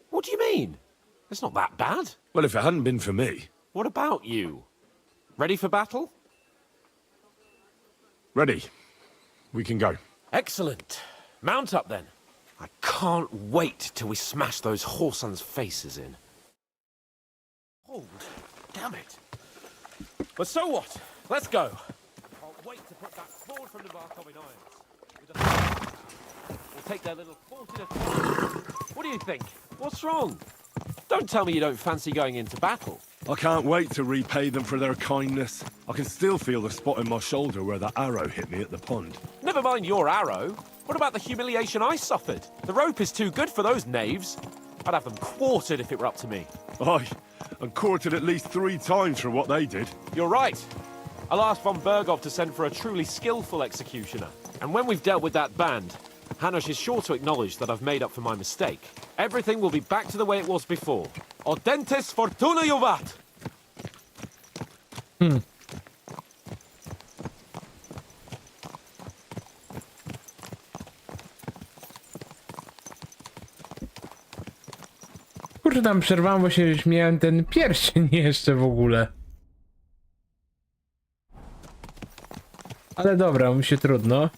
What do you mean? It's not that bad. Well, if it hadn't been for me... What about you? Ready for battle? Ready. We can go. Excellent. Mount up then. I can't wait till we smash those whoresons' faces in. Hold. Damn it. But so what? Let's go. Can't wait to put that sword from the Barkov in irons. We'll take their little forty. What do you think? What's wrong? Don't tell me you don't fancy going into battle. I can't wait to repay them for their kindness. I can still feel the spot in my shoulder where that arrow hit me at the pond. Never mind your arrow. What about the humiliation I suffered? The rope is too good for those knaves. I'd have them quartered if it were up to me. Aye, and quartered at least 3 times for what they did. You're right. I'll ask von Bergov to send for a truly skillful executioner. And when we've dealt with that band, Hanush is sure to acknowledge that I've made up for my mistake. Everything will be back to the way it was before. Audentes fortuna juvat! Kurczę, tam przerwałem, bo się miałem ten pierścień jeszcze w ogóle. Ale dobra, mi się trudno.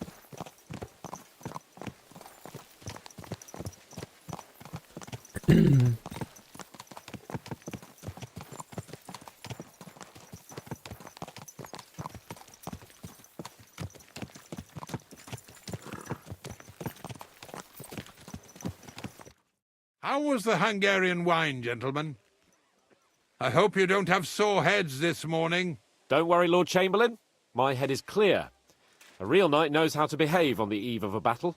How was the Hungarian wine, gentlemen? I hope you don't have sore heads this morning. Don't worry, Lord Chamberlain. My head is clear. A real knight knows how to behave on the eve of a battle.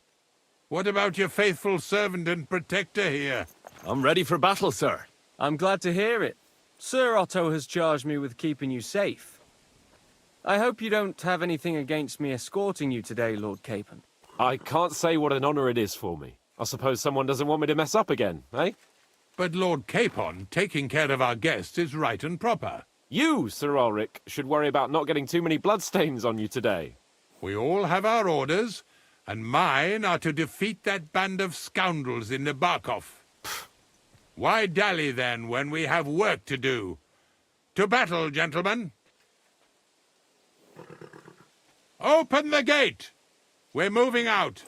What about your faithful servant and protector here? I'm ready for battle, sir. I'm glad to hear it. Sir Otto has charged me with keeping you safe. I hope you don't have anything against me escorting you today, Lord Capon. I can't say what an honor it is for me. I suppose someone doesn't want me to mess up again, eh? But Lord Capon, taking care of our guests is right and proper. You, Sir Ulrich, should worry about not getting too many bloodstains on you today. We all have our orders, and mine are to defeat that band of scoundrels in the Barkov. Why dally, then, when we have work to do? To battle, gentlemen! Open the gate! We're moving out.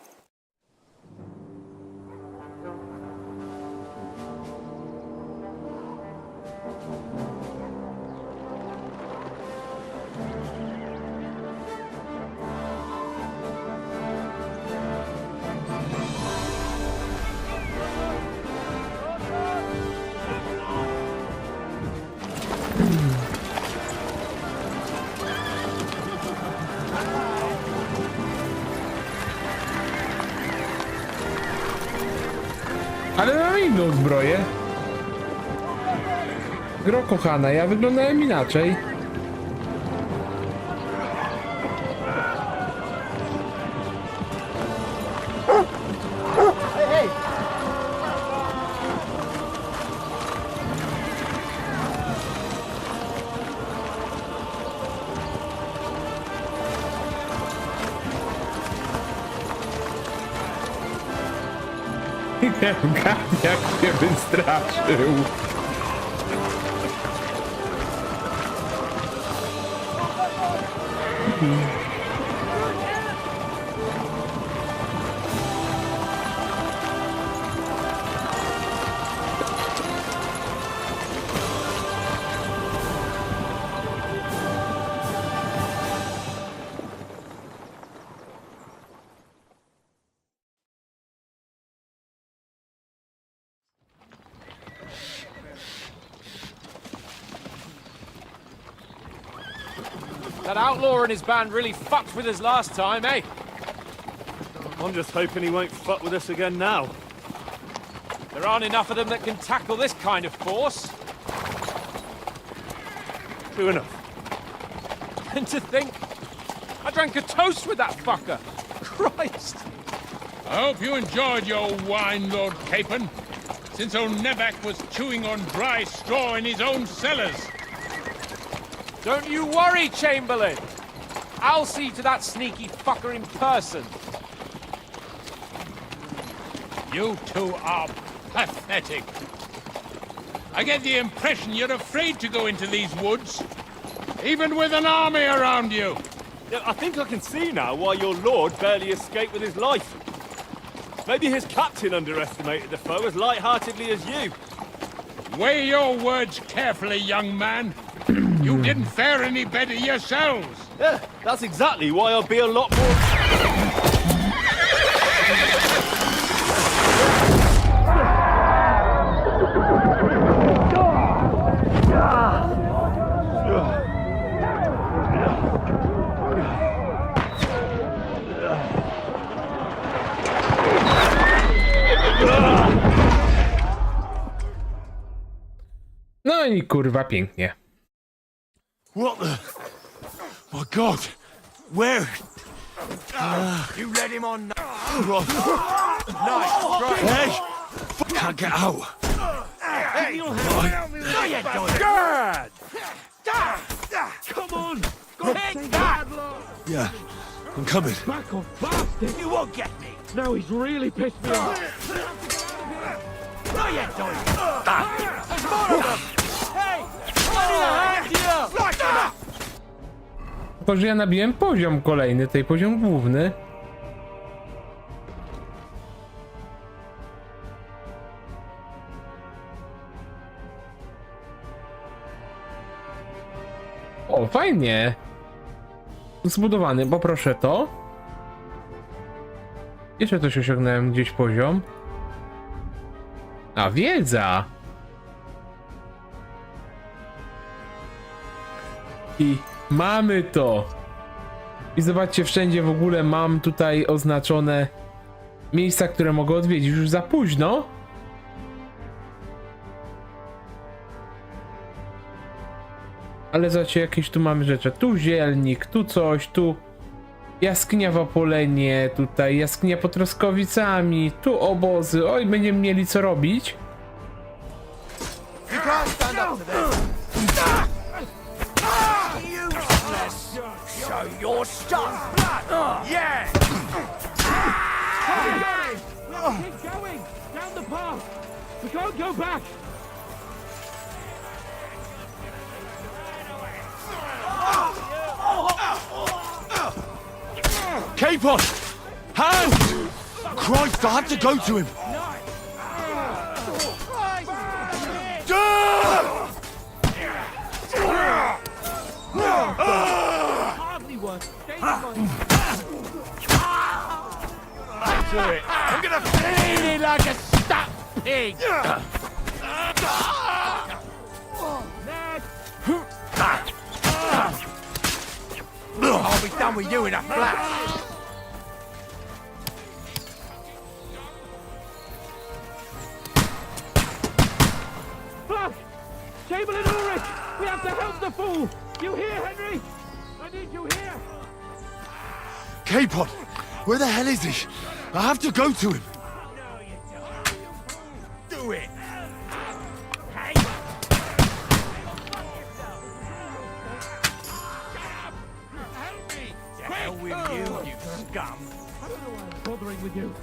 Ale mam inną zbroję. Gro kochana, ja wyglądałem inaczej. Jak się wystraszył. That outlaw and his band really fucked with us last time, eh? I'm just hoping he won't fuck with us again now. There aren't enough of them that can tackle this kind of force. True enough. And to think, I drank a toast with that fucker. Christ! I hope you enjoyed your wine, Lord Capon, since old Nevac was chewing on dry straw in his own cellars. Don't you worry, Chamberlain. I'll see to that sneaky fucker in person. You two are pathetic. I get the impression you're afraid to go into these woods, even with an army around you. Yeah, I think I can see now why your lord barely escaped with his life. Maybe his captain underestimated the foe as light-heartedly as you. Weigh your words carefully, young man. You didn't fare any better yourselves. Yeah, that's exactly why I'll be a lot more... No i kurwa pięknie. What the? My God! Where? You let him on. Right. Hey! Can't get out. Hey, Right. no, you don't. Good! Come on. Go take that. Yeah, I'm coming. Back off, bastard. You won't get me. Now he's really pissed me off. No, you don't. There's more of them. Hey, bloody hand here. Like that. Tylko, że ja nabiłem poziom kolejny, tej poziom główny. O, fajnie. Zbudowany, poproszę to. Jeszcze coś osiągnąłem gdzieś poziom. A, wiedza. I mamy to. I zobaczcie, wszędzie w ogóle mam tutaj oznaczone miejsca, które mogę odwiedzić. Już za późno. Ale zobaczcie, jakieś tu mamy rzeczy. Tu zielnik, tu coś, tu jaskinia w Opolenie, tutaj jaskinia pod Troskowicami, tu obozy. Oj, będziemy mieli co robić. You can't stand up to this. Useless. Show your stuff. Yeah. Keep going! Down the path! We can't go back! Capon! Hand! Christ, I had to go to him. Hardly worth To it. I'm gonna feed it like a stuck pig. I'll be done with you in a flash. We have to help the fool! You hear, Henry? I need you here! K-Pod, where the hell is he? I have to go to him. Do it! Help me! To hell with you, you scum! I don't know why I'm bothering with you.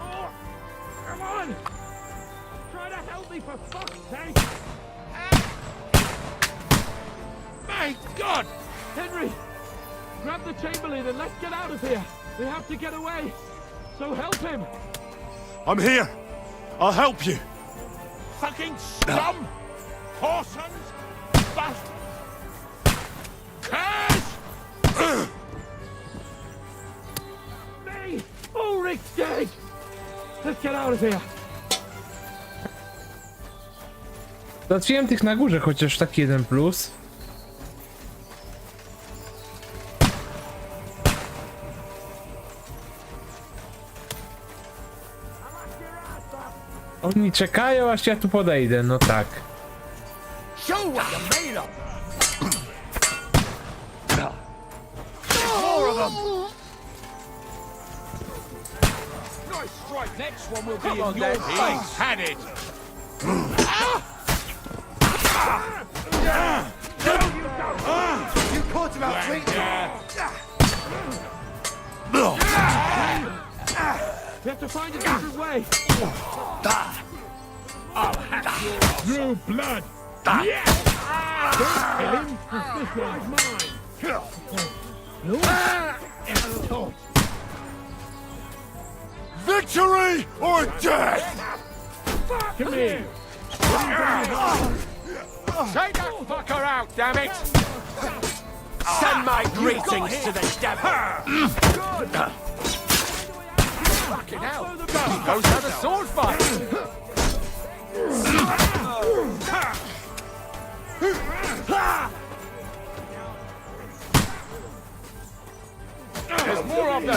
Oh, come on! Try to help me, for fuck's sake! My God! Henry! Grab the Chamberlain and let's get out of here! We have to get away! So help him! I'm here. I'll help you. Fucking scum! Whoresons! Bastard! Curse! Me! Ulrich's dead! Let's get out of here! Załatwiłem tych na górze, chociaż taki jeden plus. Oni czekają, aż ja tu podejdę, no tak. Show what you're made of! More of them! Nice strike! Next one will be Come on, in your then. face! Had it! You caught him out quick! We have to find a different way! Your blood. Yeah! Don't kill him! This one's mine! No? Victory or death? Come here! Take that fucker out, damn it! Send my greetings to the devil! Fucking hell! He knows how to sword fight! There's more of them!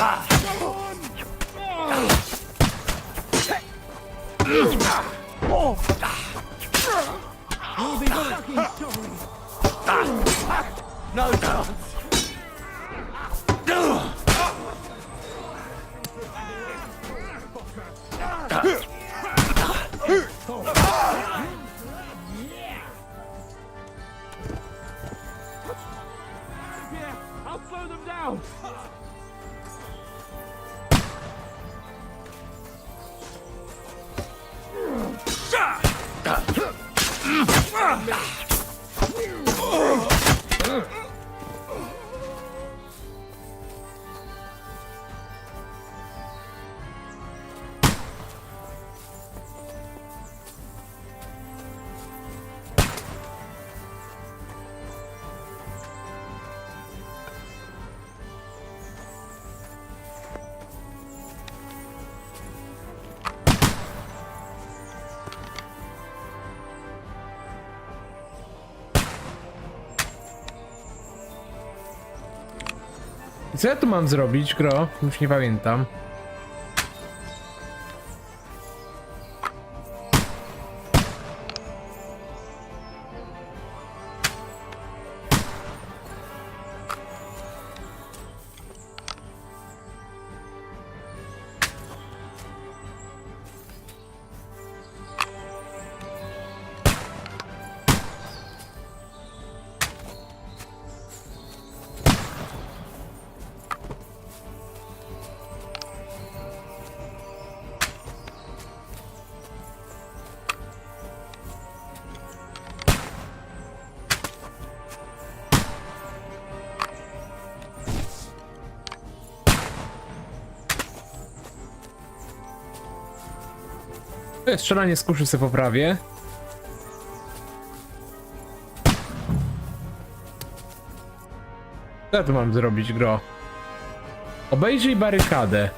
You'll be fucking sorry! No chance! Yeah, I'll slow them down! Co ja tu mam zrobić, gro? Już nie pamiętam. Strzelanie z kuszy sobie poprawię. Co ja tu mam zrobić, gro? Obejrzyj barykadę.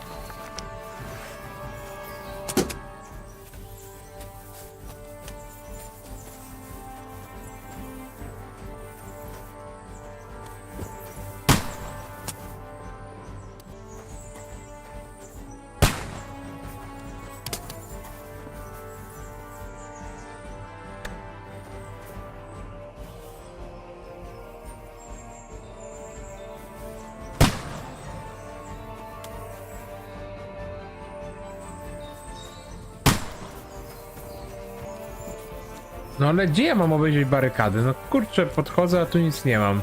No ale gdzie ja mam obejrzeć barykady? No kurczę, podchodzę, a tu nic nie mam.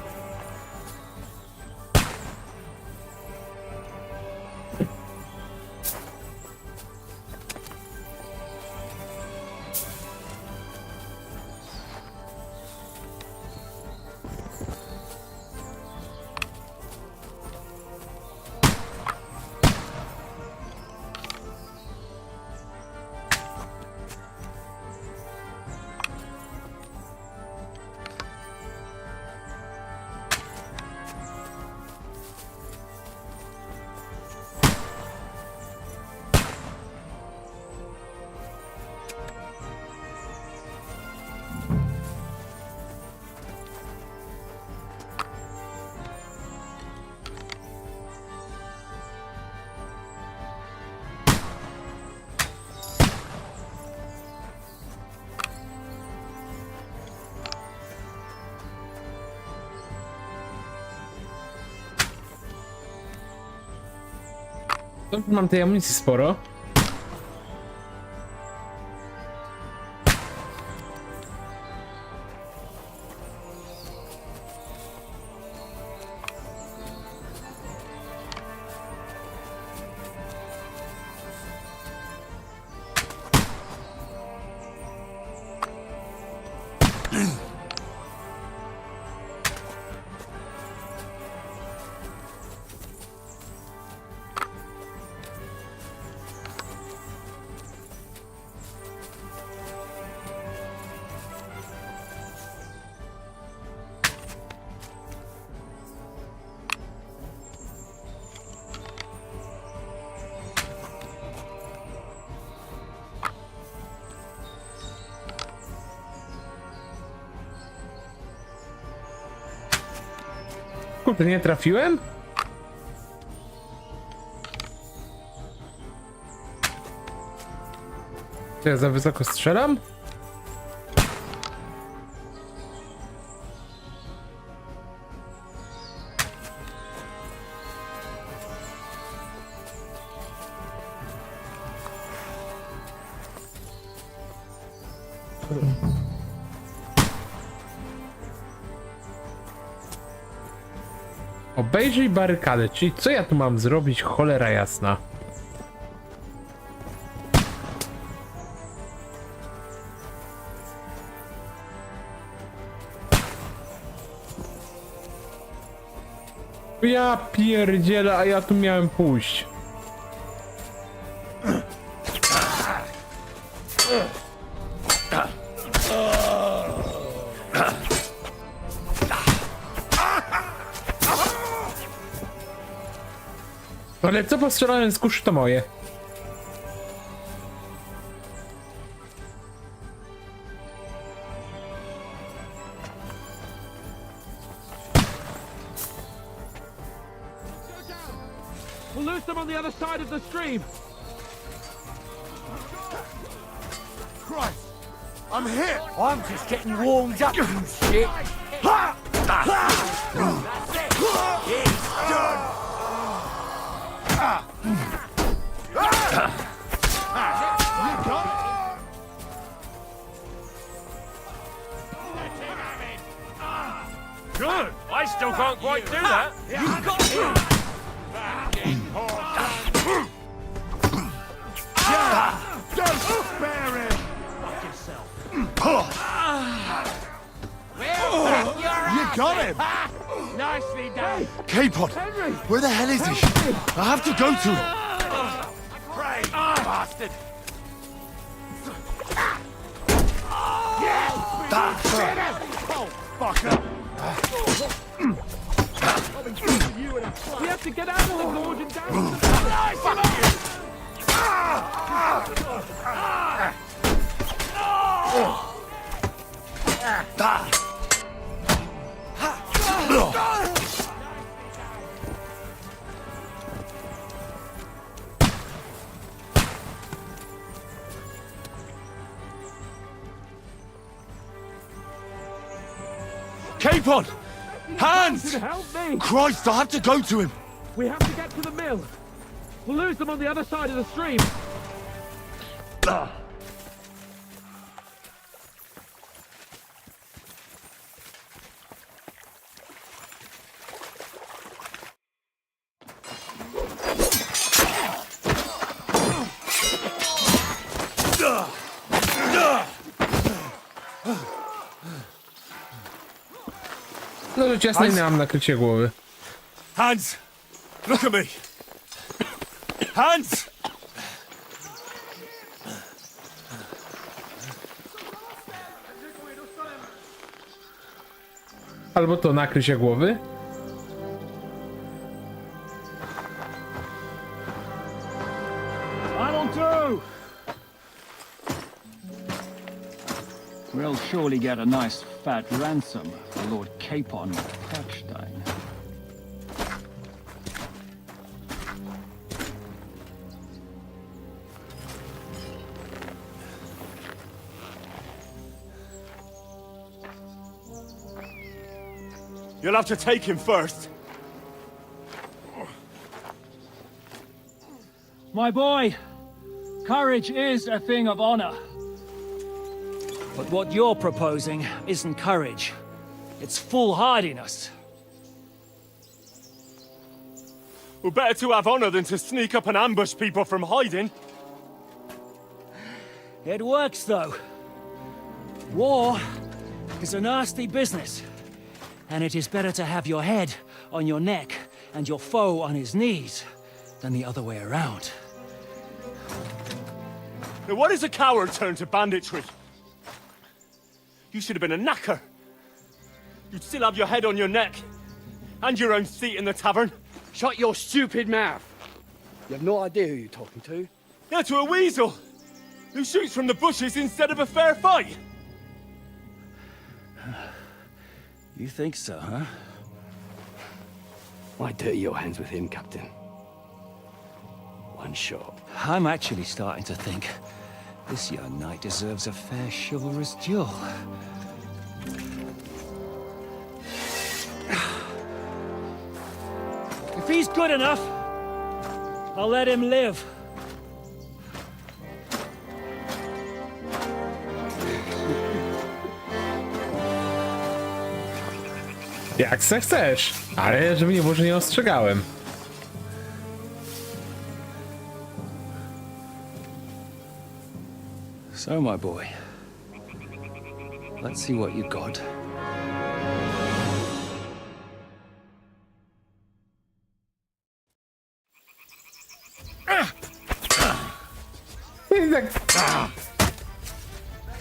Mam tej amunicji sporo. Kurde, nie trafiłem? Czy ja za wysoko strzelam? Obejrzyj barykadę, czyli co ja tu mam zrobić, cholera jasna. Ja pierdzielę, a ja tu miałem pójść. Ale co postrzelałem z kuszy, to moje. We'll lose them on the other side of the stream. Christ! I'm hit! I'm just getting warmed up, you shit! Ha! That's it! He's done! Good! I still can't quite do that. You've got him! Don't spare him! Fuck yourself. You got him! Nicely done. K-Pod, where the hell is he? I have to go to him. Pray, bastard! Oh, fucker! We have to get out of the gorge and down to the... K-Pod! Hands! Help me! Christ, I have to go to him. We have to get to the mill. We'll lose them on the other side of the stream. rzecz jasna nie mam nakrycie głowy. Hans! Look at me! Hans! Albo to nakrycie głowy. That'll do! We'll surely get a nice fat ransom for Lord Capon Perkstein. You'll have to take him first. My boy, courage is a thing of honor. But what you're proposing isn't courage. It's foolhardiness. Well, better to have honor than to sneak up and ambush people from hiding. It works, though. War is a nasty business. And it is better to have your head on your neck and your foe on his knees than the other way around. Now, what is a coward turned to banditry? You should have been a knacker. You'd still have your head on your neck. And your own seat in the tavern. Shut your stupid mouth. You have no idea who you're talking to. Yeah, to a weasel. Who shoots from the bushes instead of a fair fight. You think so, huh? Why dirty your hands with him, Captain? One shot. I'm actually starting to think this young knight deserves a fair chivalrous duel. If he's good enough, I'll let him live. Jak se chcesz, ale żeby nie było, że nie ostrzegałem. So, my boy, let's see what you got.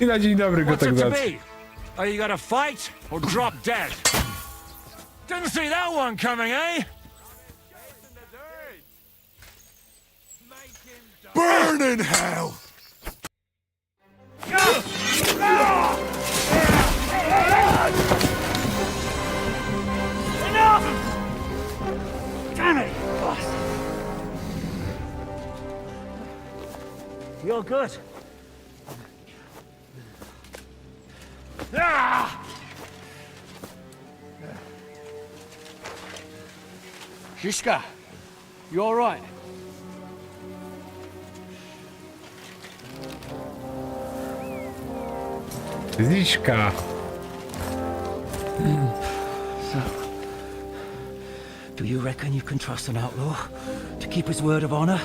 I na dzień dobry go What's tak it to dać. be? Are you gonna fight or drop dead? Didn't see that one coming, eh? Burn in hell! Enough! Damn it, boss. You're good. Shishka, you all right? Ziszka. So, do you reckon you can trust an outlaw to keep his word of honor?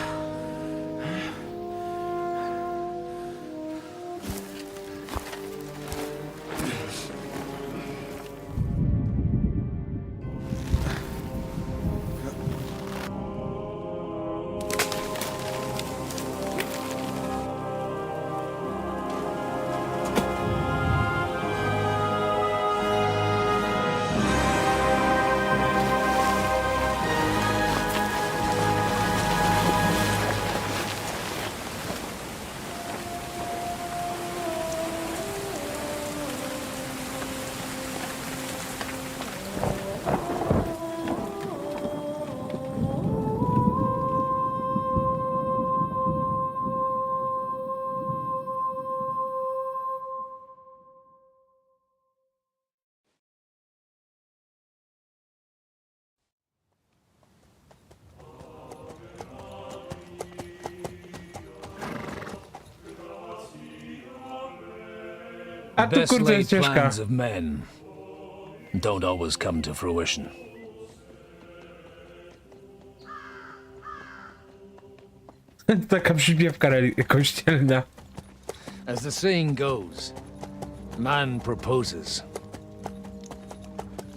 A tu Best kurde laid jest ciężka. plans of men don't always come to fruition. Taka przyśpiewka kościelna. As the saying goes, man proposes.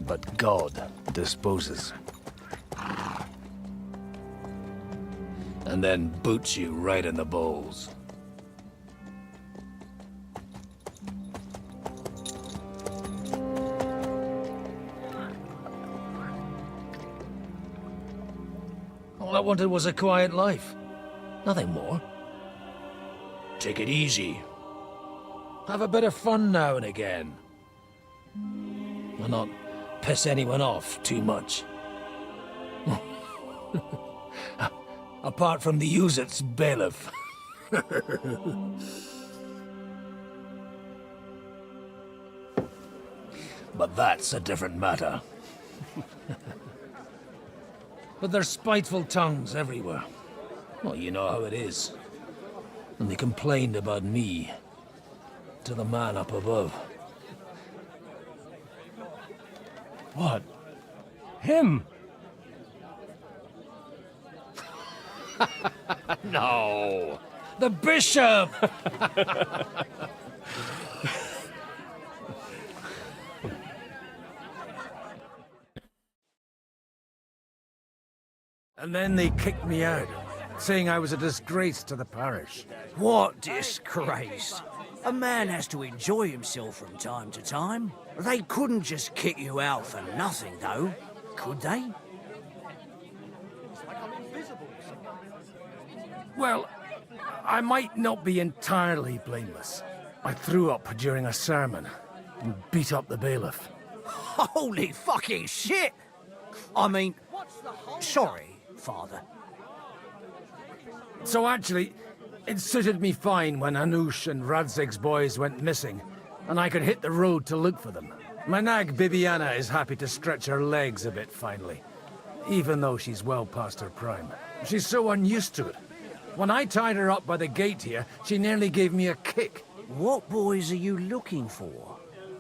But God disposes. And then boots you right in the balls. All I wanted was a quiet life. Nothing more. Take it easy. Have a bit of fun now and again. And not piss anyone off too much. Apart from the Uzit's bailiff. But that's a different matter. But there's spiteful tongues everywhere. Well, you know how it is. And they complained about me to the man up above. What? Him? No! The bishop! And then they kicked me out, saying I was a disgrace to the parish. What disgrace? A man has to enjoy himself from time to time. They couldn't just kick you out for nothing, though, could they? Well, I might not be entirely blameless. I threw up during a sermon and beat up the bailiff. Holy fucking shit! I mean, sorry, Father. So actually, it suited me fine when Anush and Radzig's boys went missing, and I could hit the road to look for them. My nag Bibiana is happy to stretch her legs a bit finally, even though she's well past her prime. She's so unused to it. When I tied her up by the gate here, she nearly gave me a kick. What boys are you looking for,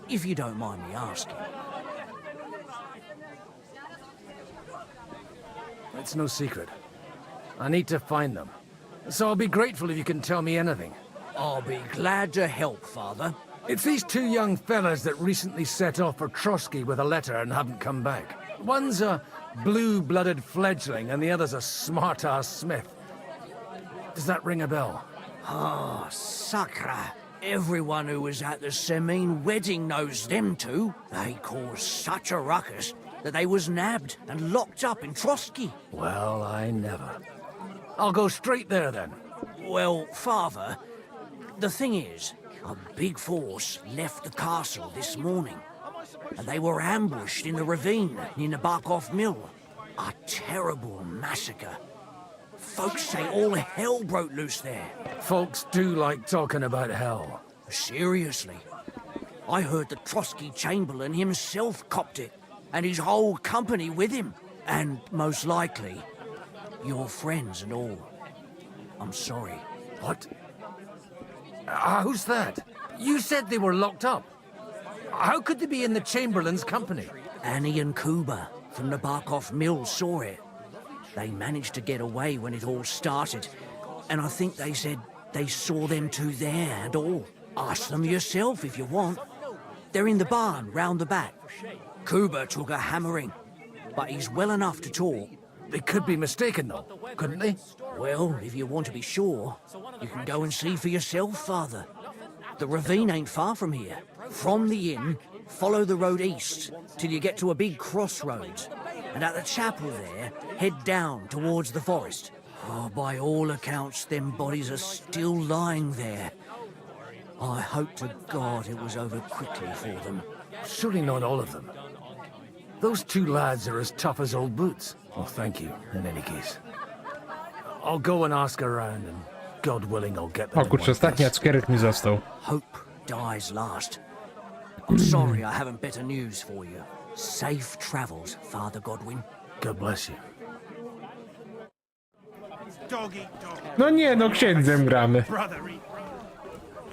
if you don't mind me asking? It's no secret. I need to find them. So I'll be grateful if you can tell me anything. I'll be glad to help, Father. It's these two young fellas that recently set off for Trotsky with a letter and haven't come back. One's a blue-blooded fledgling and the other's a smart-ass smith. Does that ring a bell? Ah, Sakra. Everyone who was at the Semine wedding knows them two. They caused such a ruckus that they was nabbed and locked up in Trotsky. Well, I never. I'll go straight there, then. Well, Father, the thing is, a big force left the castle this morning, and they were ambushed in the ravine near the Barkov Mill. A terrible massacre. Folks say all hell broke loose there. Folks do like talking about hell. Seriously. I heard the Trotsky Chamberlain himself copped it, and his whole company with him. And most likely, your friends and all. I'm sorry. What? Who's that? You said they were locked up. How could they be in the Chamberlain's company? Annie and Kuba from the Barkov Mill saw it. They managed to get away when it all started, and I think they said they saw them two there and all. Ask them yourself if you want. They're in the barn round the back. Kuba took a hammering, but he's well enough to talk. They could be mistaken, though, couldn't they? Well, if you want to be sure, you can go and see for yourself, Father. The ravine ain't far from here. From the inn, follow the road east till you get to a big crossroads. And at the chapel there, head down towards the forest. Oh, by all accounts, them bodies are still lying there. I hope to God it was over quickly for them. Surely not all of them. Those two lads are as tough as old boots. Well, thank you, in any case. I'll go and ask around, and God willing, I'll get them. O kurczę, ostatni cukierek mi został. Hope dies last. I'm sorry I haven't better news for you. Safe travels, Father Godwin. God bless you. No nie, no księdzem gramy.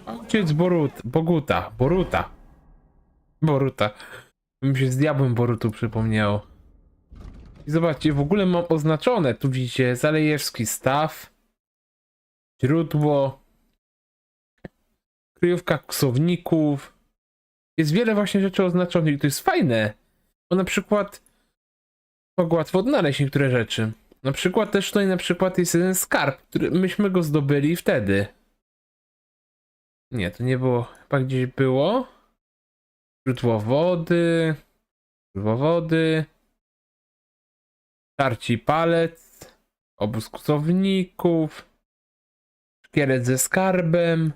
Ojciec Boruta. Mi się z diabłem Borutu przypomniało. I zobaczcie, w ogóle mam oznaczone, tu widzicie, Zalejewski staw, źródło, kryjówka ksowników. Jest wiele właśnie rzeczy oznaczonych i to jest fajne. Bo na przykład mogę łatwo odnaleźć niektóre rzeczy. Na przykład też tutaj na przykład jest jeden skarb, który myśmy go zdobyli wtedy. Nie, to nie było, chyba gdzieś było. Źródło wody. Tarci palec. Obóz kłusowników. Szkielet ze skarbem.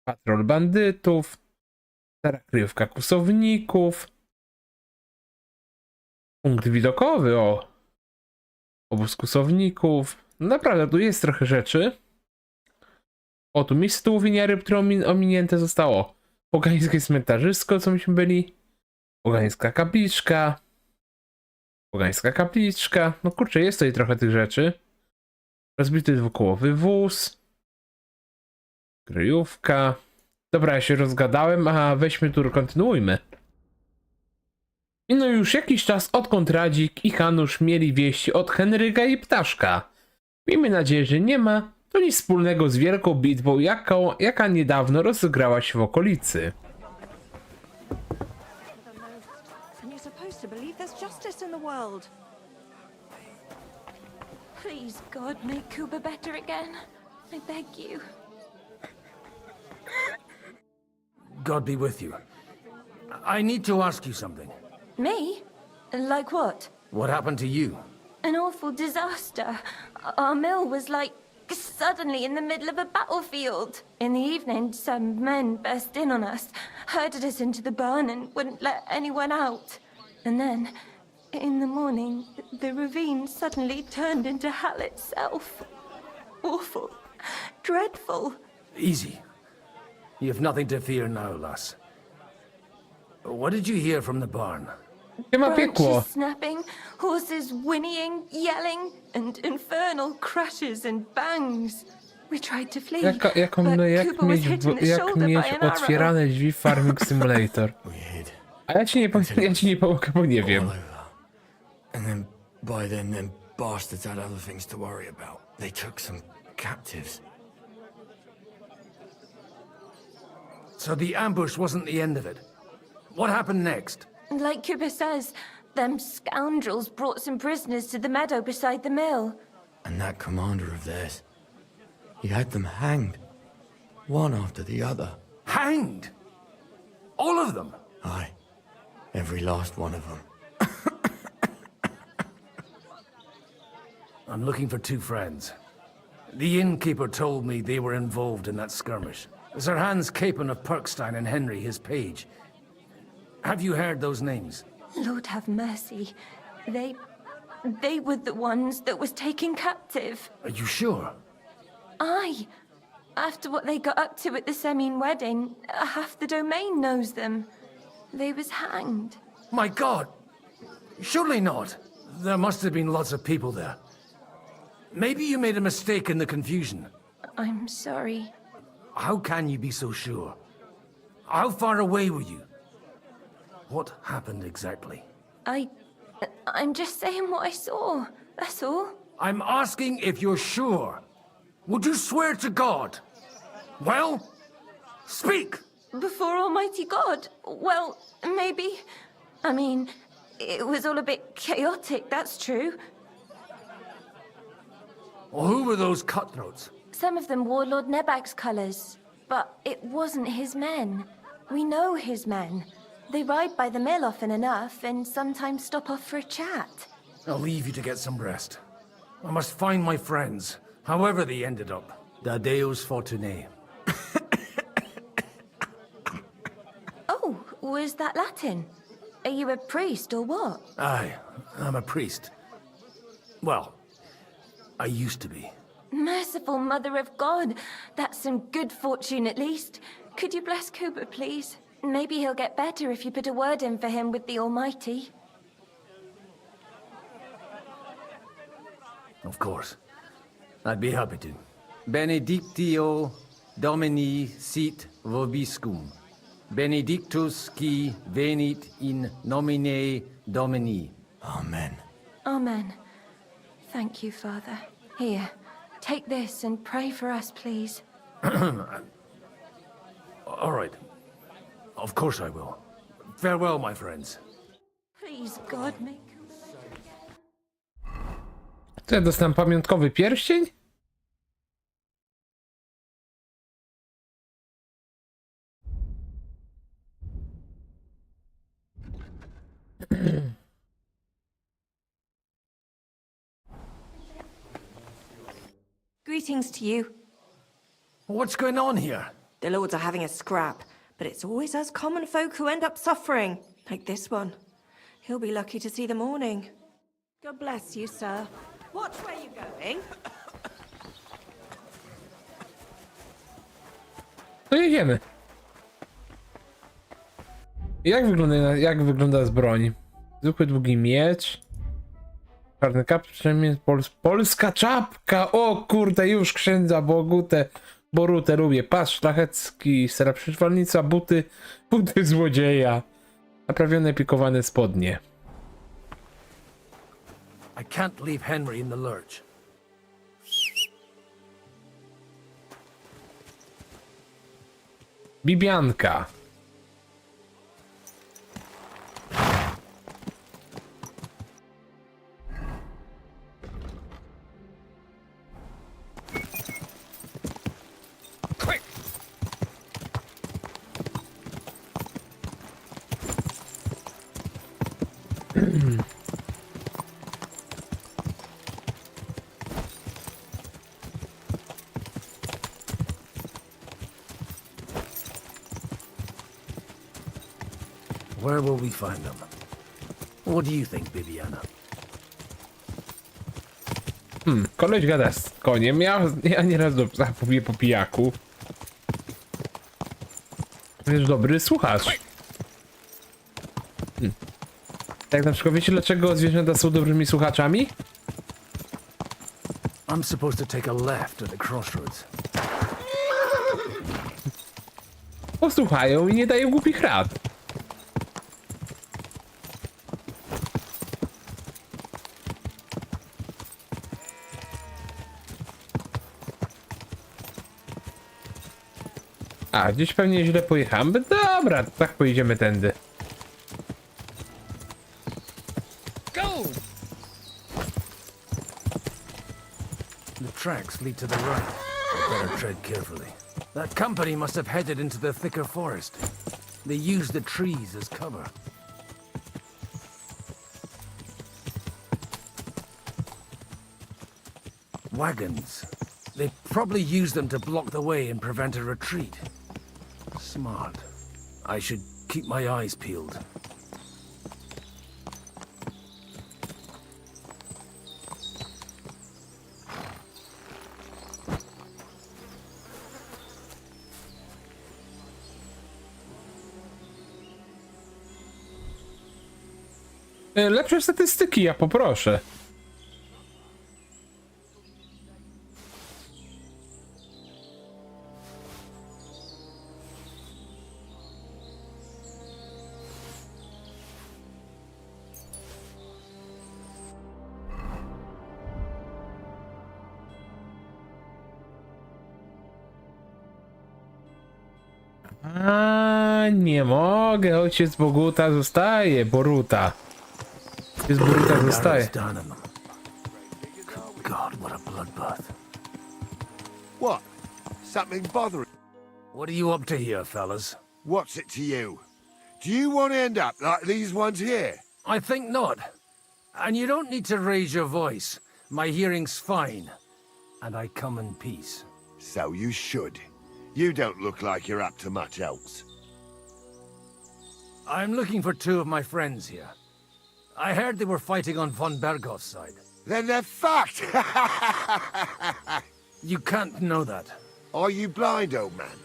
Patrol bandytów. Stara kryjówka kłusowników. Punkt widokowy, o. Obóz kłusowników. No naprawdę, tu jest trochę rzeczy. O, tu miejsce łowienia ryb, które ominięte zostało. Pogańskie cmentarzysko, co myśmy byli. Pogańska kapliczka. Pogańska kapliczka. No kurczę, jest tutaj trochę tych rzeczy. Rozbity dwukołowy wóz. Kryjówka. Dobra, ja się rozgadałem, a weźmy tu, kontynuujmy. I no już jakiś czas odkąd Radzik i Hanusz mieli wieści od Henryka i Ptaszka. Miejmy nadzieję, że nie ma to nic wspólnego z wielką bitwą, jaka niedawno rozegrała się w okolicy. You're supposed to believe there's justice in the world. Please, God, make Kuba better again. I beg you. God be with you. I need to ask you something. Me? Like what? What happened to you? An awful disaster. Our mill was like suddenly in the middle of a battlefield. In the evening, some men burst in on us, herded us into the barn and wouldn't let anyone out. And then, in the morning, the ravine suddenly turned into hell itself. Awful. Dreadful. Easy. You have nothing to fear now, lass. What did you hear from the barn? Branches snapping, horses whinnying, yelling, and infernal crashes and bangs. We tried to flee, Jak Kuba was hit in the shoulder by an arrow. otwierane drzwi w Farming Simulator. A ja ci nie pomogę, bo nie wiem. And then, by then, them bastards had other things to worry about. They took some captives. So the ambush wasn't the end of it. What happened next? Like Kuba says, them scoundrels brought some prisoners to the meadow beside the mill. And that commander of theirs, he had them hanged. One after the other. Hanged? All of them? Aye. Every last one of them. I'm looking for two friends. The innkeeper told me they were involved in that skirmish. Sir Hans Capon of Perkstein and Henry, his page. Have you heard those names? Lord have mercy. They were the ones that was taken captive. Are you sure? Aye. After what they got up to at the Semine wedding, half the domain knows them. They was hanged. My God! Surely not. There must have been lots of people there. Maybe you made a mistake in the confusion. I'm sorry. How can you be so sure? How far away were you? What happened exactly? I'm just saying what I saw. That's all. I'm asking if you're sure. Would you swear to God? Well, speak! Before Almighty God? Well, maybe. I mean, it was all a bit chaotic, that's true. Well, who were those cutthroats? Some of them wore Lord Nebag's colours, but it wasn't his men. We know his men. They ride by the mill often enough, and sometimes stop off for a chat. I'll leave you to get some rest. I must find my friends, however they ended up. Da Deus Fortunae. Oh, was that Latin? Are you a priest or what? Aye, I'm a priest. Well, I used to be. Merciful Mother of God, that's some good fortune at least. Could you bless Kuba, please? Maybe he'll get better if you put a word in for him with the Almighty. Of course. I'd be happy to. Benedictio Domini sit vobiscum. Benedictus qui venit in nomine Domini. Amen. Amen. Thank you, Father. Here, take this and pray for us, please. All right. Of course I will. Farewell, my friends. Please, God, make To ja dostałem pamiątkowy pierścień? Greetings to you. What's going on here? The lords are having a scrap, but it's always us common folk who end up suffering, like this one. He'll be lucky to see the morning. God bless you, sir. Watch where you're going. To jedziemy. Jak wygląda broń? Zwykły długi miecz. Czarny przynajmniej polska czapka! O kurde, już księdza Borutę lubię. Pas szlachecki, sera przyczwalnica, buty złodzieja. Naprawione pikowane spodnie. I can't leave Henry in the lurch. Bibianka. Where will we find them? What do you think, Bibiana? Koleś gada z koniem. Ja nieraz do psa mówię po pijaku. Jest dobry słuchacz. Tak na przykład wiecie dlaczego zwierzęta są dobrymi słuchaczami? I'm supposed to take a left at the crossroads. Posłuchają i nie dają głupich rad. A, gdzieś pewnie źle pojechałem. Dobra, tak pojedziemy tędy. Go! The tracks lead to the right. I better tread carefully. That company must have headed into the thicker forest. They used the trees as cover. Wagons. They probably used them to block the way and prevent a retreat. Smart. I should keep my eyes peeled. Lepsze statystyki, ja poproszę. A nie mogę, ojciec Boguta zostaje, Boruta. Ojciec Boruta zostaje. God, what a bloodbath. What? Something bothering? What are you up to here, fellas? What's it to you? Do you want to end up like these ones here? I think not. And you don't need to raise your voice. My hearing's fine. And I come in peace. So you should. You don't look like you're up to much else. I'm looking for two of my friends here. I heard they were fighting on von Bergoff's side. Then they're fucked! You can't know that. Are you blind, old man?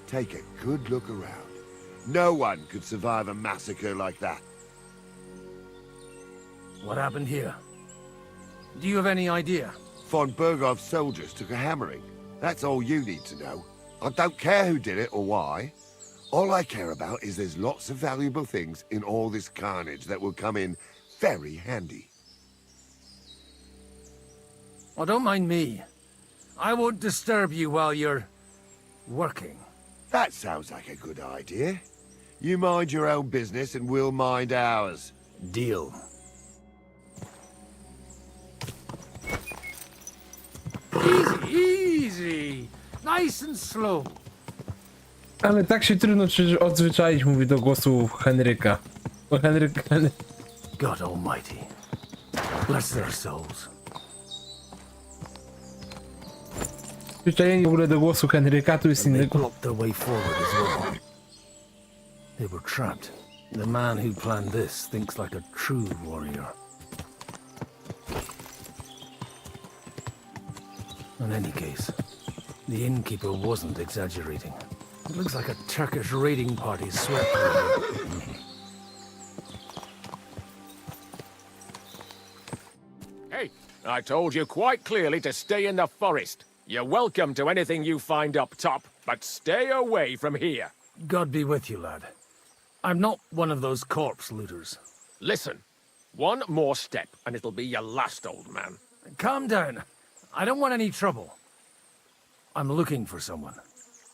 Take a good look around. No one could survive a massacre like that. What happened here? Do you have any idea? Von Bergoff's soldiers took a hammering. That's all you need to know. I don't care who did it or why. All I care about is there's lots of valuable things in all this carnage that will come in very handy. Oh, don't mind me. I won't disturb you while you're working. That sounds like a good idea. You mind your own business and we'll mind ours. Deal. Easy. Nice and slow. Ale tak się trudno odzwyczaić, mówi do głosu Henryka. O God almighty. Bless their souls. Zwyczajenie w ogóle do głosu Henryka, tu jest inny głos. Their way forward as well. They were trapped. The man who planned this thinks like a true warrior. In any case, the innkeeper wasn't exaggerating. It looks like a Turkish raiding party swept through here. Hey, I told you quite clearly to stay in the forest. You're welcome to anything you find up top, but stay away from here. God be with you, lad. I'm not one of those corpse looters. Listen, one more step and it'll be your last, old man. Calm down. I don't want any trouble. I'm looking for someone.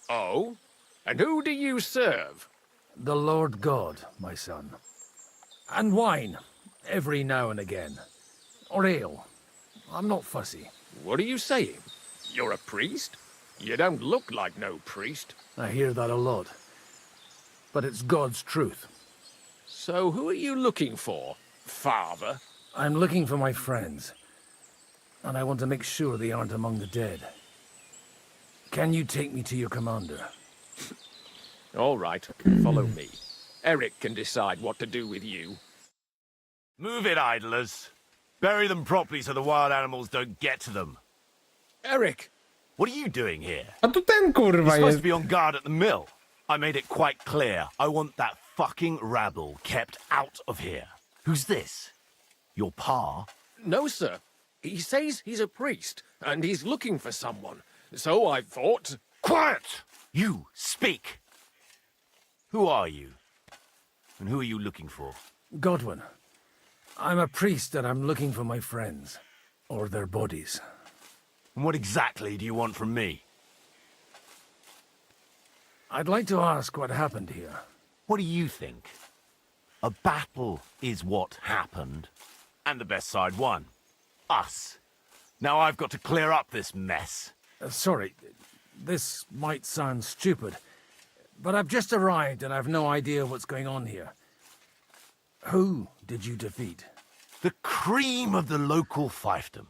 Oh? And who do you serve? The Lord God, my son. And wine, every now and again. Or ale. I'm not fussy. What are you saying? You're a priest? You don't look like no priest. I hear that a lot. But it's God's truth. So who are you looking for, father? I'm looking for my friends. And I want to make sure they aren't among the dead. Can you take me to your commander? All right, follow me. Eric can decide what to do with you. Move it, idlers. Bury them properly so the wild animals don't get to them. Eric! What are you doing here? A tu ten kurwa You're supposed jest. to be on guard at the mill. I made it quite clear. I want that fucking rabble kept out of here. Who's this? Your pa? No, sir. He says he's a priest, and he's looking for someone. So I thought... Quiet! You, speak! Who are you? And who are you looking for? Godwin. I'm a priest and I'm looking for my friends. Or their bodies. And what exactly do you want from me? I'd like to ask what happened here. What do you think? A battle is what happened. And the best side won. Us. Now I've got to clear up this mess. Sorry, this might sound stupid, but I've just arrived and I've no idea what's going on here. Who did you defeat? The cream of the local fiefdom.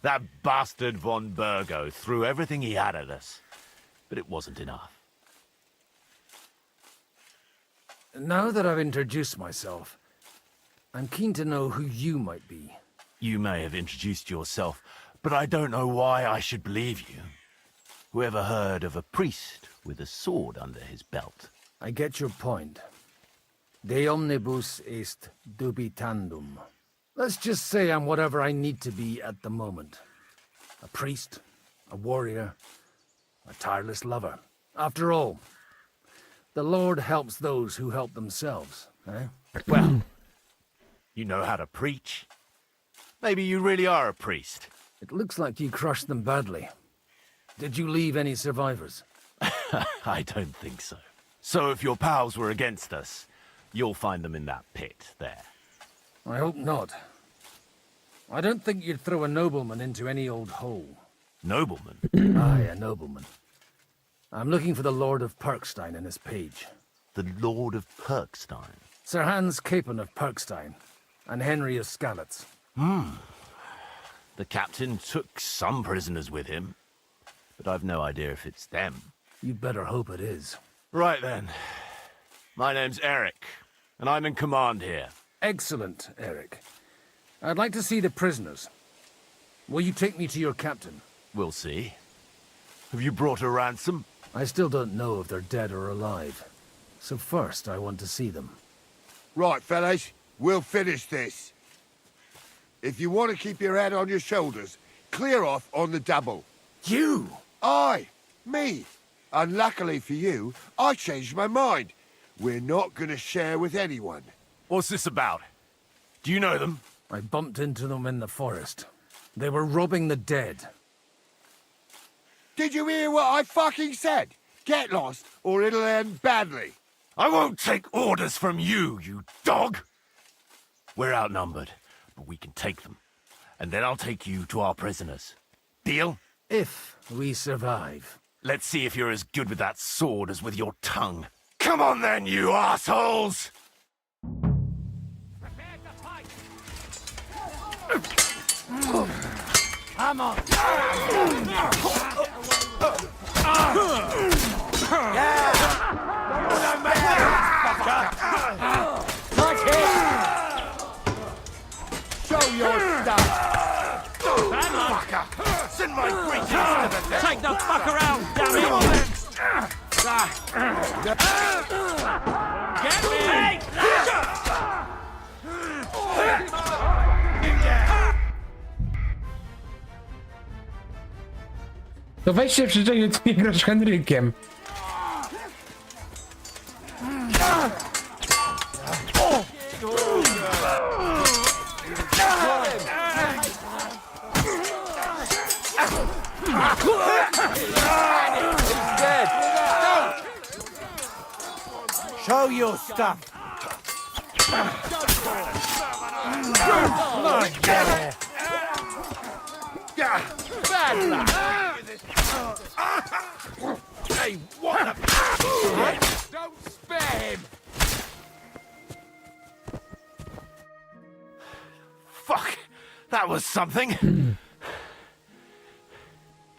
That bastard von Burgo threw everything he had at us, but it wasn't enough. Now that I've introduced myself, I'm keen to know who you might be. You may have introduced yourself, but I don't know why I should believe you. Whoever heard of a priest with a sword under his belt? I get your point. De omnibus est dubitandum. Let's just say I'm whatever I need to be at the moment. A priest, a warrior, a tireless lover. After all, the Lord helps those who help themselves, eh? Well, you know how to preach. Maybe you really are a priest. It looks like you crushed them badly. Did you leave any survivors? I don't think so. So if your pals were against us, you'll find them in that pit there. I hope not. I don't think you'd throw a nobleman into any old hole. Nobleman? Aye, a nobleman. I'm looking for the Lord of Perkstein and his page. The Lord of Perkstein? Sir Hans Capon of Perkstein, and Henry of Skalitz. The captain took some prisoners with him, but I've no idea if it's them. You'd better hope it is. Right then. My name's Eric, and I'm in command here. Excellent, Eric. I'd like to see the prisoners. Will you take me to your captain? We'll see. Have you brought a ransom? I still don't know if they're dead or alive. So first, I want to see them. Right, fellas, we'll finish this. If you want to keep your head on your shoulders, clear off on the double. You? Aye, me. And luckily for you, I changed my mind. We're not gonna share with anyone. What's this about? Do you know them? I bumped into them in the forest. They were robbing the dead. Did you hear what I fucking said? Get lost, or it'll end badly. I won't take orders from you, you dog! We're outnumbered, but we can take them. And then I'll take you to our prisoners. Deal? If we survive. Let's see if you're as good with that sword as with your tongue. Come on then, you assholes! Come on. Show your stuff. Fucker! Send my greetings to the dead! Take the fucker out, damn it! Get me! To weź się przyczepię, ty nie grasz Henrykiem. Show your stuff. Bad luck! Hey, what the... Don't spare him! Fuck! That was something!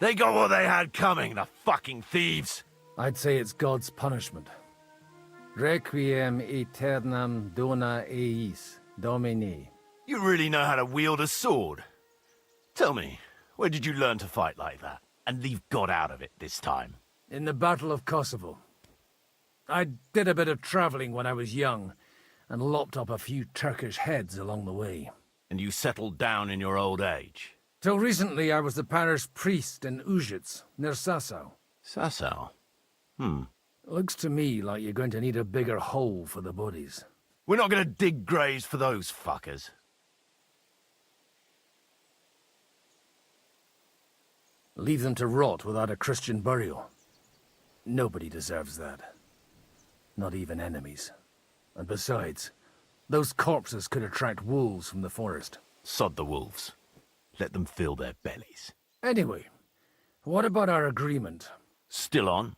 They got what they had coming, the fucking thieves! I'd say it's God's punishment. Requiem aeternam dona eis, Domini. You really know how to wield a sword? Tell me, where did you learn to fight like that? And leave God out of it this time? In the Battle of Kosovo. I did a bit of traveling when I was young, and lopped up a few Turkish heads along the way. And you settled down in your old age? Till recently I was the parish priest in Užice, near Sasau. Sasau? Looks to me like you're going to need a bigger hole for the bodies. We're not gonna dig graves for those fuckers. Leave them to rot without a Christian burial. Nobody deserves that. Not even enemies. And besides, those corpses could attract wolves from the forest. Sod the wolves. Let them fill their bellies. Anyway, what about our agreement? Still on?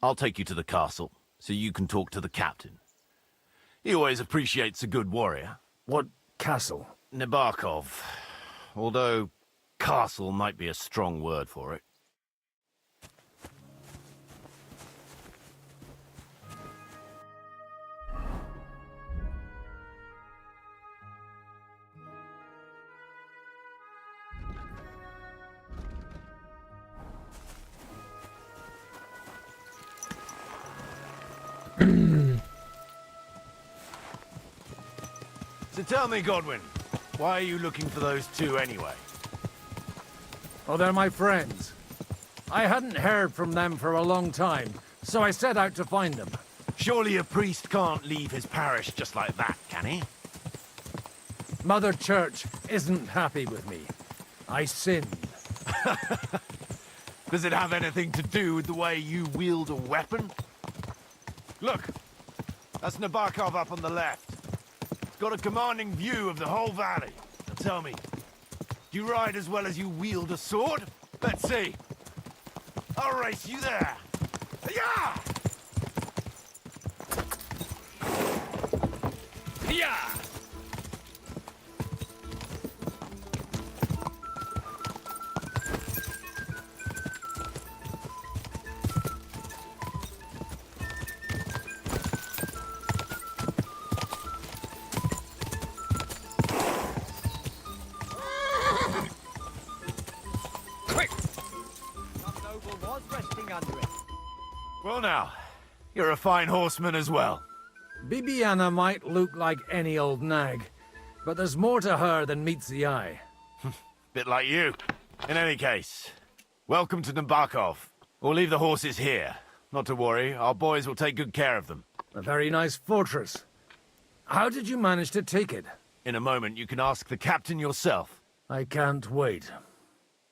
I'll take you to the castle, so you can talk to the captain. He always appreciates a good warrior. What castle? Nabokov. Although, castle might be a strong word for it. So tell me, Godwin, why are you looking for those two anyway? Oh, they're my friends. I hadn't heard from them for a long time, so I set out to find them. Surely a priest can't leave his parish just like that, can he? Mother Church isn't happy with me. I sinned. Does it have anything to do with the way you wield a weapon? Look, that's Nabokov up on the left. It's got a commanding view of the whole valley. Now tell me, do you ride as well as you wield a sword? Let's see. I'll race you there. Yeah! Yeah! Well now, you're a fine horseman as well. Bibiana might look like any old nag, but there's more to her than meets the eye. Bit like you. In any case, welcome to Nabokov. We'll leave the horses here. Not to worry, our boys will take good care of them. A very nice fortress. How did you manage to take it? In a moment, you can ask the captain yourself. I can't wait.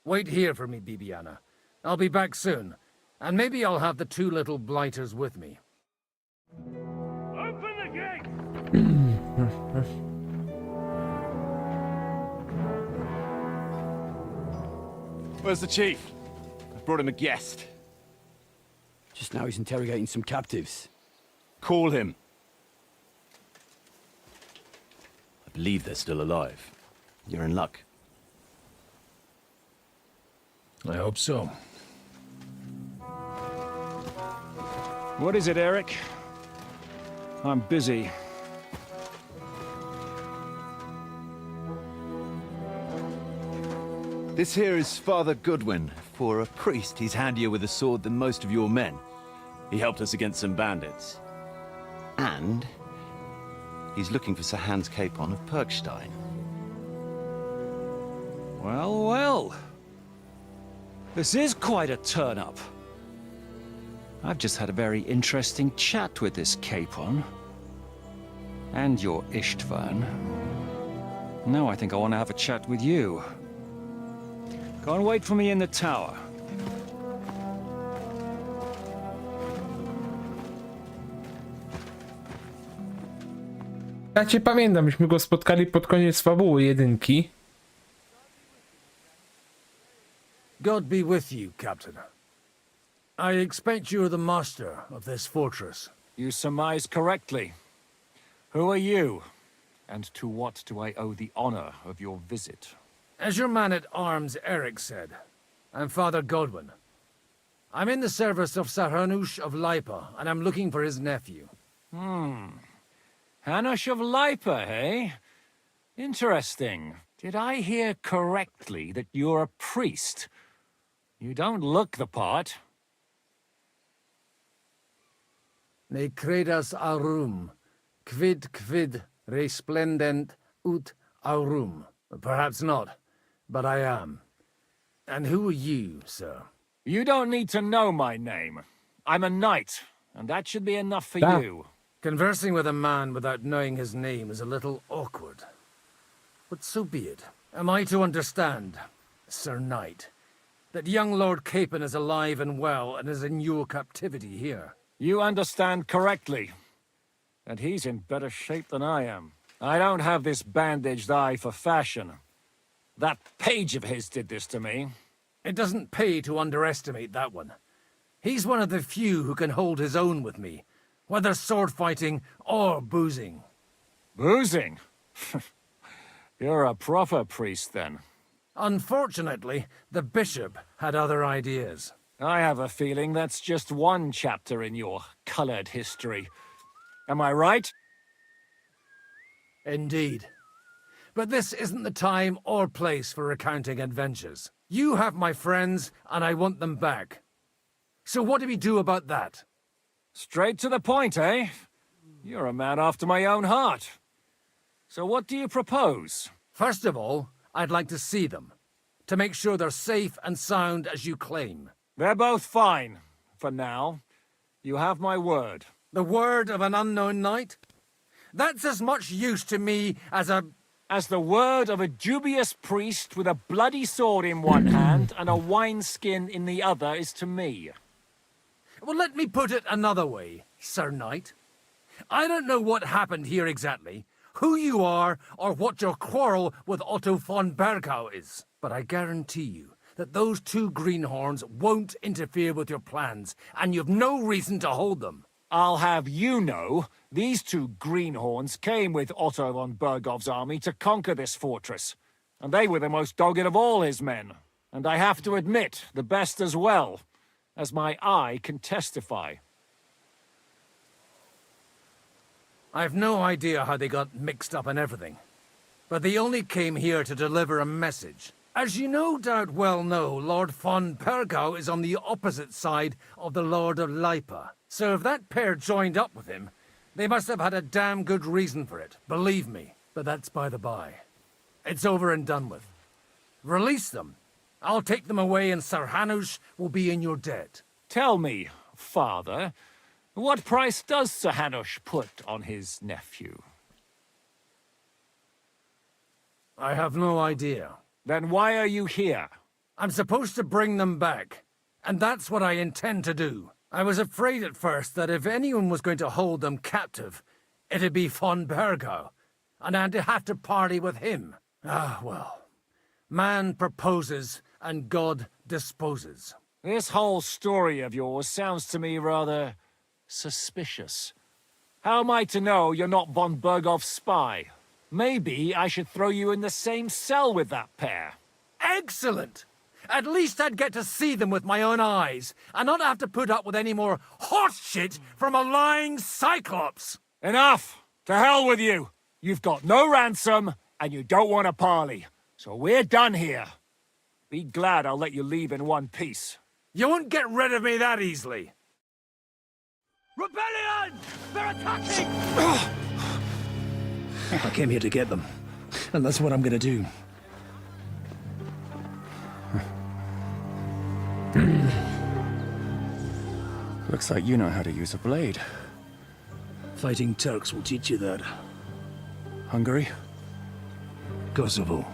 Wait here for me, Bibiana. I'll be back soon. And maybe I'll have the two little blighters with me. Open the gate! Where's the chief? I've brought him a guest. Just now he's interrogating some captives. Call him. I believe they're still alive. You're in luck. I hope so. What is it, Eric? I'm busy. This here is Father Goodwin. For a priest, he's handier with a sword than most of your men. He helped us against some bandits. And he's looking for Sir Hans Capon of Perkstein. Well, well. This is quite a turn-up. I've just had a very interesting chat with this Capon. And your Istvan. Now I think I want to have a chat with you. Go and wait for me in the tower. Ja cię pamiętam, myśmy go spotkali pod koniec fabuły 1. God be with you, Captain. I expect you're the master of this fortress. You surmise correctly. Who are you? And to what do I owe the honor of your visit? As your man-at-arms Eric said, I'm Father Godwin. I'm in the service of Sir Hanush of Lipa, and I'm looking for his nephew. Hanush of Lipa, eh? Interesting. Did I hear correctly that you're a priest? You don't look the part. Ne credas aurum, quid resplendent ut aurum. Perhaps not, but I am. And who are you, sir? You don't need to know my name. I'm a knight, and that should be enough for you. Conversing with a man without knowing his name is a little awkward. But so be it. Am I to understand, Sir Knight, that young Lord Capon is alive and well and is in your captivity here? You understand correctly. And he's in better shape than I am. I don't have this bandaged eye for fashion. That page of his did this to me. It doesn't pay to underestimate that one. He's one of the few who can hold his own with me, whether sword fighting or boozing. Boozing? You're a proper priest, then. Unfortunately, the bishop had other ideas. I have a feeling that's just one chapter in your colored history. Am I right? Indeed. But this isn't the time or place for recounting adventures. You have my friends, and I want them back. So what do we do about that? Straight to the point, eh? You're a man after my own heart. So what do you propose? First of all, I'd like to see them, to make sure they're safe and sound as you claim. They're both fine, for now. You have my word. The word of an unknown knight? That's as much use to me as the word of a dubious priest with a bloody sword in one hand and a wineskin in the other is to me. Well, let me put it another way, Sir Knight. I don't know what happened here exactly, who you are, or what your quarrel with Otto von Bergau is. But I guarantee you that those two greenhorns won't interfere with your plans, and you've no reason to hold them. I'll have you know, these two greenhorns came with Otto von Bergov's army to conquer this fortress, and they were the most dogged of all his men. And I have to admit, the best as well, as my eye can testify. I've no idea how they got mixed up in everything, but they only came here to deliver a message. As you no doubt well know, Lord von Bergau is on the opposite side of the Lord of Lipa. So if that pair joined up with him, they must have had a damn good reason for it, believe me. But that's by the by. It's over and done with. Release them. I'll take them away and Sir Hanush will be in your debt. Tell me, Father, what price does Sir Hanush put on his nephew? I have no idea. Then why are you here? I'm supposed to bring them back. And that's what I intend to do. I was afraid at first that if anyone was going to hold them captive, it'd be von Bergo, and I'd have to parley with him. Ah, well. Man proposes, and God disposes. This whole story of yours sounds to me rather suspicious. How am I to know you're not von Bergov's spy? Maybe I should throw you in the same cell with that pair. Excellent! At least I'd get to see them with my own eyes, and not have to put up with any more horse shit from a lying cyclops! Enough! To hell with you! You've got no ransom, and you don't want to parley. So we're done here. Be glad I'll let you leave in one piece. You won't get rid of me that easily. Rebellion! They're attacking! I came here to get them, and that's what I'm gonna do. Looks like you know how to use a blade. Fighting Turks will teach you that. Hungary? Kosovo.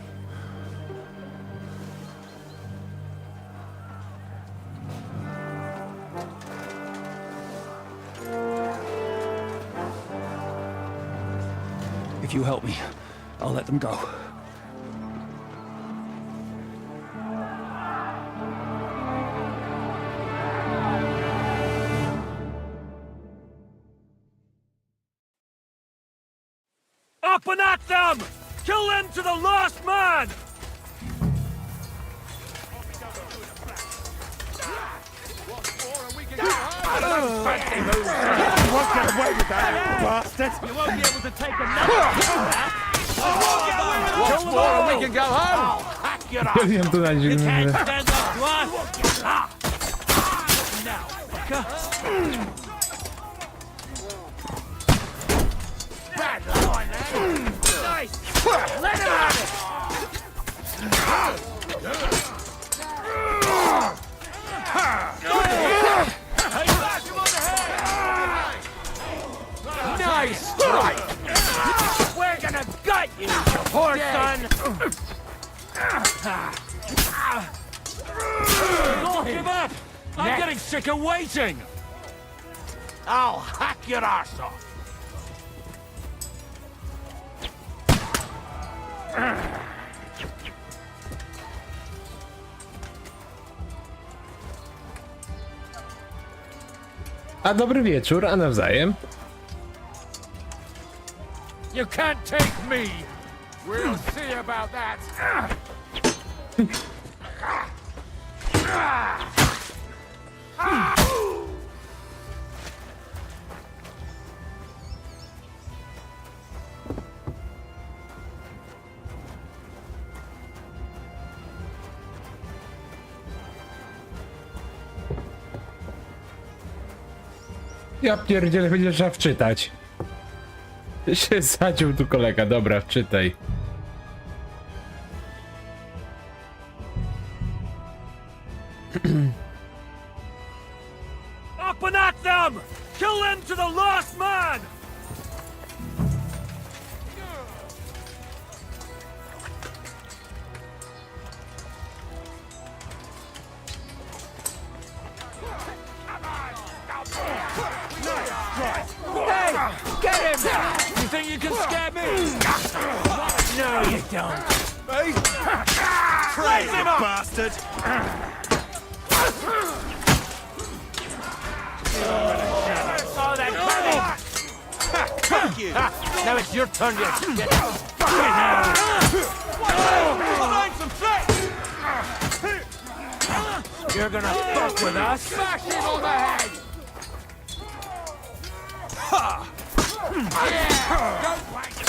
If you help me, I'll let them go. Up and at them! Kill them to the last man! You won't get away with that, bastard! You won't be able to take another. What's more, and we can go home! Hack your Ja wiem, to na You dziwne. can't stand up to us. Now, bad line, eh? Nice. Let him have it. Nice strike. We're gonna gut you, you poor son. Don't give up! I'm getting sick of waiting! I'll hack your arse off. A dobry wieczór, a nawzajem. You can't take me. We'll see about that. Ja pierdzielę, będzie trzeba wczytać. Się zadził tu kolega, dobra, wczytaj. Up and at them! Kill them to the last man! Hey, get him! You think you can scare me? No, you don't. Hey! Crazy bastard! Oh, that Thank you! Now it's your turn, you shit. You're gonna fuck with us? Smash him on the head! Yeah! Don't whack it!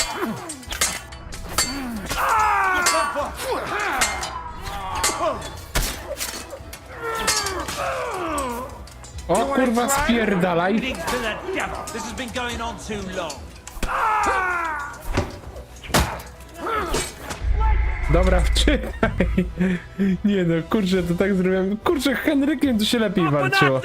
O kurwa, spierdalaj. To the devil! This has been going on too long. Dobra, wczytaj. Nie no, kurczę, to tak zrobiłem. Kurczę, Henrykiem to się lepiej walczyło.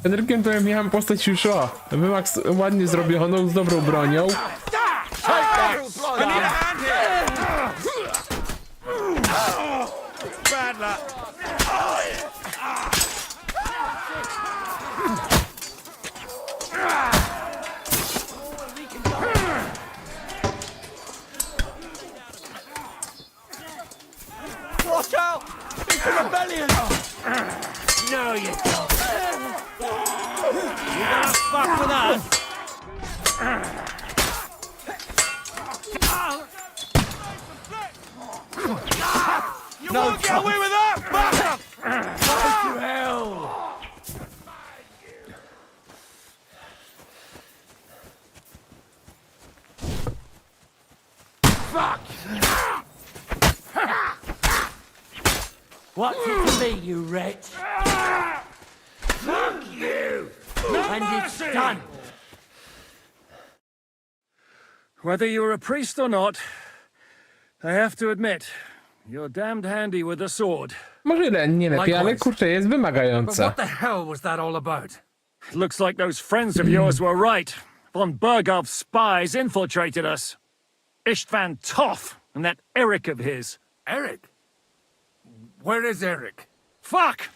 Henrykiem to ja miałem postać już wymaks ładnie zrobioną, z dobrą bronią. Brilliant! No, you don't. You gonna fuck with us? You won't get away with that, bastard! To hell! Fuck! What's it to be, you wretch? Fuck you! And it's done. Whether you're a priest or not, I have to admit, you're damned handy with a sword. Może nie lepiej, ale kurczę, jest But wymagająca. what the hell was that all about? It looks like those friends of yours were right. Von Bergov's spies infiltrated us. Istvan Toth and that Eric of his. Eric? Where is Eric? Fuck!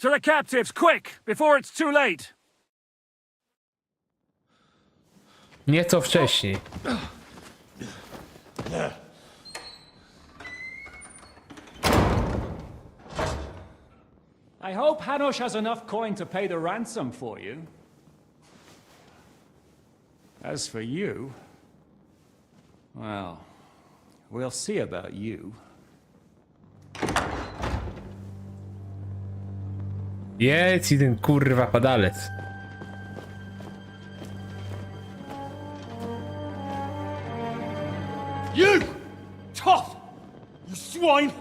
To the captives, quick, before it's too late. Nieco wcześniej. I hope Hanush has enough coin to pay the ransom for you. As for you, well, we'll see about you. Jedź i ten kurwa padalec. You! Tough! You swine!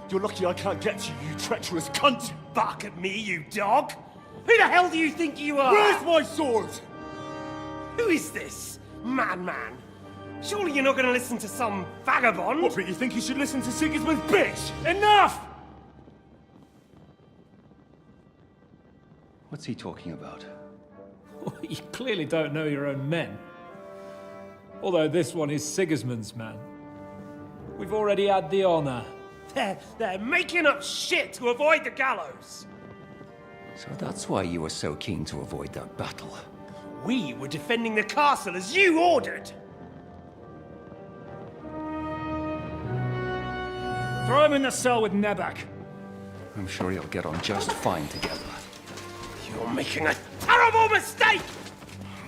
You're lucky I can't get to you, you treacherous cunt! Bark at me, you dog! Who the hell do you think you are? Where's my sword? Who is this? Man. Surely you're not going to listen to some vagabond? What, but you think you should listen to Sigismund's bitch? Enough! What's he talking about? You clearly don't know your own men. Although this one is Sigismund's man. We've already had the honor. They're making up shit to avoid the gallows. So that's why you were so keen to avoid that battle. We were defending the castle as you ordered. Throw him in the cell with Nebak. I'm sure you'll get on just fine together. You're making a terrible mistake!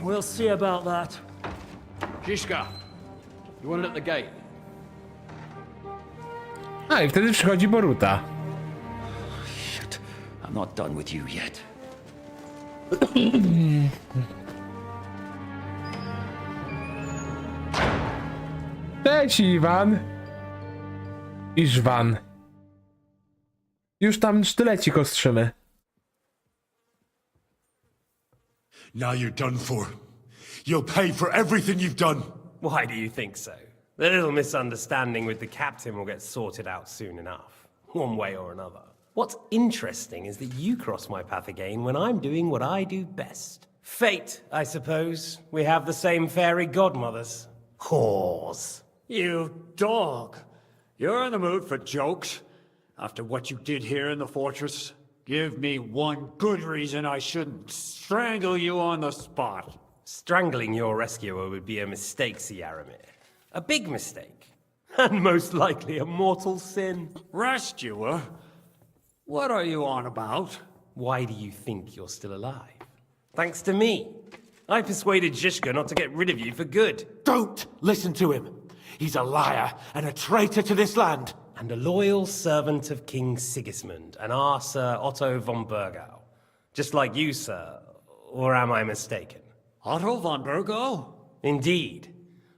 We'll see about that. Zizka, you want it at the gate? A i wtedy przychodzi Boruta. Shit, I'm not done with you yet. Cześć Iwan. Iżwan. Już tam sztylecik ostrzymy. Now you're done for. You'll pay for everything you've done. Why do you think so? The little misunderstanding with the captain will get sorted out soon enough, one way or another. What's interesting is that you cross my path again when I'm doing what I do best. Fate, I suppose. We have the same fairy godmothers. Whores. You dog! You're in the mood for jokes? After what you did here in the fortress? Give me one good reason I shouldn't strangle you on the spot. Strangling your rescuer would be a mistake, Yaramir. A big mistake. And most likely a mortal sin. Rescuer? What are you on about? Why do you think you're still alive? Thanks to me. I persuaded Zizka not to get rid of you for good. Don't listen to him. He's a liar and a traitor to this land. And a loyal servant of King Sigismund and our Sir Otto von Bergau. Just like you, sir. Or am I mistaken? Otto von Bergau? Indeed.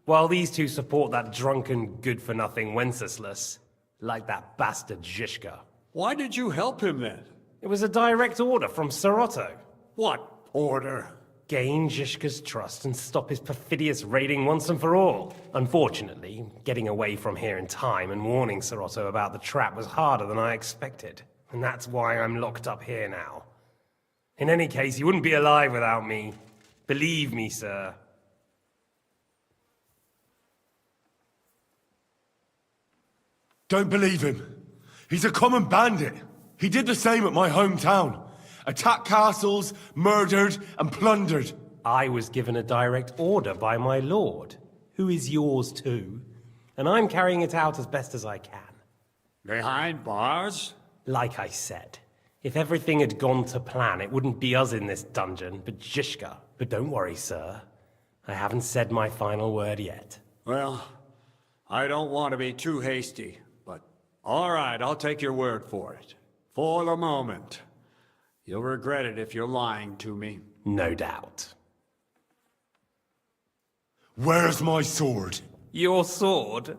While these two support that drunken, good-for-nothing Wenceslas, like that bastard Zizka. Why did you help him then? It was a direct order from Sir Otto. What order? Gain Zizka's trust and stop his perfidious raiding once and for all. Unfortunately, getting away from here in time and warning Sir Otto about the trap was harder than I expected. And that's why I'm locked up here now. In any case, you wouldn't be alive without me. Believe me, sir. Don't believe him. He's a common bandit. He did the same at my hometown. Attacked castles, murdered, and plundered. I was given a direct order by my lord, who is yours too, and I'm carrying it out as best as I can. Behind bars? Like I said, if everything had gone to plan, it wouldn't be us in this dungeon, but Zizka. But don't worry, sir. I haven't said my final word yet. Well, I don't want to be too hasty, but all right, I'll take your word for it. For the moment. You'll regret it if you're lying to me. No doubt. Where's my sword? Your sword?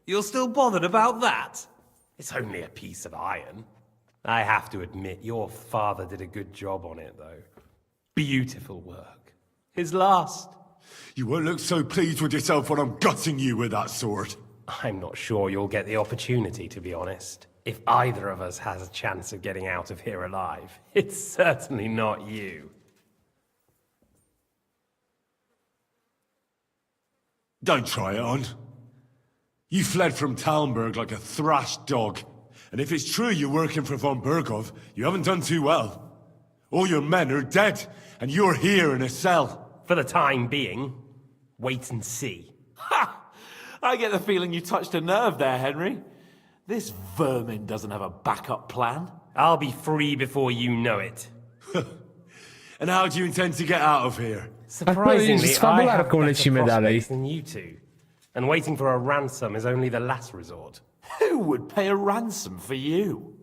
You're still bothered about that? It's only a piece of iron. I have to admit, your father did a good job on it, though. Beautiful work. His last. You won't look so pleased with yourself when I'm gutting you with that sword. I'm not sure you'll get the opportunity, to be honest. If either of us has a chance of getting out of here alive, it's certainly not you. Don't try it on. You fled from Talmberg like a thrashed dog. And if it's true you're working for von Bergov, you haven't done too well. All your men are dead, and you're here in a cell. For the time being, wait and see. Ha! I get the feeling you touched a nerve there, Henry. This vermin doesn't have a backup plan. I'll be free before you know it. And how do you intend to get out of here? Surprisingly, I have better lecimy dalej. prospects than you two. And waiting for a ransom is only the last resort. Who would pay a ransom for you?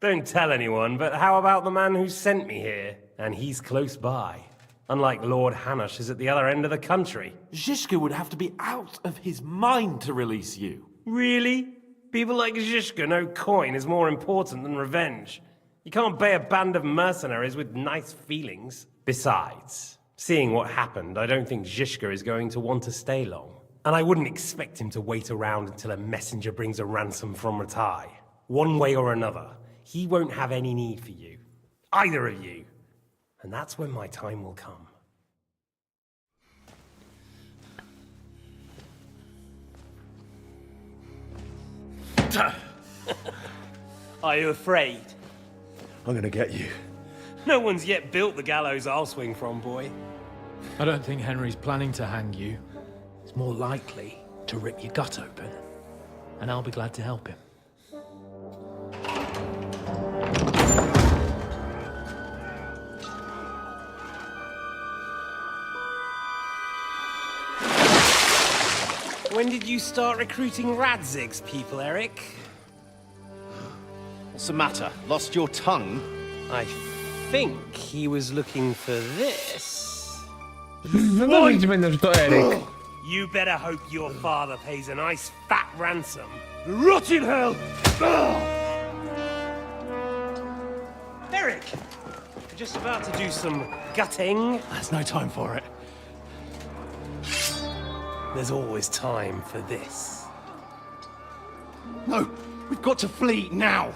Don't tell anyone, but how about the man who sent me here? And he's close by. Unlike Lord Hanush is at the other end of the country. Zizka would have to be out of his mind to release you. Really? People like Zizka know coin is more important than revenge. You can't pay a band of mercenaries with nice feelings. Besides, seeing what happened, I don't think Zizka is going to want to stay long. And I wouldn't expect him to wait around until a messenger brings a ransom from Ratai. One way or another, he won't have any need for you. Either of you. And that's when my time will come. Are you afraid? I'm gonna get you. No one's yet built the gallows I'll swing from, boy. I don't think Henry's planning to hang you. He's more likely to rip your gut open. And I'll be glad to help him. When did you start recruiting Radzig's people, Eric? What's the matter? Lost your tongue? I think he was looking for this. No dobrze, ci będę, że to Eryk. You better hope your father pays a nice fat ransom. Rot in hell! Eric! I'm just about to do some gutting. There's no time for it. There's always time for this. No, we've got to flee now.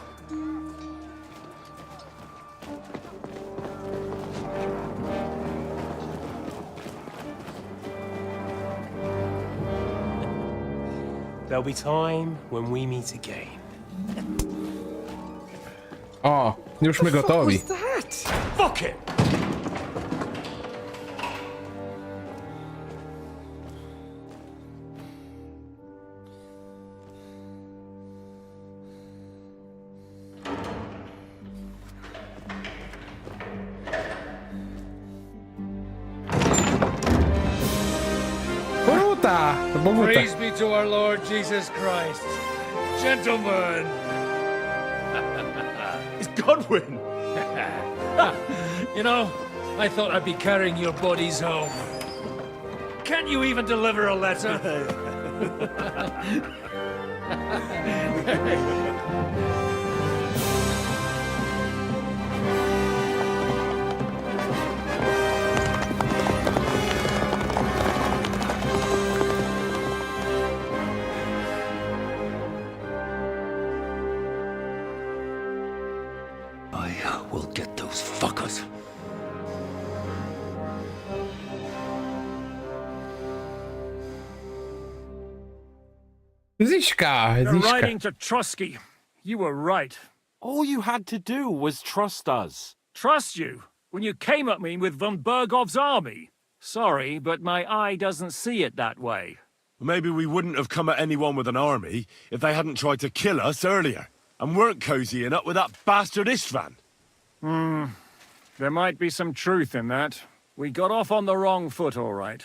There'll be time when we meet again. O, już my gotowi. Fuck it! Boguta! Boguta. Praise be to our Lord Jesus Christ. Gentlemen! It's Godwin! You know, I thought I'd be carrying your bodies home. Can't you even deliver a letter? I will get those fuckers. Zizka, They're Zizka. riding to Trotsky. You were right. All you had to do was trust us. Trust you when you came at me with von Bergov's army. Sorry, but my eye doesn't see it that way. Maybe we wouldn't have come at anyone with an army if they hadn't tried to kill us earlier, and weren't cozying up with that bastard Istvan. There might be some truth in that. We got off on the wrong foot, all right.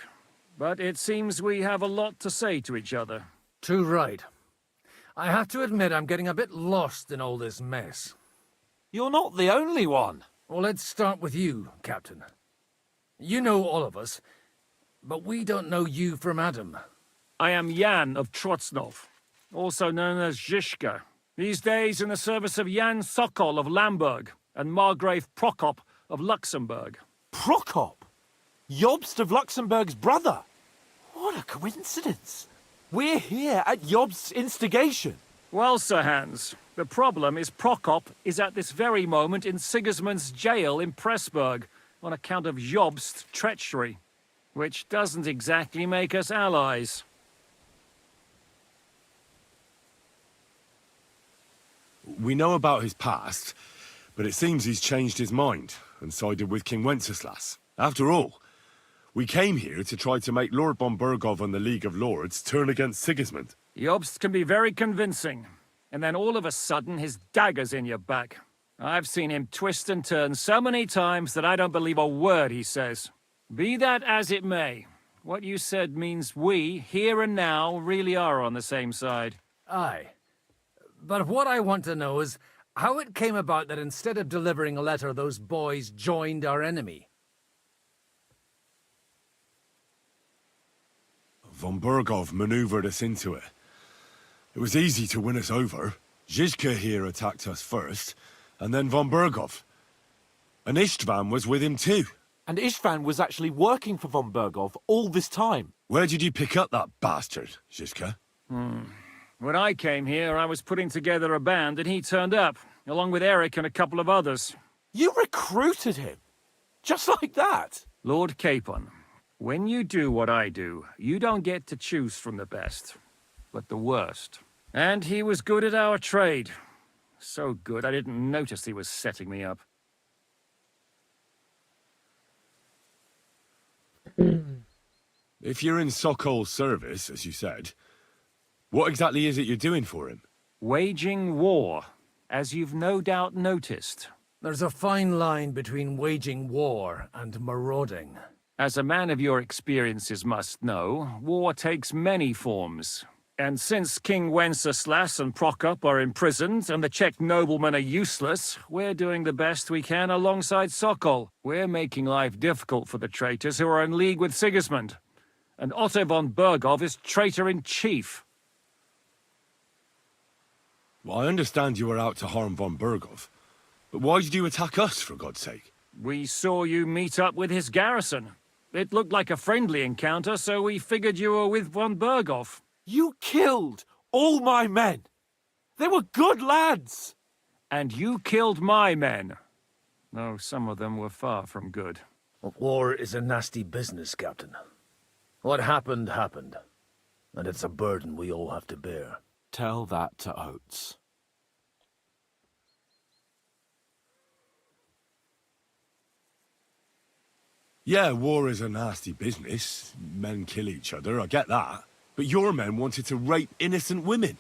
But it seems we have a lot to say to each other. Too right. I have to admit I'm getting a bit lost in all this mess. You're not the only one. Well, let's start with you, Captain. You know all of us, but we don't know you from Adam. I am Jan of Trotznov, also known as Zizka. These days in the service of Jan Sokol of Lamberg and Margrave Prokop of Luxembourg. Prokop? Jobst of Luxembourg's brother? What a coincidence. We're here at Jobst's instigation. Well, Sir Hans, the problem is Prokop is at this very moment in Sigismund's jail in Pressburg on account of Jobst's treachery, which doesn't exactly make us allies. We know about his past, but it seems he's changed his mind and sided with King Wenceslas. After all, we came here to try to make Lord von Burgov and the League of Lords turn against Sigismund. Jobst can be very convincing, and then all of a sudden his dagger's in your back. I've seen him twist and turn so many times that I don't believe a word he says. Be that as it may, what you said means we, here and now, really are on the same side. Aye. But what I want to know is how it came about that instead of delivering a letter, those boys joined our enemy. Von Burgov maneuvered us into it. It was easy to win us over. Zizka here attacked us first, and then von Burgov. And Istvan was with him too. And Istvan was actually working for von Burgov all this time. Where did you pick up that bastard, Zizka? When I came here, I was putting together a band, and he turned up, along with Eric and a couple of others. You recruited him? Just like that? Lord Capon, when you do what I do, you don't get to choose from the best, but the worst. And he was good at our trade. So good, I didn't notice he was setting me up. If you're in Sokol's service, as you said, what exactly is it you're doing for him? Waging war, as you've no doubt noticed. There's a fine line between waging war and marauding. As a man of your experiences must know, war takes many forms. And since King Wenceslas and Prokop are imprisoned and the Czech noblemen are useless, we're doing the best we can alongside Sokol. We're making life difficult for the traitors who are in league with Sigismund. And Otto von Burgov is traitor-in-chief. Well, I understand you were out to harm von Burgov, but why did you attack us, for God's sake? We saw you meet up with his garrison. It looked like a friendly encounter, so we figured you were with von Burgov. You killed all my men. They were good lads. And you killed my men. Though some of them were far from good. War is a nasty business, Captain. What happened, happened. And it's a burden we all have to bear. Tell that to Oates. Yeah, war is a nasty business. Men kill each other, I get that. But your men wanted to rape innocent women.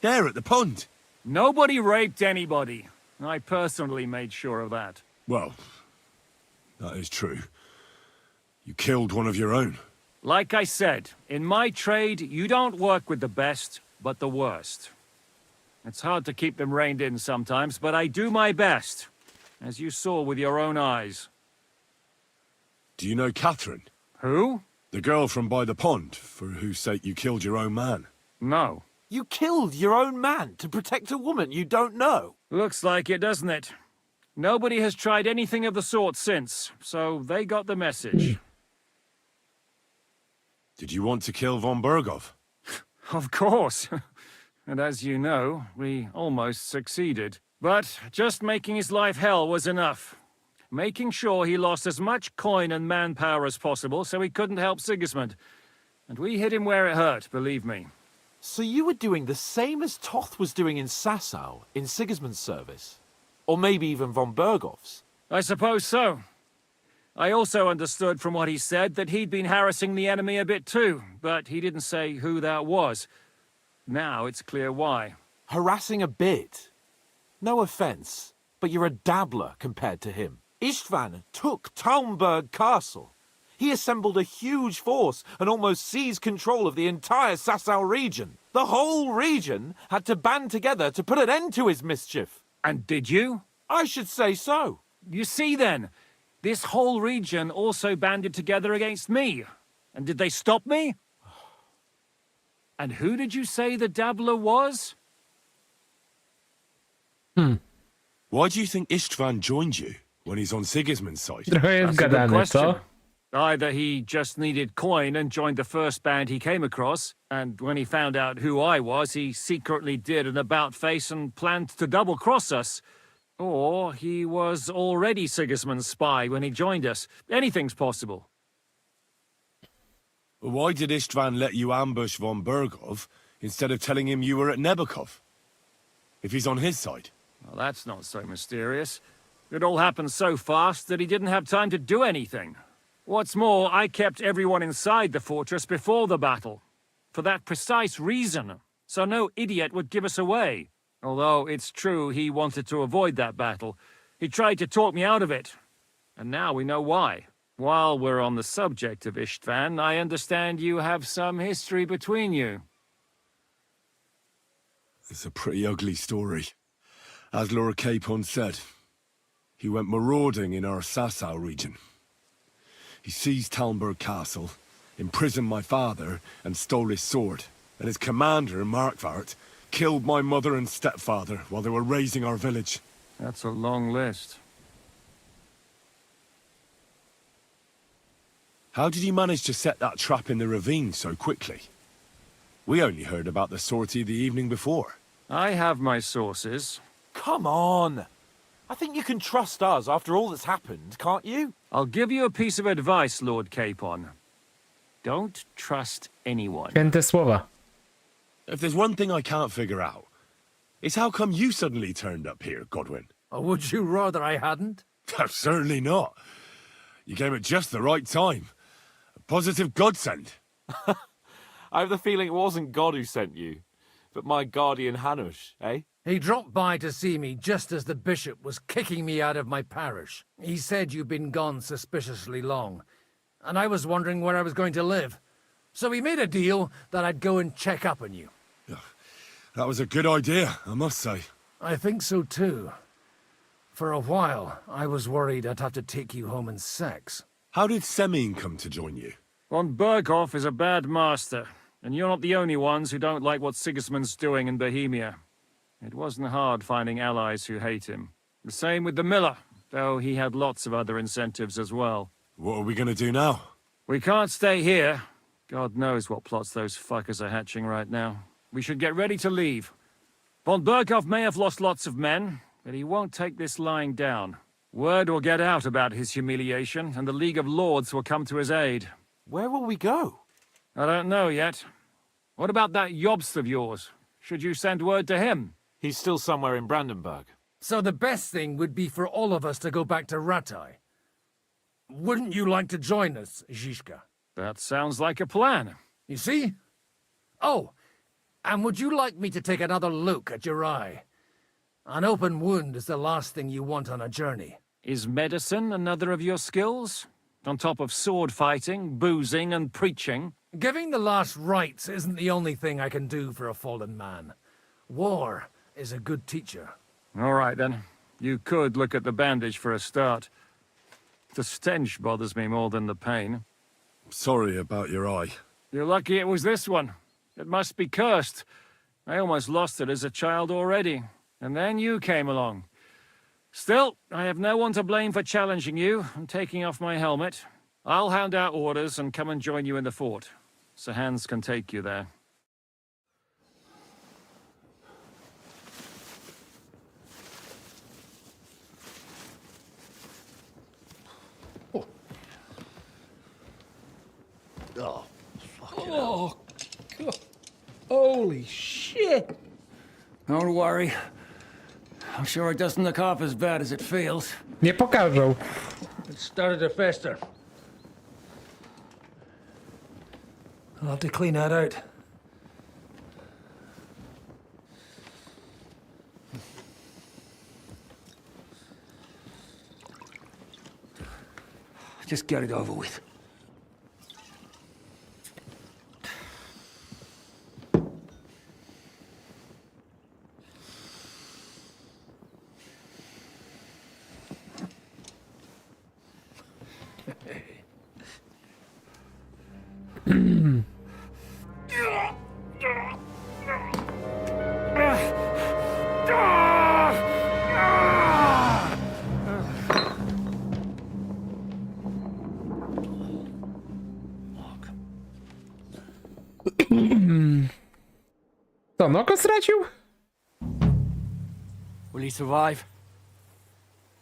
There at the pond. Nobody raped anybody. I personally made sure of that. Well, that is true. You killed one of your own. Like I said, in my trade, you don't work with the best, but the worst. It's hard to keep them reined in sometimes, but I do my best, as you saw with your own eyes. Do you know Catherine? Who? The girl from by the pond, for whose sake you killed your own man. No. You killed your own man to protect a woman you don't know. Looks like it, doesn't it? Nobody has tried anything of the sort since, so they got the message. Did you want to kill von Burgov? Of course. And as you know, we almost succeeded. But just making his life hell was enough. Making sure he lost as much coin and manpower as possible so he couldn't help Sigismund. And we hit him where it hurt, believe me. So you were doing the same as Toth was doing in Sasau, in Sigismund's service? Or maybe even von Burgov's? I suppose so. I also understood from what he said that he'd been harassing the enemy a bit too, but he didn't say who that was. Now it's clear why. Harassing a bit? No offense, but you're a dabbler compared to him. Istvan took Talmberg Castle. He assembled a huge force and almost seized control of the entire Sasau region. The whole region had to band together to put an end to his mischief. And did you? I should say so. You see then, this whole region also banded together against me. And did they stop me? And who did you say the dabbler was? Why do you think Istvan joined you when he's on Sigismund's side? Trochę jest That's a good gadane, question. co? Either he just needed coin and joined the first band he came across, and when he found out who I was, he secretly did an about-face and planned to double-cross us. Or he was already Sigismund's spy when he joined us. Anything's possible. Why did Istvan let you ambush von Bergov instead of telling him you were at Nebukov? If he's on his side. Well, that's not so mysterious. It all happened so fast that he didn't have time to do anything. What's more, I kept everyone inside the fortress before the battle. For that precise reason. So no idiot would give us away. Although it's true he wanted to avoid that battle. He tried to talk me out of it. And now we know why. While we're on the subject of Istvan, I understand you have some history between you. It's a pretty ugly story. As Lord Capon said, he went marauding in our Sasau region. He seized Talmberg Castle, imprisoned my father, and stole his sword. And his commander, Markvart, killed my mother and stepfather while they were raising our village. That's a long list. How did he manage to set that trap in the ravine so quickly? We only heard about the sortie the evening before. I have my sources. Come on. I think you can trust us after all that's happened, can't you? I'll give you a piece of advice, Lord Capon. Don't trust anyone. Święte słowa. If there's one thing I can't figure out, it's how come you suddenly turned up here, Godwin? Or would you rather I hadn't? Certainly not. You came at just the right time. A positive godsend. I have the feeling it wasn't God who sent you, but my guardian Hanush, eh? He dropped by to see me just as the bishop was kicking me out of my parish. He said you'd been gone suspiciously long, and I was wondering where I was going to live. So he made a deal that I'd go and check up on you. That was a good idea, I must say. I think so too. For a while, I was worried I'd have to take you home in sex. How did Semyon come to join you? Von Berghoff is a bad master, and you're not the only ones who don't like what Sigismund's doing in Bohemia. It wasn't hard finding allies who hate him. The same with the miller, though he had lots of other incentives as well. What are we gonna do now? We can't stay here. God knows what plots those fuckers are hatching right now. We should get ready to leave. Von Berghoff may have lost lots of men, but he won't take this lying down. Word will get out about his humiliation, and the League of Lords will come to his aid. Where will we go? I don't know yet. What about that Jobst of yours? Should you send word to him? He's still somewhere in Brandenburg. So the best thing would be for all of us to go back to Ratai. Wouldn't you like to join us, Zizka? That sounds like a plan. You see? Oh, and would you like me to take another look at your eye? An open wound is the last thing you want on a journey. Is medicine another of your skills? On top of sword fighting, boozing, and preaching? Giving the last rites isn't the only thing I can do for a fallen man. War is a good teacher. All right, then. You could look at the bandage for a start. The stench bothers me more than the pain. Sorry about your eye. You're lucky it was this one. It must be cursed. I almost lost it as a child already. And then you came along. Still, I have no one to blame for challenging you and taking off my helmet. I'll hand out orders and come and join you in the fort. Sir Hans can take you there. Oh, oh, God. Holy shit! Don't worry. I'm sure it doesn't look half as bad as it feels. Nie pokażą. It started to fester. I'll have to clean that out. Just get it over with. To noko stracił? Will he survive?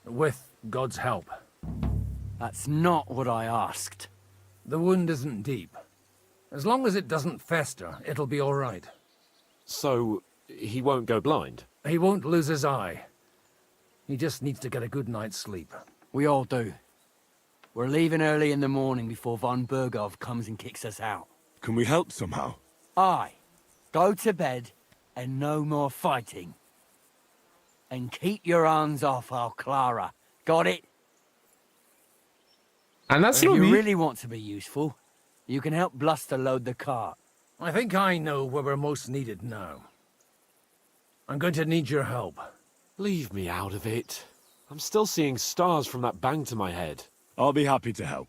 With God's help. That's not what I asked. The wound isn't deep. As long as it doesn't fester, it'll be all right. So, he won't go blind? He won't lose his eye. He just needs to get a good night's sleep. We all do. We're leaving early in the morning before von Bergov comes and kicks us out. Can we help somehow? Aye. Go to bed and no more fighting. And keep your hands off our Clara. Got it? A nas If you lubi. really want to be useful, you can help Bluster load the cart. I think I know where we're most needed now. I'm going to need your help. Leave me out of it. I'm still seeing stars from that bang to my head. I'll be happy to help.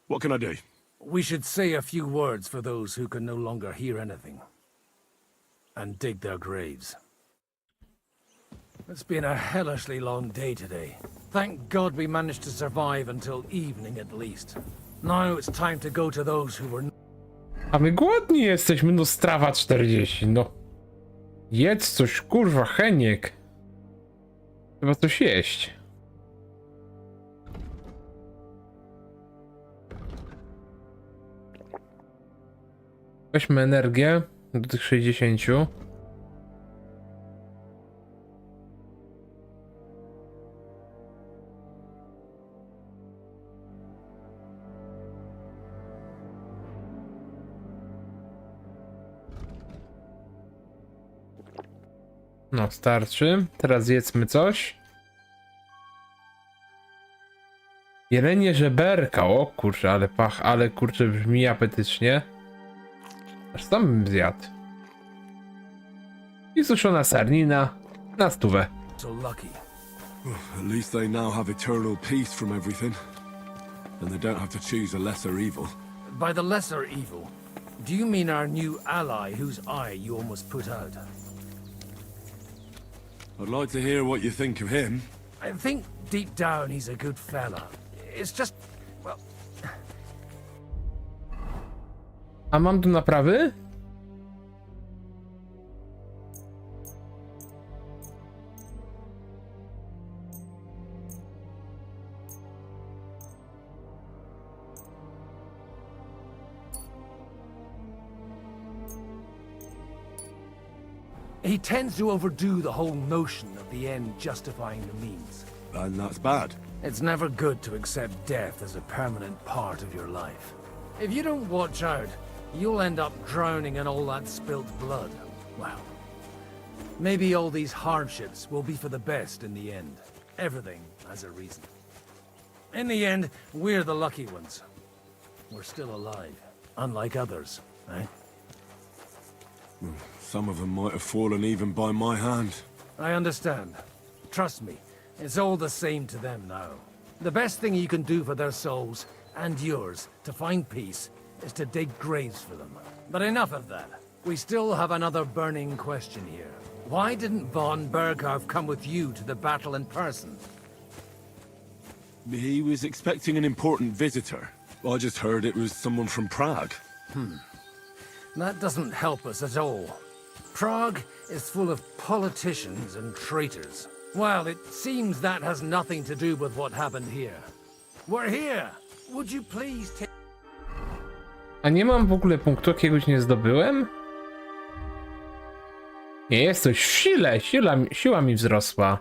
What can I do? We should say a few words for those who can no longer hear anything. And dig their graves. It's been a hellishly long day today. Thank God we managed to survive until evening at least. Now it's time to go to those who were... A my głodni jesteśmy, no strawa 40, no. Jedz coś, kurwa, Heniek. Trzeba coś jeść. Weźmy energię do tych 60. No, starczy. Teraz jedzmy coś. Jelenie żeberka. O kurczę, ale pach, ale kurczę, brzmi apetycznie. Aż sam bym zjadł. I suszona sarnina na stówę. So lucky. At least they now have eternal peace from everything. And they don't have to choose a lesser evil. By the lesser evil, do you mean our new ally whose eye you almost put out? I'd like to hear what you think of him. I think deep down he's a good fella. It's just, well... A mam tu naprawy? He tends to overdo the whole notion of the end justifying the means. And that's bad. It's never good to accept death as a permanent part of your life. If you don't watch out, you'll end up drowning in all that spilt blood. Well, maybe all these hardships will be for the best in the end. Everything has a reason. In the end, we're the lucky ones. We're still alive, unlike others, eh? Some of them might have fallen even by my hand. I understand. Trust me, it's all the same to them now. The best thing you can do for their souls, and yours, to find peace, is to dig graves for them. But enough of that. We still have another burning question here. Why didn't von Berghoff come with you to the battle in person? He was expecting an important visitor. I just heard it was someone from Prague. That doesn't help us at all. Prague is full of politicians and traitors. Well, it seems that has nothing to do with what happened here. We're here! Would you please take... A nie mam w ogóle punktu, jakiegoś nie zdobyłem? Nie, jest coś w sile, siła mi wzrosła.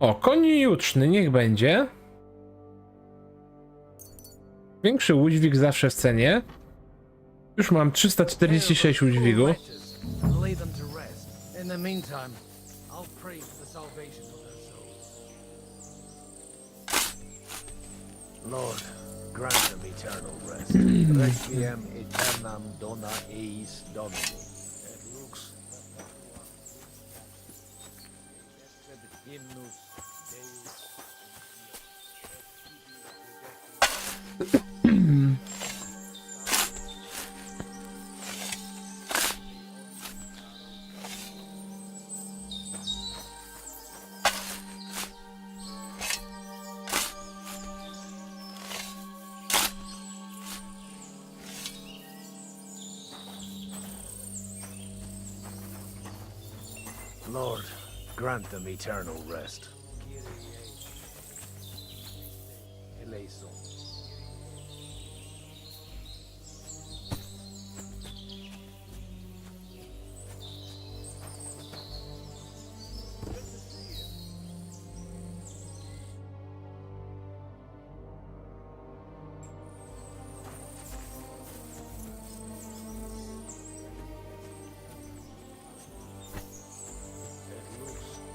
O, koń jutrzny, niech będzie. Większy udźwig zawsze w cenie. Już mam 346 udźwigu. Lay them to rest. In the meantime, I'll pray for the salvation of their souls. Lord, grant them eternal rest. Requiem aeternam dona eis Domini. Et lux hymnus Deus. Lord, grant them eternal rest. Eleison.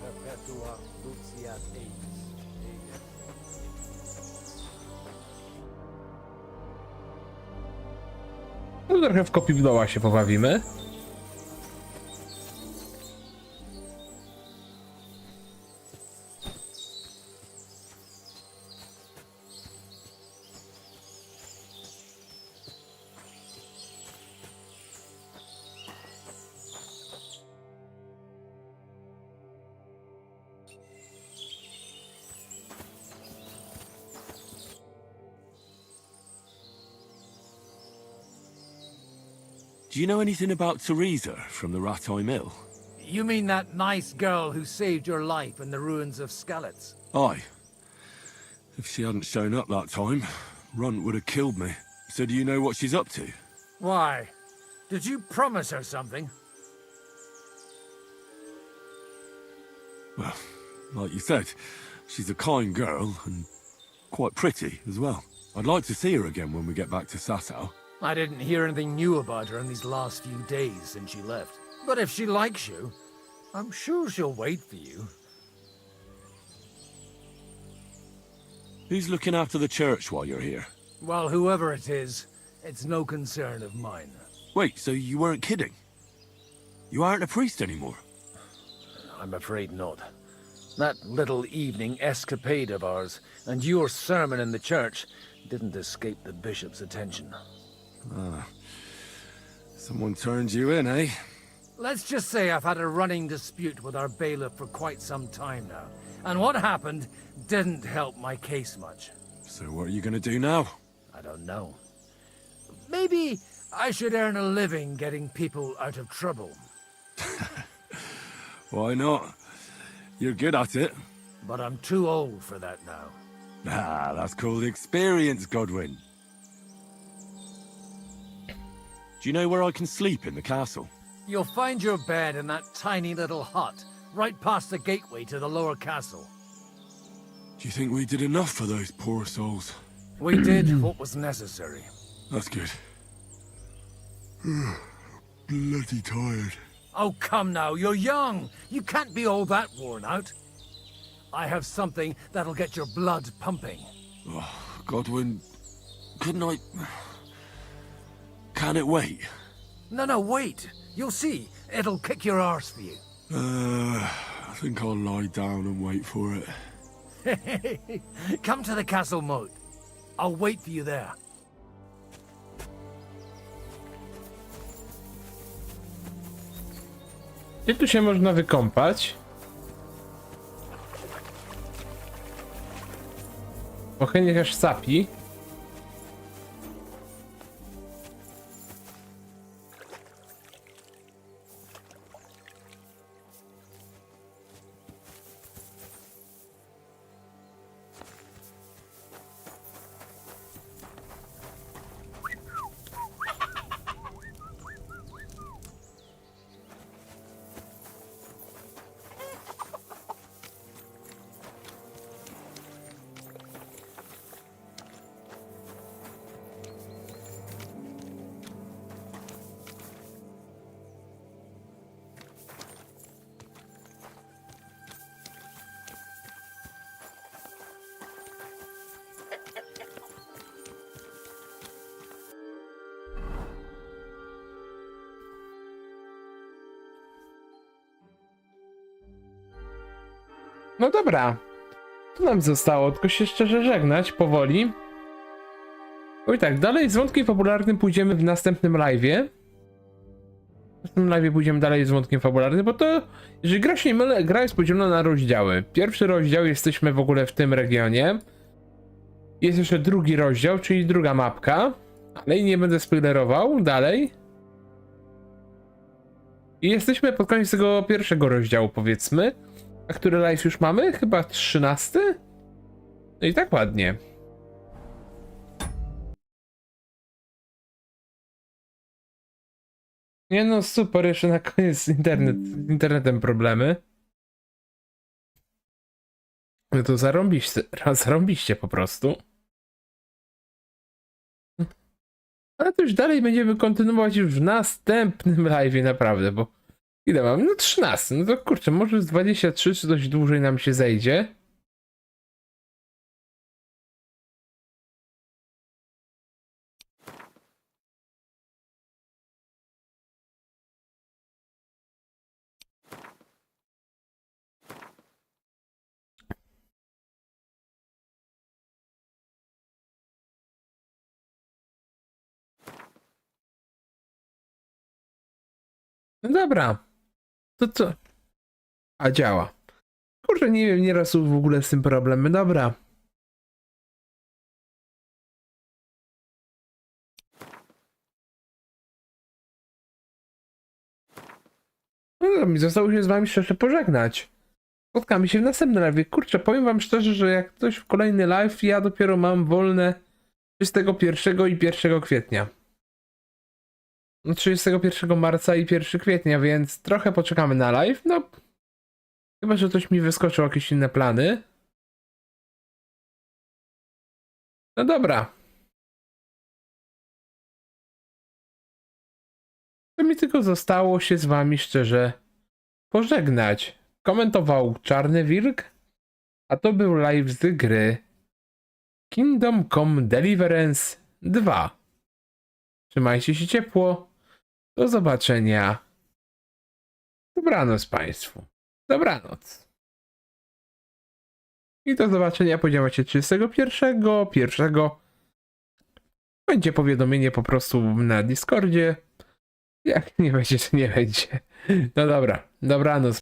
Perpetua luciat eis. No trochę w kopii w doła się pobawimy. Do you know anything about Teresa from the Rattay Mill? You mean that nice girl who saved your life in the ruins of Skalitz? Aye. If she hadn't shown up that time, Runt would have killed me. So do you know what she's up to? Why? Did you promise her something? Well, like you said, she's a kind girl and quite pretty as well. I'd like to see her again when we get back to Sasau. I didn't hear anything new about her in these last few days since she left. But if she likes you, I'm sure she'll wait for you. Who's looking after the church while you're here? Well, whoever it is, it's no concern of mine. Wait, so you weren't kidding? You aren't a priest anymore? I'm afraid not. That little evening escapade of ours, and your sermon in the church, didn't escape the bishop's attention. Ah. Someone turned you in, eh? Let's just say I've had a running dispute with our bailiff for quite some time now. And what happened didn't help my case much. So what are you gonna do now? I don't know. Maybe I should earn a living getting people out of trouble. Why not? You're good at it. But I'm too old for that now. Ah, that's called experience, Godwin. Do you know where I can sleep in the castle? You'll find your bed in that tiny little hut, right past the gateway to the lower castle. Do you think we did enough for those poor souls? We did what was necessary. That's good. Bloody tired. Oh, come now, you're young. You can't be all that worn out. I have something that'll get your blood pumping. Oh, Godwin, couldn't I... Can it wait? No, wait. You'll see. It'll kick your arse for you. I think I'll lie down and wait for it. Come to the castle moat. I'll wait for you there. Gdzie tu się można wykąpać? Trochę niech aż sapi. No dobra. Tu nam zostało, tylko się szczerze żegnać, powoli. Oj tak, dalej z wątkiem fabularnym pójdziemy w następnym live'ie. W następnym live'ie pójdziemy dalej z wątkiem fabularnym, bo to, jeżeli gra się nie mylę, gra jest podzielona na rozdziały. Pierwszy rozdział, jesteśmy w ogóle w tym regionie. Jest jeszcze drugi rozdział, czyli druga mapka. Ale nie będę spoilerował, dalej. I jesteśmy pod koniec tego pierwszego rozdziału, powiedzmy. A który live już mamy? Chyba 13? No i tak ładnie. Nie no, super, jeszcze na koniec z internetem problemy. No to zarąbiście po prostu. Ale to już dalej będziemy kontynuować już w następnym live'ie, naprawdę, bo ile mam? No 13, no to kurczę, może z 23 czy coś dłużej nam się zejdzie. No dobra. To co? A działa. Kurczę, nie wiem, nieraz są w ogóle z tym problemy. Dobra. No mi zostało się z wami szczerze pożegnać. Spotkamy się w następnym live. Kurczę, powiem wam szczerze, że jak ktoś w kolejny live, ja dopiero mam wolne 31 i 1 kwietnia. 31 marca i 1 kwietnia, więc trochę poczekamy na live. No, chyba że coś mi wyskoczą, jakieś inne plany. No dobra. To mi tylko zostało się z wami szczerze pożegnać. Komentował Czarny Wilk, a to był live z gry Kingdom Come Deliverance 2. Trzymajcie się ciepło. Do zobaczenia. Dobranoc Państwu. Dobranoc. I do zobaczenia, podzięłacie 31.1. Będzie powiadomienie po prostu na Discordzie. Jak nie będzie, to nie będzie. No dobra, dobranoc.